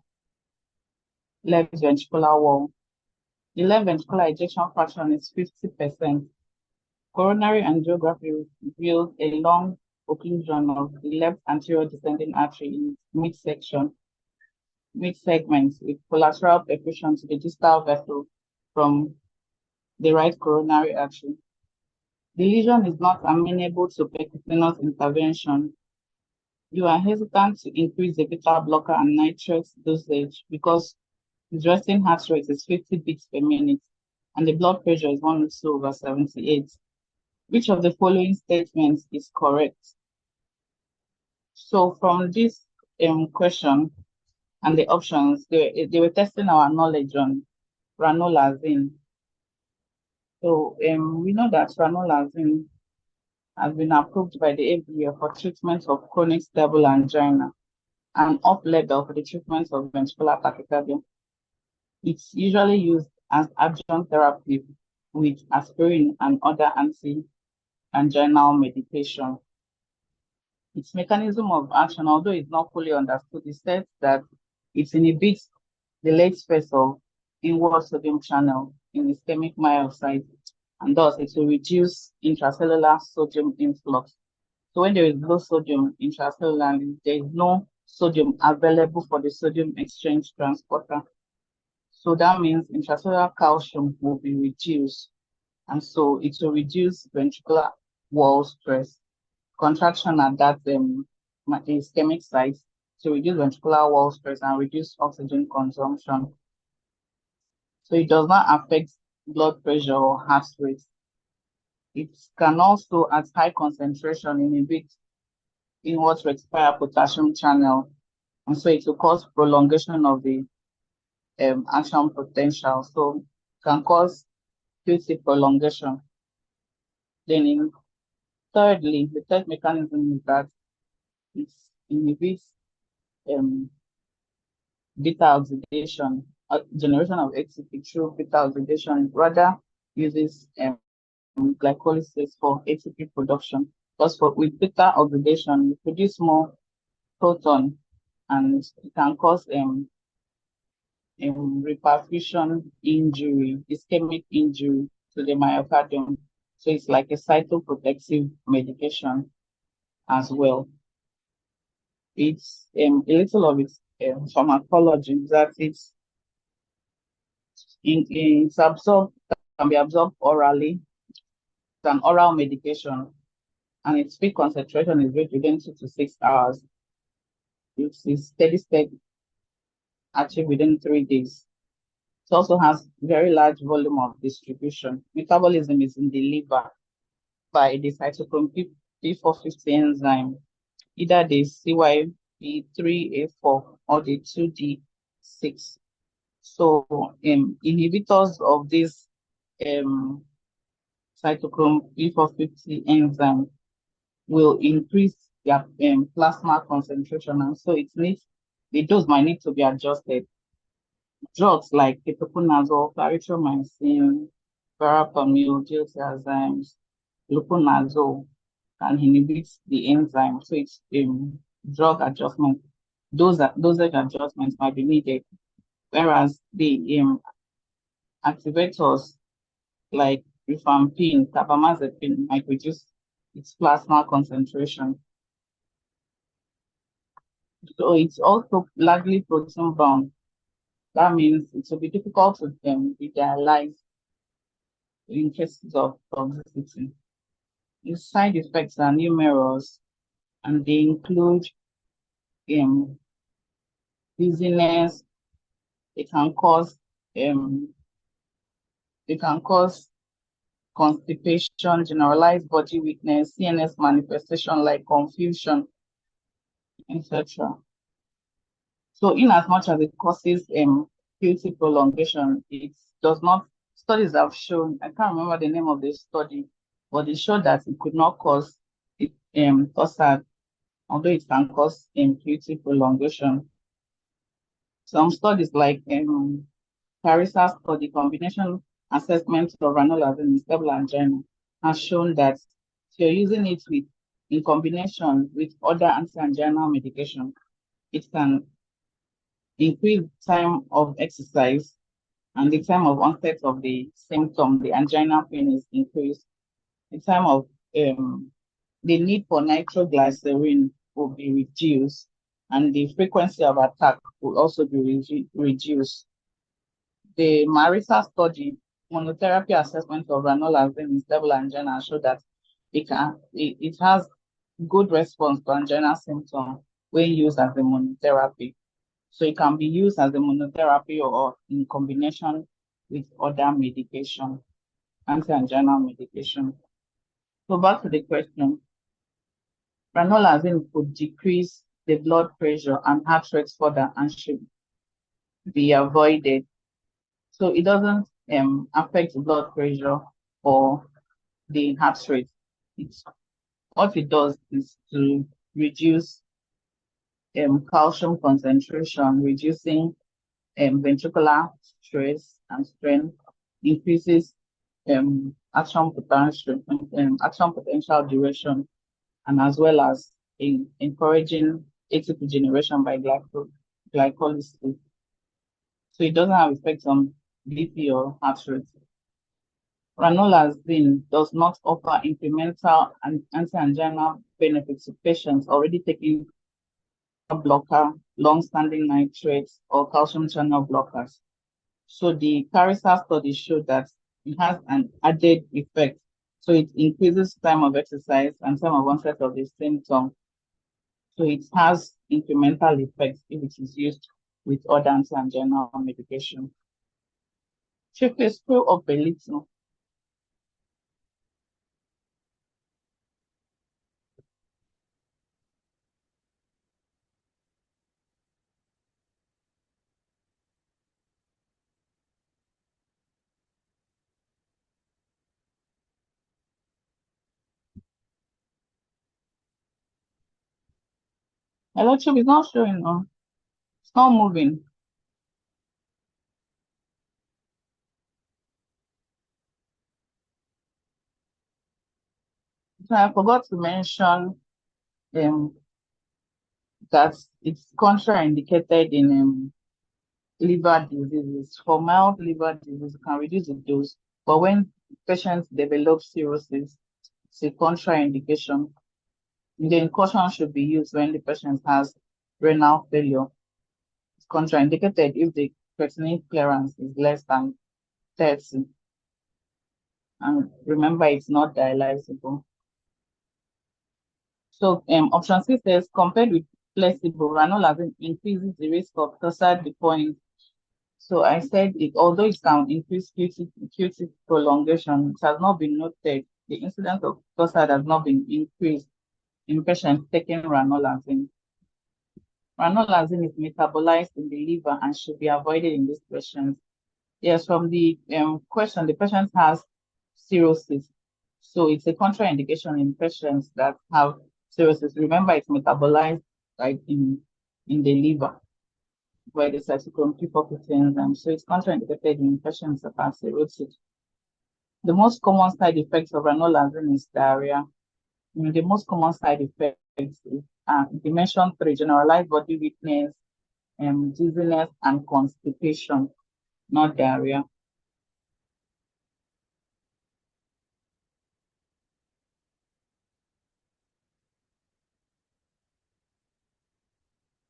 left ventricular wall. The left ventricular ejection fraction is 50%. Coronary angiography reveals a long occlusion of the left anterior descending artery in its mid-segment with collateral perfusion to the distal vessel from the right coronary artery. The lesion is not amenable to percutaneous intervention. You are hesitant to increase the beta blocker and nitrate dosage because his resting heart rate is 50 beats per minute and the blood pressure is 102/78. Which of the following statements is correct? So from this question and the options, they were testing our knowledge on ranolazine. So we know that ranolazine has been approved by the FDA for treatment of chronic stable angina and off-label for the treatment of ventricular tachycardia. It's usually used as adjunct therapy with aspirin and other anti-anginal medication. Its mechanism of action, although it's not fully understood, is said that it inhibits the late phase of inward sodium channel in ischemic myocytes, and thus it will reduce intracellular sodium influx. So when there is low sodium intracellularly, there is no sodium available for the sodium exchange transporter. So that means intracellular calcium will be reduced, and so it will reduce ventricular wall stress, contraction at that ischemic site to reduce ventricular wall stress and reduce oxygen consumption. So it does not affect blood pressure or heart rate. It can also, at high concentration, inhibit inward to expire potassium channel, and so it will cause prolongation of the action potential. So it can cause QT prolongation. Then thirdly, the third mechanism is that it inhibits beta oxidation, generation of ATP through beta oxidation. It rather uses glycolysis for ATP production. Because with beta oxidation, you produce more proton and it can cause reperfusion injury, ischemic injury to the myocardium. So it's like a cytoprotective medication as well. It's a little of its pharmacology that it's absorbed, can be absorbed orally. It's an oral medication, and its peak concentration is reached within 2 to 6 hours. It's steady state achieved within 3 days. It also has very large volume of distribution. Metabolism is in the liver by the cytochrome P450 enzyme, either the CYP3A4 or the 2D6. So inhibitors of this cytochrome P450 enzyme will increase their plasma concentration, and so the dose might need to be adjusted. Drugs like ketoconazole, clarithromycin, verapamil, diltiazyme, fluconazole can inhibit the enzyme, so it's drug adjustment. Dosage adjustments might be needed, whereas the activators like rifampin, carbamazepine might reduce its plasma concentration. So it's also largely protein bound. That means it will be difficult to be dialyzed in cases of toxicity. Its side effects are numerous, and they include dizziness. It can cause constipation, generalized body weakness, CNS manifestation like confusion, etc. So in as much as it causes QT prolongation, it does not, studies have shown, I can't remember the name of the study, but it showed that it could not cause TOSAD, although it can cause QT prolongation. Some studies like Carissa study, combination assessment of ranolazine in stable angina, has shown that if you're using it in combination with other anti-anginal medication, it can increase time of exercise and the time of onset of the symptom, the angina pain is increased. The time of the need for nitroglycerin will be reduced, and the frequency of attack will also be reduced. The Marisa study, monotherapy assessment of ranolazine in stable angina, showed that it has good response to angina symptoms when used as a monotherapy. So it can be used as a monotherapy or in combination with other medication, anti-anginal medication. So back to the question, ranolazine could decrease the blood pressure and heart rate further and should be avoided. So it doesn't affect the blood pressure or the heart rate. What it does is to reduce calcium concentration, reducing ventricular stress and strain, increases action potential duration, and as well as encouraging ATP generation by glycolysis. So it doesn't have effects on BP or heart rate. Ranolazine does not offer incremental and anti-anginal benefits to patients already taking blocker, long-standing nitrates, or calcium channel blockers. So the Carissa study showed that it has an added effect. So it increases time of exercise and time of onset of the symptom. So it has incremental effects if it is used with other anti-anginal medication. Chief, screw up a little. Hello, Chief, it's not showing on. It's not moving. So I forgot to mention that it's contraindicated in liver diseases. For mild liver disease, you can reduce the dose, but when patients develop cirrhosis, it's a contraindication. The caution should be used when the patient has renal failure. It's contraindicated if the creatinine clearance is less than 30. And remember, it's not dialyzable. So option C says, compared with placebo, ranolazine increases the risk of TOSAD deploying. So I said it, although it can increase QT prolongation, it has not been noted. The incidence of TOSAD has not been increased in patients taking ranolazine. Ranolazine is metabolized in the liver and should be avoided in these patients. Yes, from the question, the patient has cirrhosis. So it's a contraindication in patients that have cirrhosis. Remember, it's metabolized like in the liver by the cytochrome P450 enzyme. So it's contraindicated in patients that have cirrhosis. The most common side effects of ranolazine is diarrhea. The most common side effects is mentioned 3: generalized body weakness, dizziness, and constipation, not diarrhea.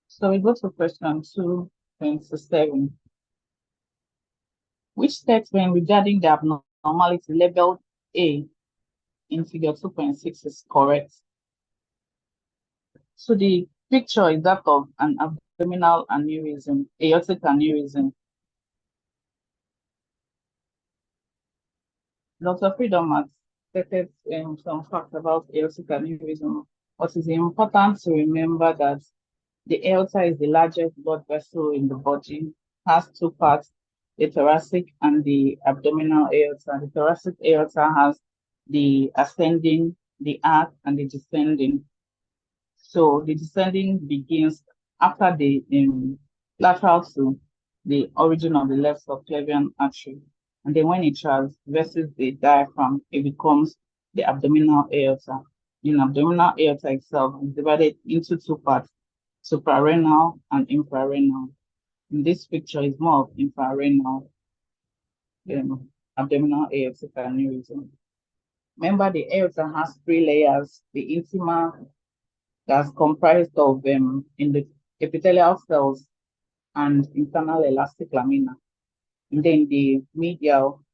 So we go to question 227. Which statement regarding the abnormality labeled A in figure 2.6 is correct? So the picture is that of an abdominal aneurysm, aortic aneurysm. Dr. Freedom has stated some facts about aortic aneurysm. But it's important to remember that the aorta is the largest blood vessel in the body, has two parts, the thoracic and the abdominal aorta. The thoracic aorta has the ascending, the arc, and the descending. So the descending begins after the lateral to the origin of the left subclavian artery. And then when it traverses the diaphragm, it becomes the abdominal aorta. The abdominal aorta itself is divided into two parts, suprarenal and infrarenal. In this picture is more of infrarenal abdominal aortic aneurysm. Remember, the aorta has three layers: the intima, that's comprised of in the epithelial cells and internal elastic lamina. And then the medial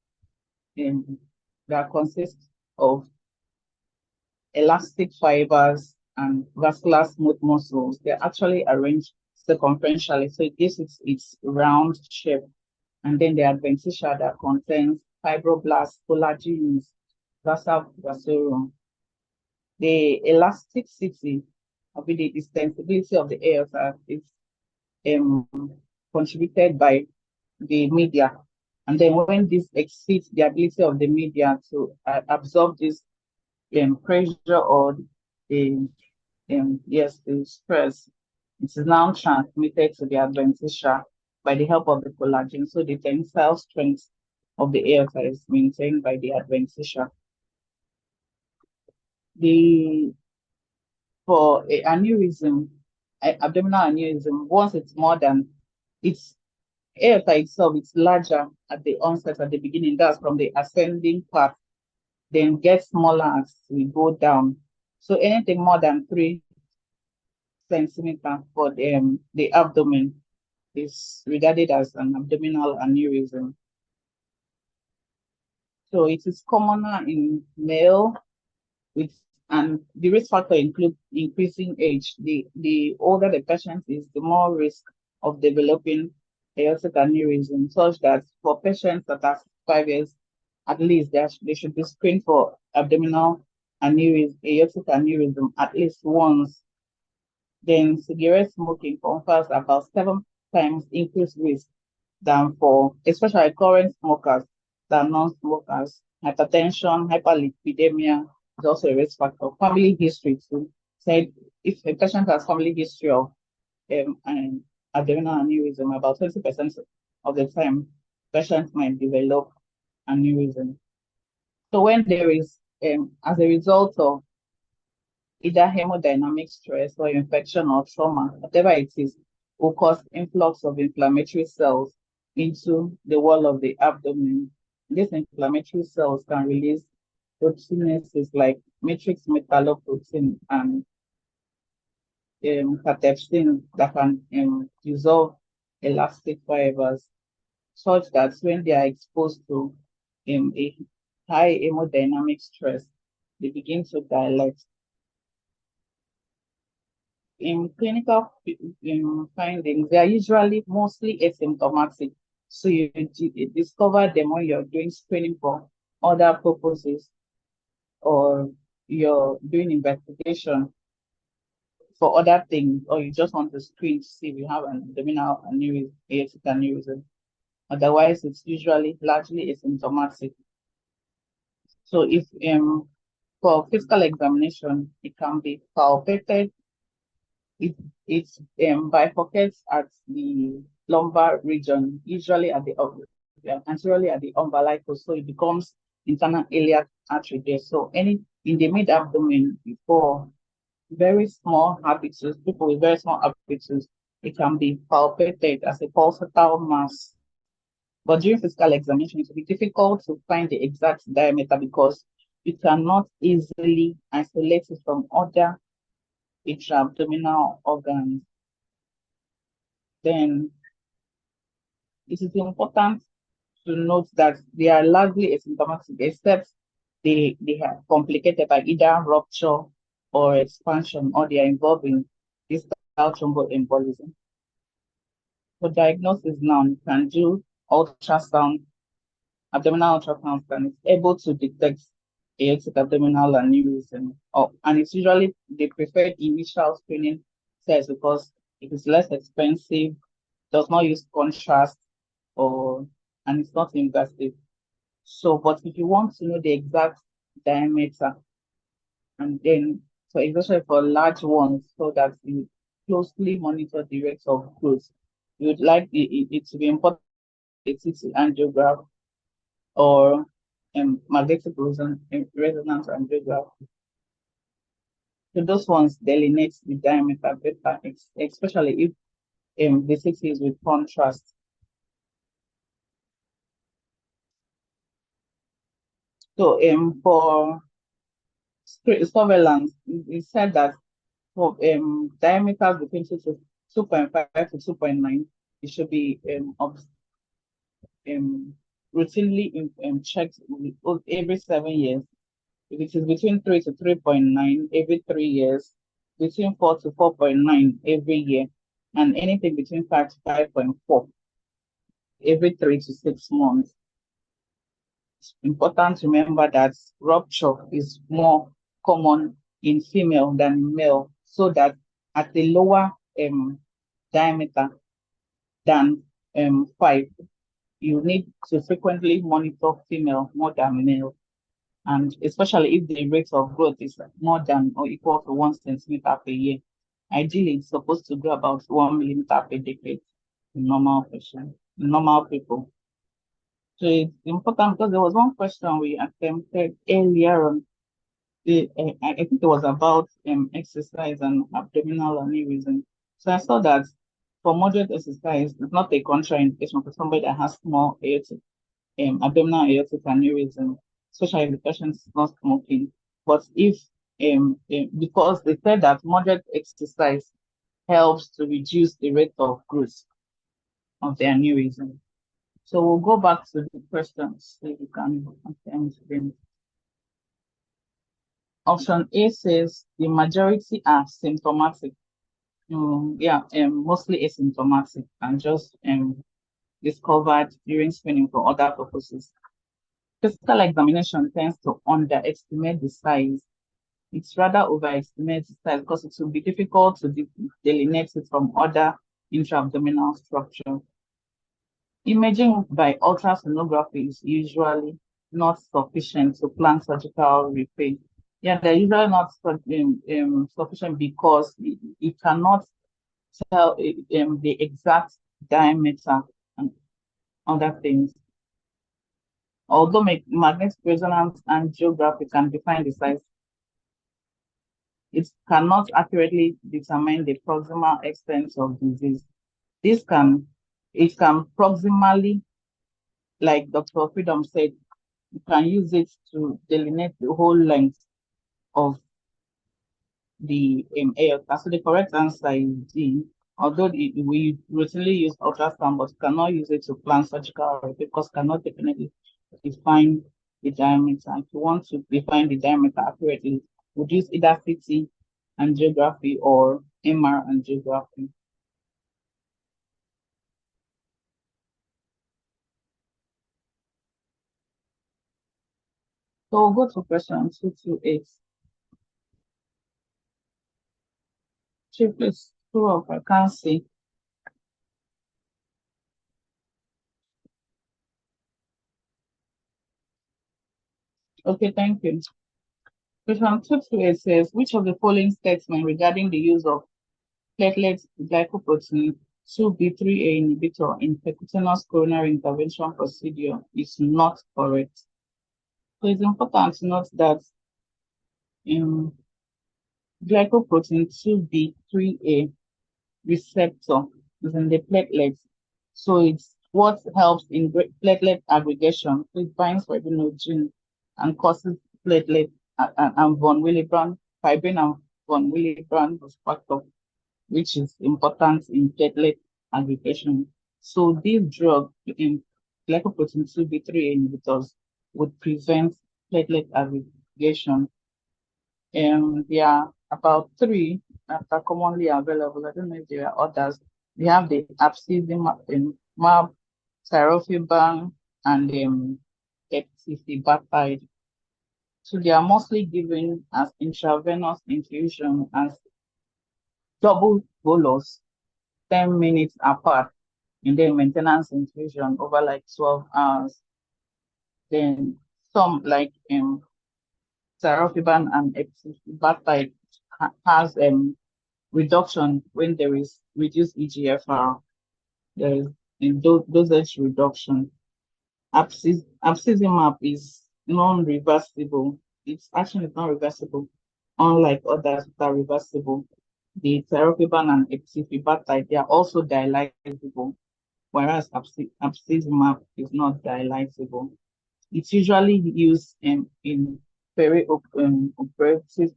that consists of elastic fibers and vascular smooth muscles. They're actually arranged circumferentially, so it gives its round shape. And then the adventitia that contains fibroblasts, collagens, vasa vasorum. The elasticity of the extensibility of the aorta is contributed by the media. And then when this exceeds the ability of the media to absorb this pressure or the stress, it is now transmitted to the adventitia by the help of the collagen. So the tensile strength of the aorta is maintained by the adventitia. For aneurysm, abdominal aneurysm, once it's more than, its aorta itself, it's larger at the onset, at the beginning, that's from the ascending part, then gets smaller as we go down. So anything more than 3 centimeters for the abdomen is regarded as an abdominal aneurysm. So it is commoner in male and the risk factor includes increasing age. The older the patient is, the more risk of developing aortic aneurysm, such that for patients that are 5 years, at least they should be screened for abdominal aneurysm, aortic aneurysm at least once. Then cigarette smoking confers about 7 times increased risk than for especially current smokers than non-smokers. Hypertension, hyperlipidemia is also a risk factor. Family history too. Said if a patient has family history of abdominal aneurysm, about 20% of the time, patients might develop aneurysm. So when there is, as a result of either hemodynamic stress or infection or trauma, whatever it is, will cause influx of inflammatory cells into the wall of the abdomen. These inflammatory cells can release proteinases like matrix metalloprotein and cathepsin that can dissolve elastic fibers, such that when they are exposed to a high hemodynamic stress, they begin to dilate. In clinical findings, they are usually mostly asymptomatic. So you discover them when you're doing screening for other purposes, or you're doing investigation for other things, or you just want to screen to see if you have an abdominal aneurysm, aortic aneurysm. Otherwise, it's usually largely asymptomatic. So if for physical examination, it can be palpated. It bifurcates at the lumbar region, usually at the anteriorly at the umbilicus, so it becomes internal iliac artery there. So in the mid abdomen, for very small habitus, people with very small habitus, it can be palpated as a pulsatile mass. But during physical examination, it will be difficult to find the exact diameter because you cannot easily isolate it from other intra-abdominal organs. Then it is important to note that they are largely asymptomatic, except they are complicated by either rupture or expansion, or they are involved in distal thromboembolism. For diagnosis now, you can do ultrasound abdominal ultrasound scan is able to detect aortic abdominal aneurysm, and it's usually the preferred initial screening test because it is less expensive, does not use contrast, and it's not invasive. So, but if you want to know the exact diameter, and then especially for large ones, so that you closely monitor the rate of growth, you would like it to be important a CT angiograph or magnetic resonance angiograph. So those ones delineate the diameter better, especially if the CT is with contrast. So for surveillance, it said that for diameters between 2.5 to 2.9, it should be routinely checked every 7 years. If it is between 3 to 3.9 every 3 years, between 4 to 4.9 every year, and anything between 5 to 5.4 every 3 to 6 months. It's important to remember that rupture is more common in female than male, so that at a lower diameter than 5, you need to frequently monitor female more than male. And especially if the rate of growth is more than or equal to 1 centimeter per year. Ideally, it's supposed to grow about 1 millimeter per decade in normal people. So it's important because there was one question we attempted earlier on. I think it was about exercise and abdominal aneurysm. So I saw that for moderate exercise, it's not a contraindication for somebody that has small aortic abdominal aortic aneurysm, especially if the patient is not smoking. But if because they said that moderate exercise helps to reduce the rate of growth of the aneurysm. So we'll go back to the questions so you can attempt them. Option A says the majority are symptomatic. Mostly asymptomatic and just discovered during screening for other purposes. Physical examination tends to underestimate the size. It's rather overestimate the size because it will be difficult to delineate it from other intra-abdominal structure. Imaging by ultrasonography is usually not sufficient to plan surgical repair. Yeah, they're usually not sufficient because it cannot tell the exact diameter and other things. Although magnetic resonance angiography can define the size, it cannot accurately determine the proximal extent of disease. It can proximally, like Dr. Freedom said, you can use it to delineate the whole length of the aorta. So the correct answer is D. Although we routinely use ultrasound, but cannot use it to plan surgical because cannot definitely define the diameter. If you want to define the diameter accurately, would use either CT angiography or MR angiography. So we'll go to question 228. Chief, please scroll up. I can't see. Okay, thank you. Question 228 says, which of the following statements regarding the use of platelet glycoprotein 2B3A inhibitor in percutaneous coronary intervention procedure is not correct? So it's important to note that glycoprotein 2B3A receptor is in the platelets. So it's what helps in platelet aggregation. So it binds fibrinogen and causes platelet and von Willebrand, fibrin and von Willebrand factor, which is important in platelet aggregation. So this drug in glycoprotein 2B3A inhibitors would prevent platelet aggregation. There are about 3 that are commonly available. I don't know if there are others. We have the abscizumab, tirofiban, and eptifibatide. So they are mostly given as intravenous infusion as double bolus, 10 minutes apart, and then maintenance infusion over like 12 hours. Then some like tirofiban and eptifibatide has reduction when there is reduced EGFR. There is a dosage reduction. Abscizumab is non-reversible. It's actually not reversible, unlike others that are reversible. The tirofiban and eptifibatide, they are also dialyzable, whereas abscizumab is not dialyzable. It's usually used in perioperative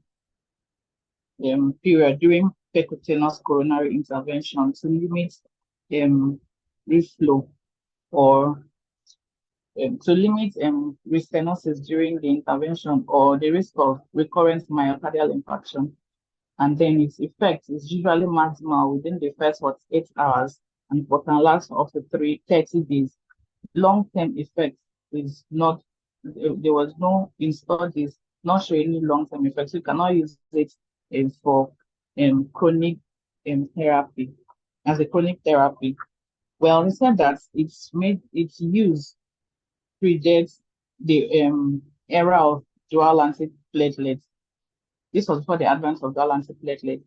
period during percutaneous coronary intervention to limit reflow or to limit restenosis during the intervention or the risk of recurrent myocardial infarction. And then its effect is usually maximal within the first 48 hours and for can last up to 30 days. Long-term effect is not, there was no in studies not showing any long-term effects. You cannot use it for chronic therapy as a chronic therapy. Well, he said that its use predates the era of dual antiplatelets. This was before the advent of dual antiplatelets.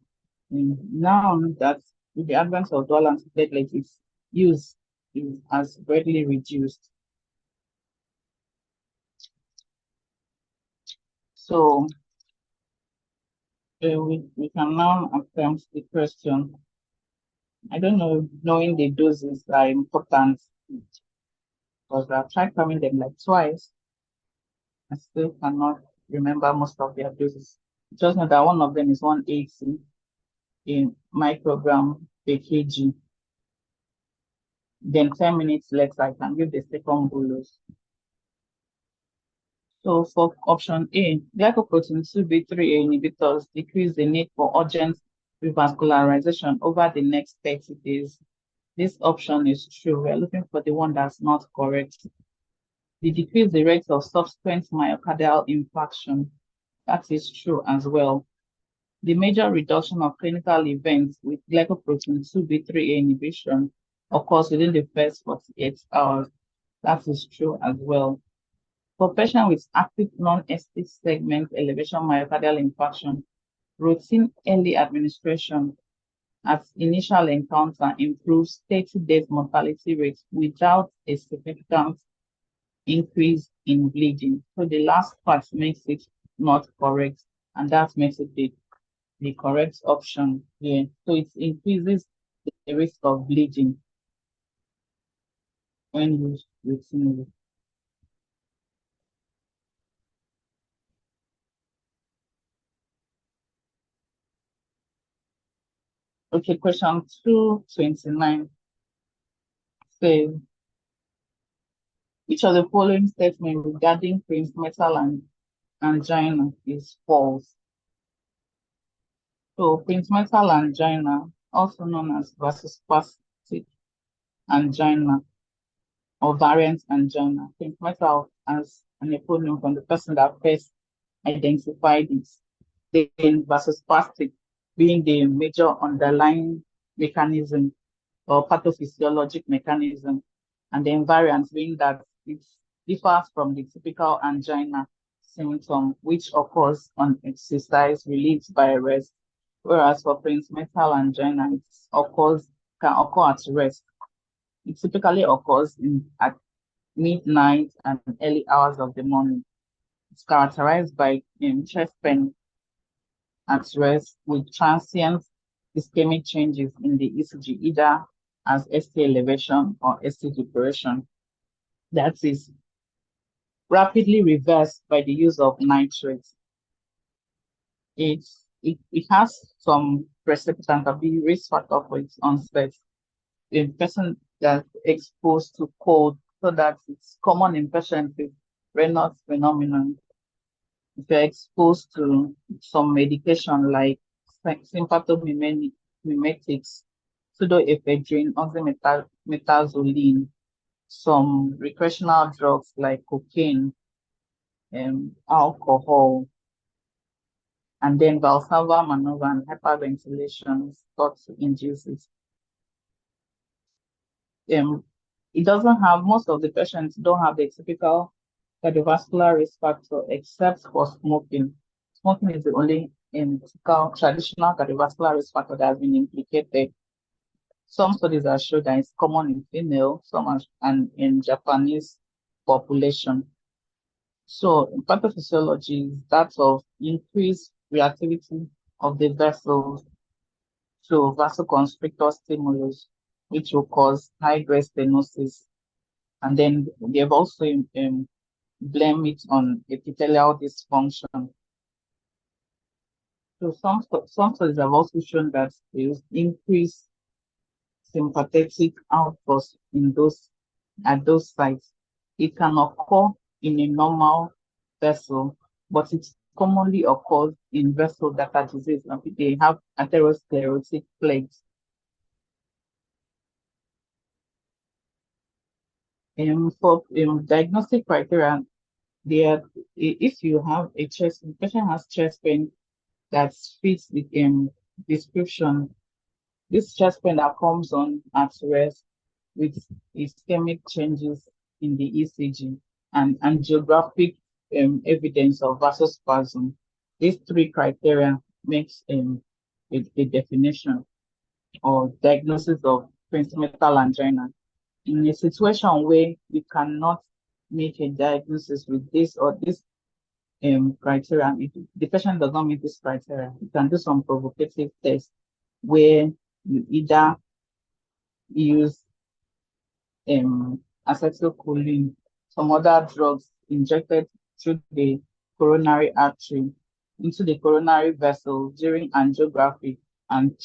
Now that with the advent of dual antiplatelets, its use has greatly reduced. So we can now attempt the question. I don't know, knowing the doses are important because I've tried coming them like twice. I still cannot remember most of their doses. Just know that one of them is 180 in microgram per kg. Then 10 minutes later, I can give the second bolus. So for option A, glycoprotein 2B3A inhibitors decrease the need for urgent revascularization over the next 30 days. This option is true. We're looking for the one that's not correct. They decrease the rate of subsequent myocardial infarction. That is true as well. The major reduction of clinical events with glycoprotein 2B3A inhibition occurs within the first 48 hours. That is true as well. For patients with active non-ST segment elevation myocardial infarction, routine early administration at initial encounter improves 30 days mortality rate without a significant increase in bleeding. So the last part makes it not correct, and that makes it the correct option here. So it increases the risk of bleeding when used routinely. Okay, question 229 says, which of the following statements regarding Prince metal and angina is false? So Prince metal angina, also known as vasospastic angina or variant angina. Prince metal as an eponym from the person that first identified it. Then vasospastic being the major underlying mechanism or pathophysiologic mechanism, and then variant being that it differs from the typical angina symptom, which occurs on exercise relieved by rest, whereas for Prince metal angina, can occur at rest. It typically occurs at midnight and early hours of the morning. It's characterized by chest pain at rest with transient ischemic changes in the ECG, either as ST elevation or ST depression. That is rapidly reversed by the use of nitrate. It has some precipitant of the risk factor for its onset. A person that's exposed to cold, so that it's common in patients with Raynaud's phenomenon. If you're exposed to some medication like sympathomimetics, pseudoephedrine, oxymetazoline, some recreational drugs like cocaine, alcohol, and then Valsalva maneuver and hyperventilation is thought to induce it. It doesn't have, most of the patients don't have the typical cardiovascular risk factor except for smoking. Smoking is the only typical traditional cardiovascular risk factor that has been implicated. Some studies have shown that it's common in female, and in Japanese population. So pathophysiology is that of increased reactivity of the vessels to vasoconstrictor stimulus, which will cause high-grade stenosis. And then they've also blamed it on epithelial dysfunction. So some studies have also shown that there is increased sympathetic outburst at those sites. It can occur in a normal vessel, but it commonly occurs in vessels that are diseased. They have atherosclerotic plaques. For diagnostic criteria, if you have the patient has chest pain that fits the description, this chest pain that comes on at rest with ischemic changes in the ECG and angiographic evidence of vasospasm. These three criteria makes a definition or diagnosis of metal angina. In a situation where we cannot make a diagnosis with this or this criteria, if the patient does not meet this criteria, you can do some provocative tests where you either use acetylcholine, some other drugs injected through the coronary artery into the coronary vessel during angiography, and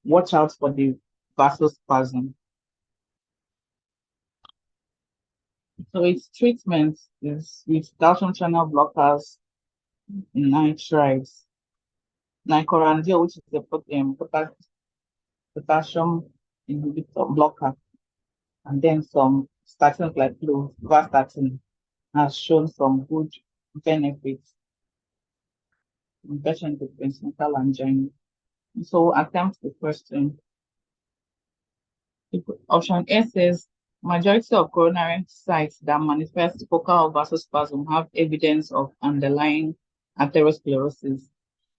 watch out for the vasospasm. So its treatment is with calcium channel blockers, nitrites, nicorandil, which is a potassium inhibitor blocker, and then some statins like vastatin has shown some good benefits in patients with metal angina. So attempt the question. Option A says majority of coronary sites that manifest focal vasospasm have evidence of underlying atherosclerosis.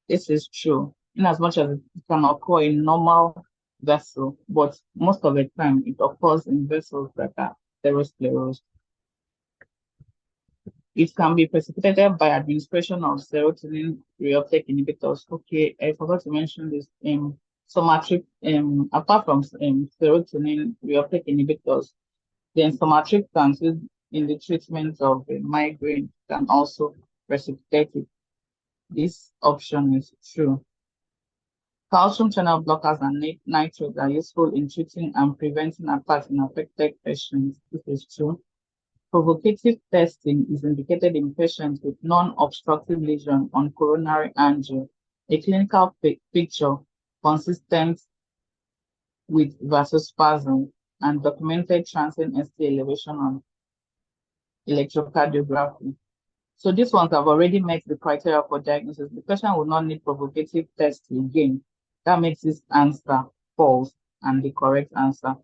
This is true, in as much as it can occur in normal vessel, but most of the time it occurs in vessels that are atherosclerosed. It can be precipitated by administration of serotonin reuptake inhibitors. Okay, I forgot to mention this. Apart from serotonin reuptake inhibitors, then somatriptan used in the treatment of migraine can also precipitate it. This option is true. Calcium channel blockers and nitrates are useful in treating and preventing attacks in affected patients. This is true. Provocative testing is indicated in patients with non-obstructive lesion on coronary angio, a clinical picture consistent with vasospasm and documented transient ST elevation on electrocardiography. So these ones have already met the criteria for diagnosis. The patient will not need provocative testing again. That makes this answer false and the correct answer.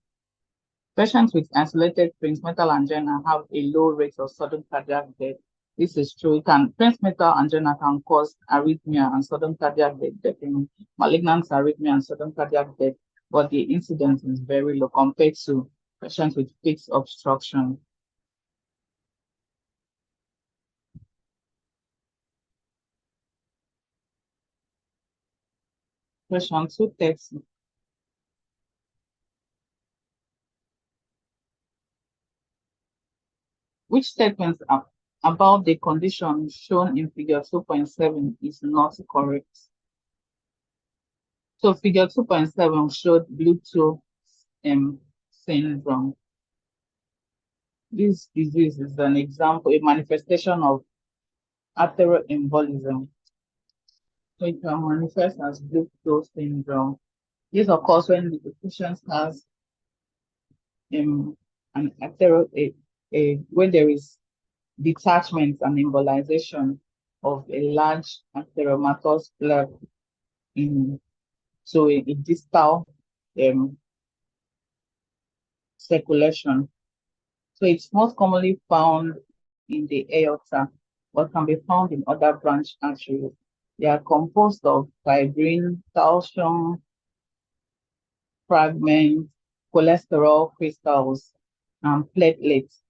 Patients with isolated metal angina have a low rate of sudden cardiac death. This is true. Metal angina can cause arrhythmia and sudden cardiac death, malignant arrhythmia and sudden cardiac death, but the incidence is very low compared to patients with fixed obstruction. Question 230. Which statements about the condition shown in figure 2.7 is not correct? So figure 2.7 showed Bluetooth syndrome. This disease is an example, a manifestation of atheroembolism. So it can manifest as Bluetooth syndrome. This occurs when the patient has when there is detachment and embolization of a large atheromatous plug into a distal circulation. So it's most commonly found in the aorta, but can be found in other branch arteries. They are composed of fibrin, calcium fragments, cholesterol crystals, and platelets.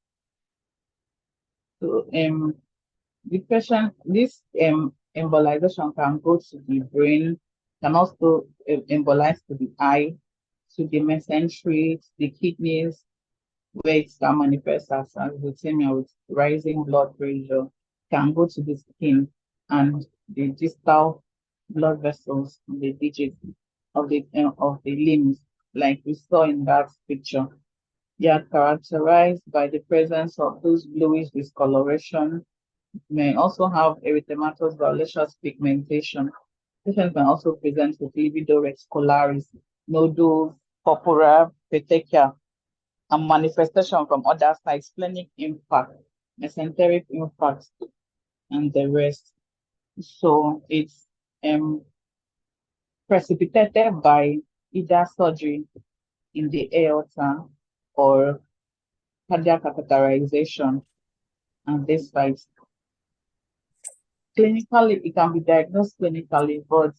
So this embolization can go to the brain, can also embolize to the eye, to the mesentery, the kidneys, where it can manifest as leukemia with rising blood pressure, can go to the skin and the distal blood vessels, the digits of the limbs, like we saw in that picture. They are characterized by the presence of those bluish discoloration, may also have erythematous violaceous pigmentation. Patients can also present with libido scolaris, nodules, purpura, petechia, and manifestation from other sites, splenic impact, mesenteric impact, and the rest. So it's precipitated by either surgery in the aorta or cardiac catheterization and this sites. Clinically, it can be diagnosed clinically, but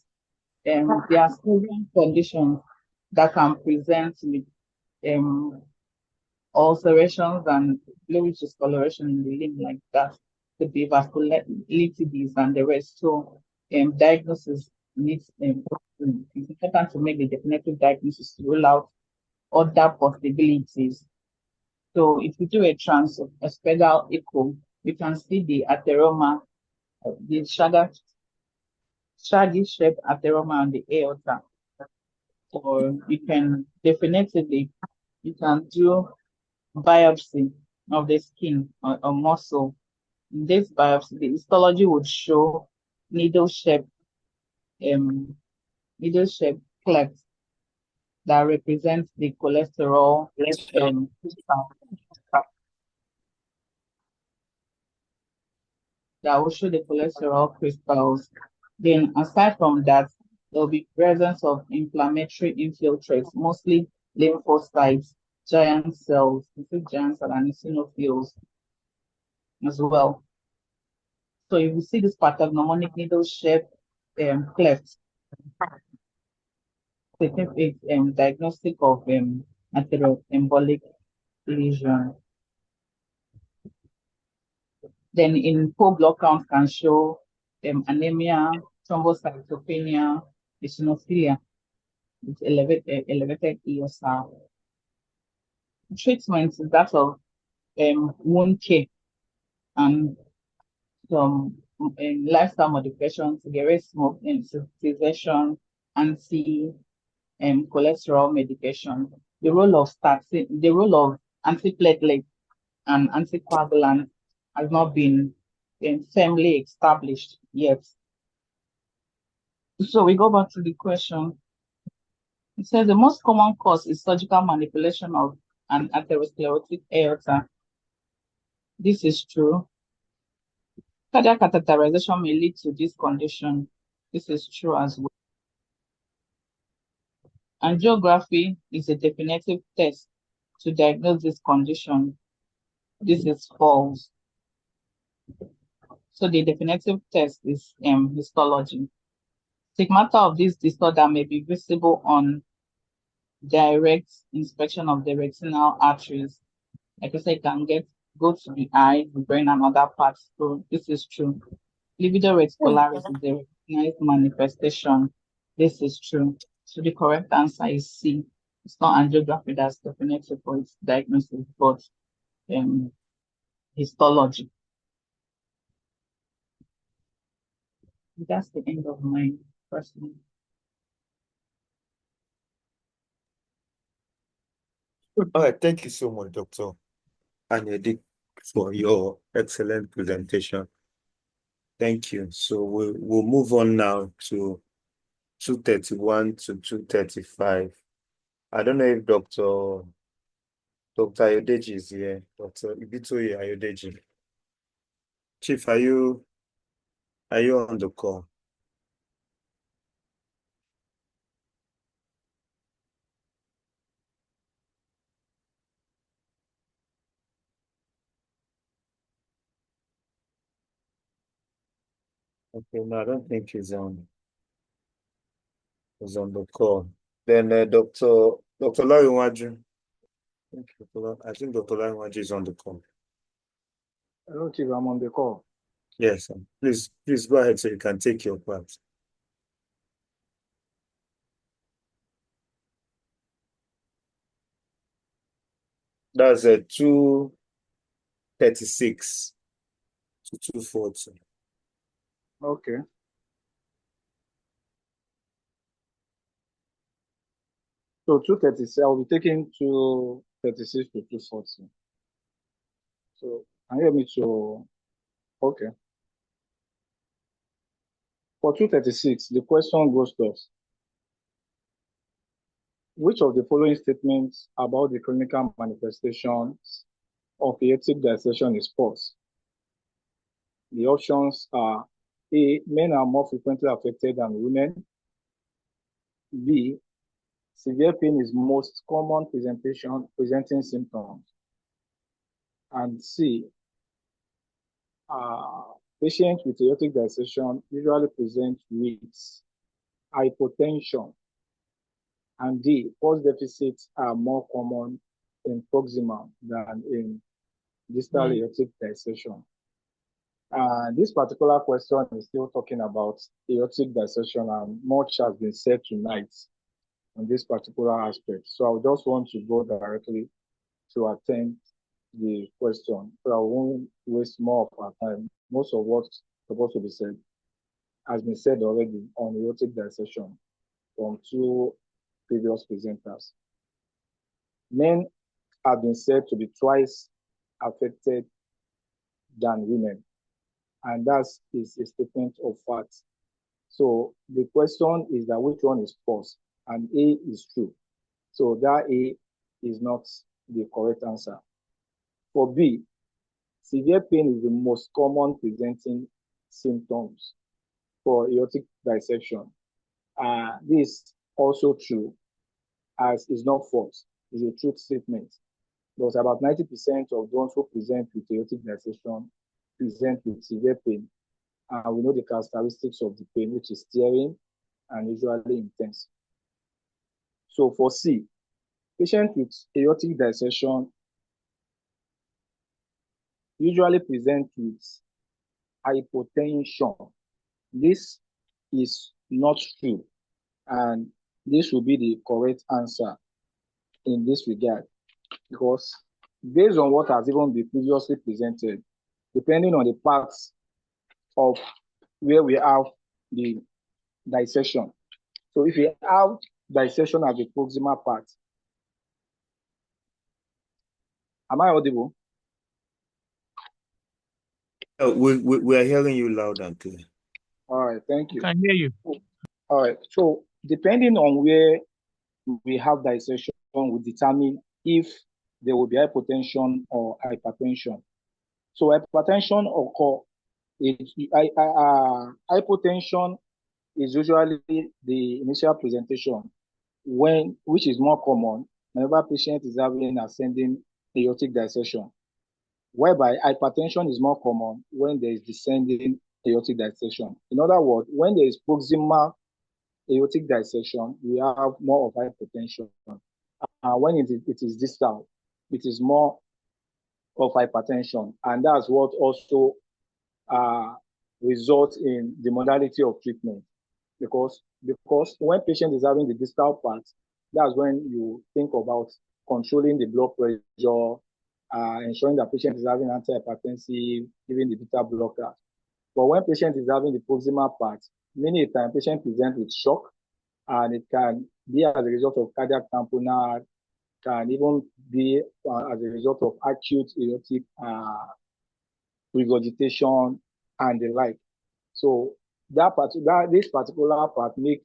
there are several conditions that can present with ulcerations and fluid discoloration in the limb like that. Could be vasculitides and the rest. So diagnosis needs it's important to make the definitive diagnosis to rule out other possibilities. So if we do a transesophageal echo, we can see the atheroma, the shaggy shaped atheroma on the aorta. Or you can definitively, you can do biopsy of the skin or muscle. In this biopsy, the histology would show needle-shaped cleft that represents the cholesterol crystal. That will show the cholesterol crystals. Then aside from that, there will be presence of inflammatory infiltrates, mostly lymphocytes, giant cells, giant cell and eosinophils as well. So if you see this pathognomonic needle-shaped cleft, it's diagnostic of atheroembolic lesion. Then in full blood count can show anemia, thrombocytopenia, eosinophilia with elevated ESR. Treatment is that of wound care and some lifestyle modifications, cigarette smoke, sensitization, anti-cholesterol medication. The role of antiplatelet and anticoagulant has not been firmly established yet. So we go back to the question. It says the most common cause is surgical manipulation of an atherosclerotic aorta. This is true. Cardiac catheterization may lead to this condition. This is true as well. Angiography is a definitive test to diagnose this condition. This is false. So the definitive test is histology. Stigmata of this disorder may be visible on direct inspection of the retinal arteries. Like I said, it can go to the eye, the brain, and other parts. So this is true. Libido reticularius is the recognized manifestation. This is true. So the correct answer is C. It's not angiography that's definitive for its diagnosis, but histology. That's the end of my question. All right, thank you so much, Dr. Anyedi, for your excellent presentation. Thank you. So we'll move on now to 231 to 235. I don't know if Dr. Dr. Ayodeji is here. Dr. Ibitoye Ayodeji. Chief, are you on the call? Okay, no, I don't think he's on the call. Then Dr. Lariwaju. I think Dr. Lariwaju is on the call. Hello, Chief, I'm on the call. Yes, sir. Please go ahead so you can take your part. That's 236 to 240. Okay. So 236, I'll be taking 236 to 240. So can you hear me to, okay. For 236, the question goes to us. Which of the following statements about the clinical manifestations of aortic dissection is false? The options are A, men are more frequently affected than women. B, severe pain is most common presenting symptoms. And C, patients with aortic dissection usually present with hypotension. And D, pulse deficits are more common in proximal than in distal aortic dissection. This particular question is still talking about aortic dissection, and much has been said tonight on this particular aspect. So I just want to go directly to attend the question, so I won't waste more of our time. Most of what's supposed to be said has been said already on aortic dissection from two previous presenters. Men have been said to be twice affected than women, and that is a statement of fact. So the question is that which one is false, and A is true. So that A is not the correct answer. For B, severe pain is the most common presenting symptoms for aortic dissection. This also true, as is not false. It's a truth statement. Because about 90% of those who present with aortic dissection present with severe pain. And we know the characteristics of the pain, which is tearing and usually intense. So for C, patients with aortic dissection usually present with hypotension. This is not true, and this will be the correct answer in this regard, because based on what has even been previously presented, depending on the parts of where we have the dissection. So if we have dissection at the proximal part, am I audible? We are hearing you loud and clear. All right, thank you. Can hear you. All right, so depending on where we have dissection will determine if there will be hypotension or hypertension. So hypertension occur, hypotension is usually the initial presentation which is more common whenever patient is having ascending aortic dissection, whereby hypertension is more common when there is descending aortic dissection. In other words, when there is proximal aortic dissection, we have more of hypertension. When it is distal, it is more of hypertension, and that's what also results in the modality of treatment. Because when patient is having the distal part, that's when you think about controlling the blood pressure, ensuring that patient is having antihypertensive, giving the beta blocker. But when patient is having the proximal part, many times patient present with shock, and it can be as a result of cardiac tamponade, can even be as a result of acute aortic regurgitation and the like. So this particular part make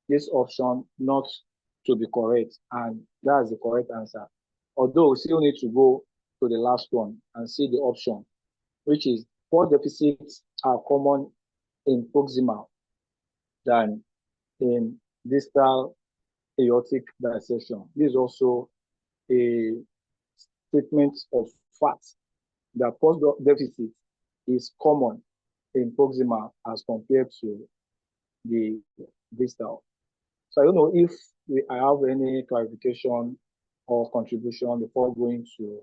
this option not to be correct, and that's the correct answer. although we still need to go to the last one and see the option, which is pulse deficits are common in proximal than in distal aortic dissection. This is also a statement of fact that pulse deficit is common in proximal as compared to the distal. So I don't know if I have any clarification or contribution before going to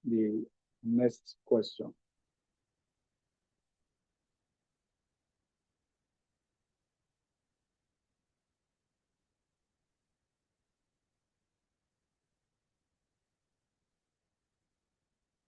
the next question.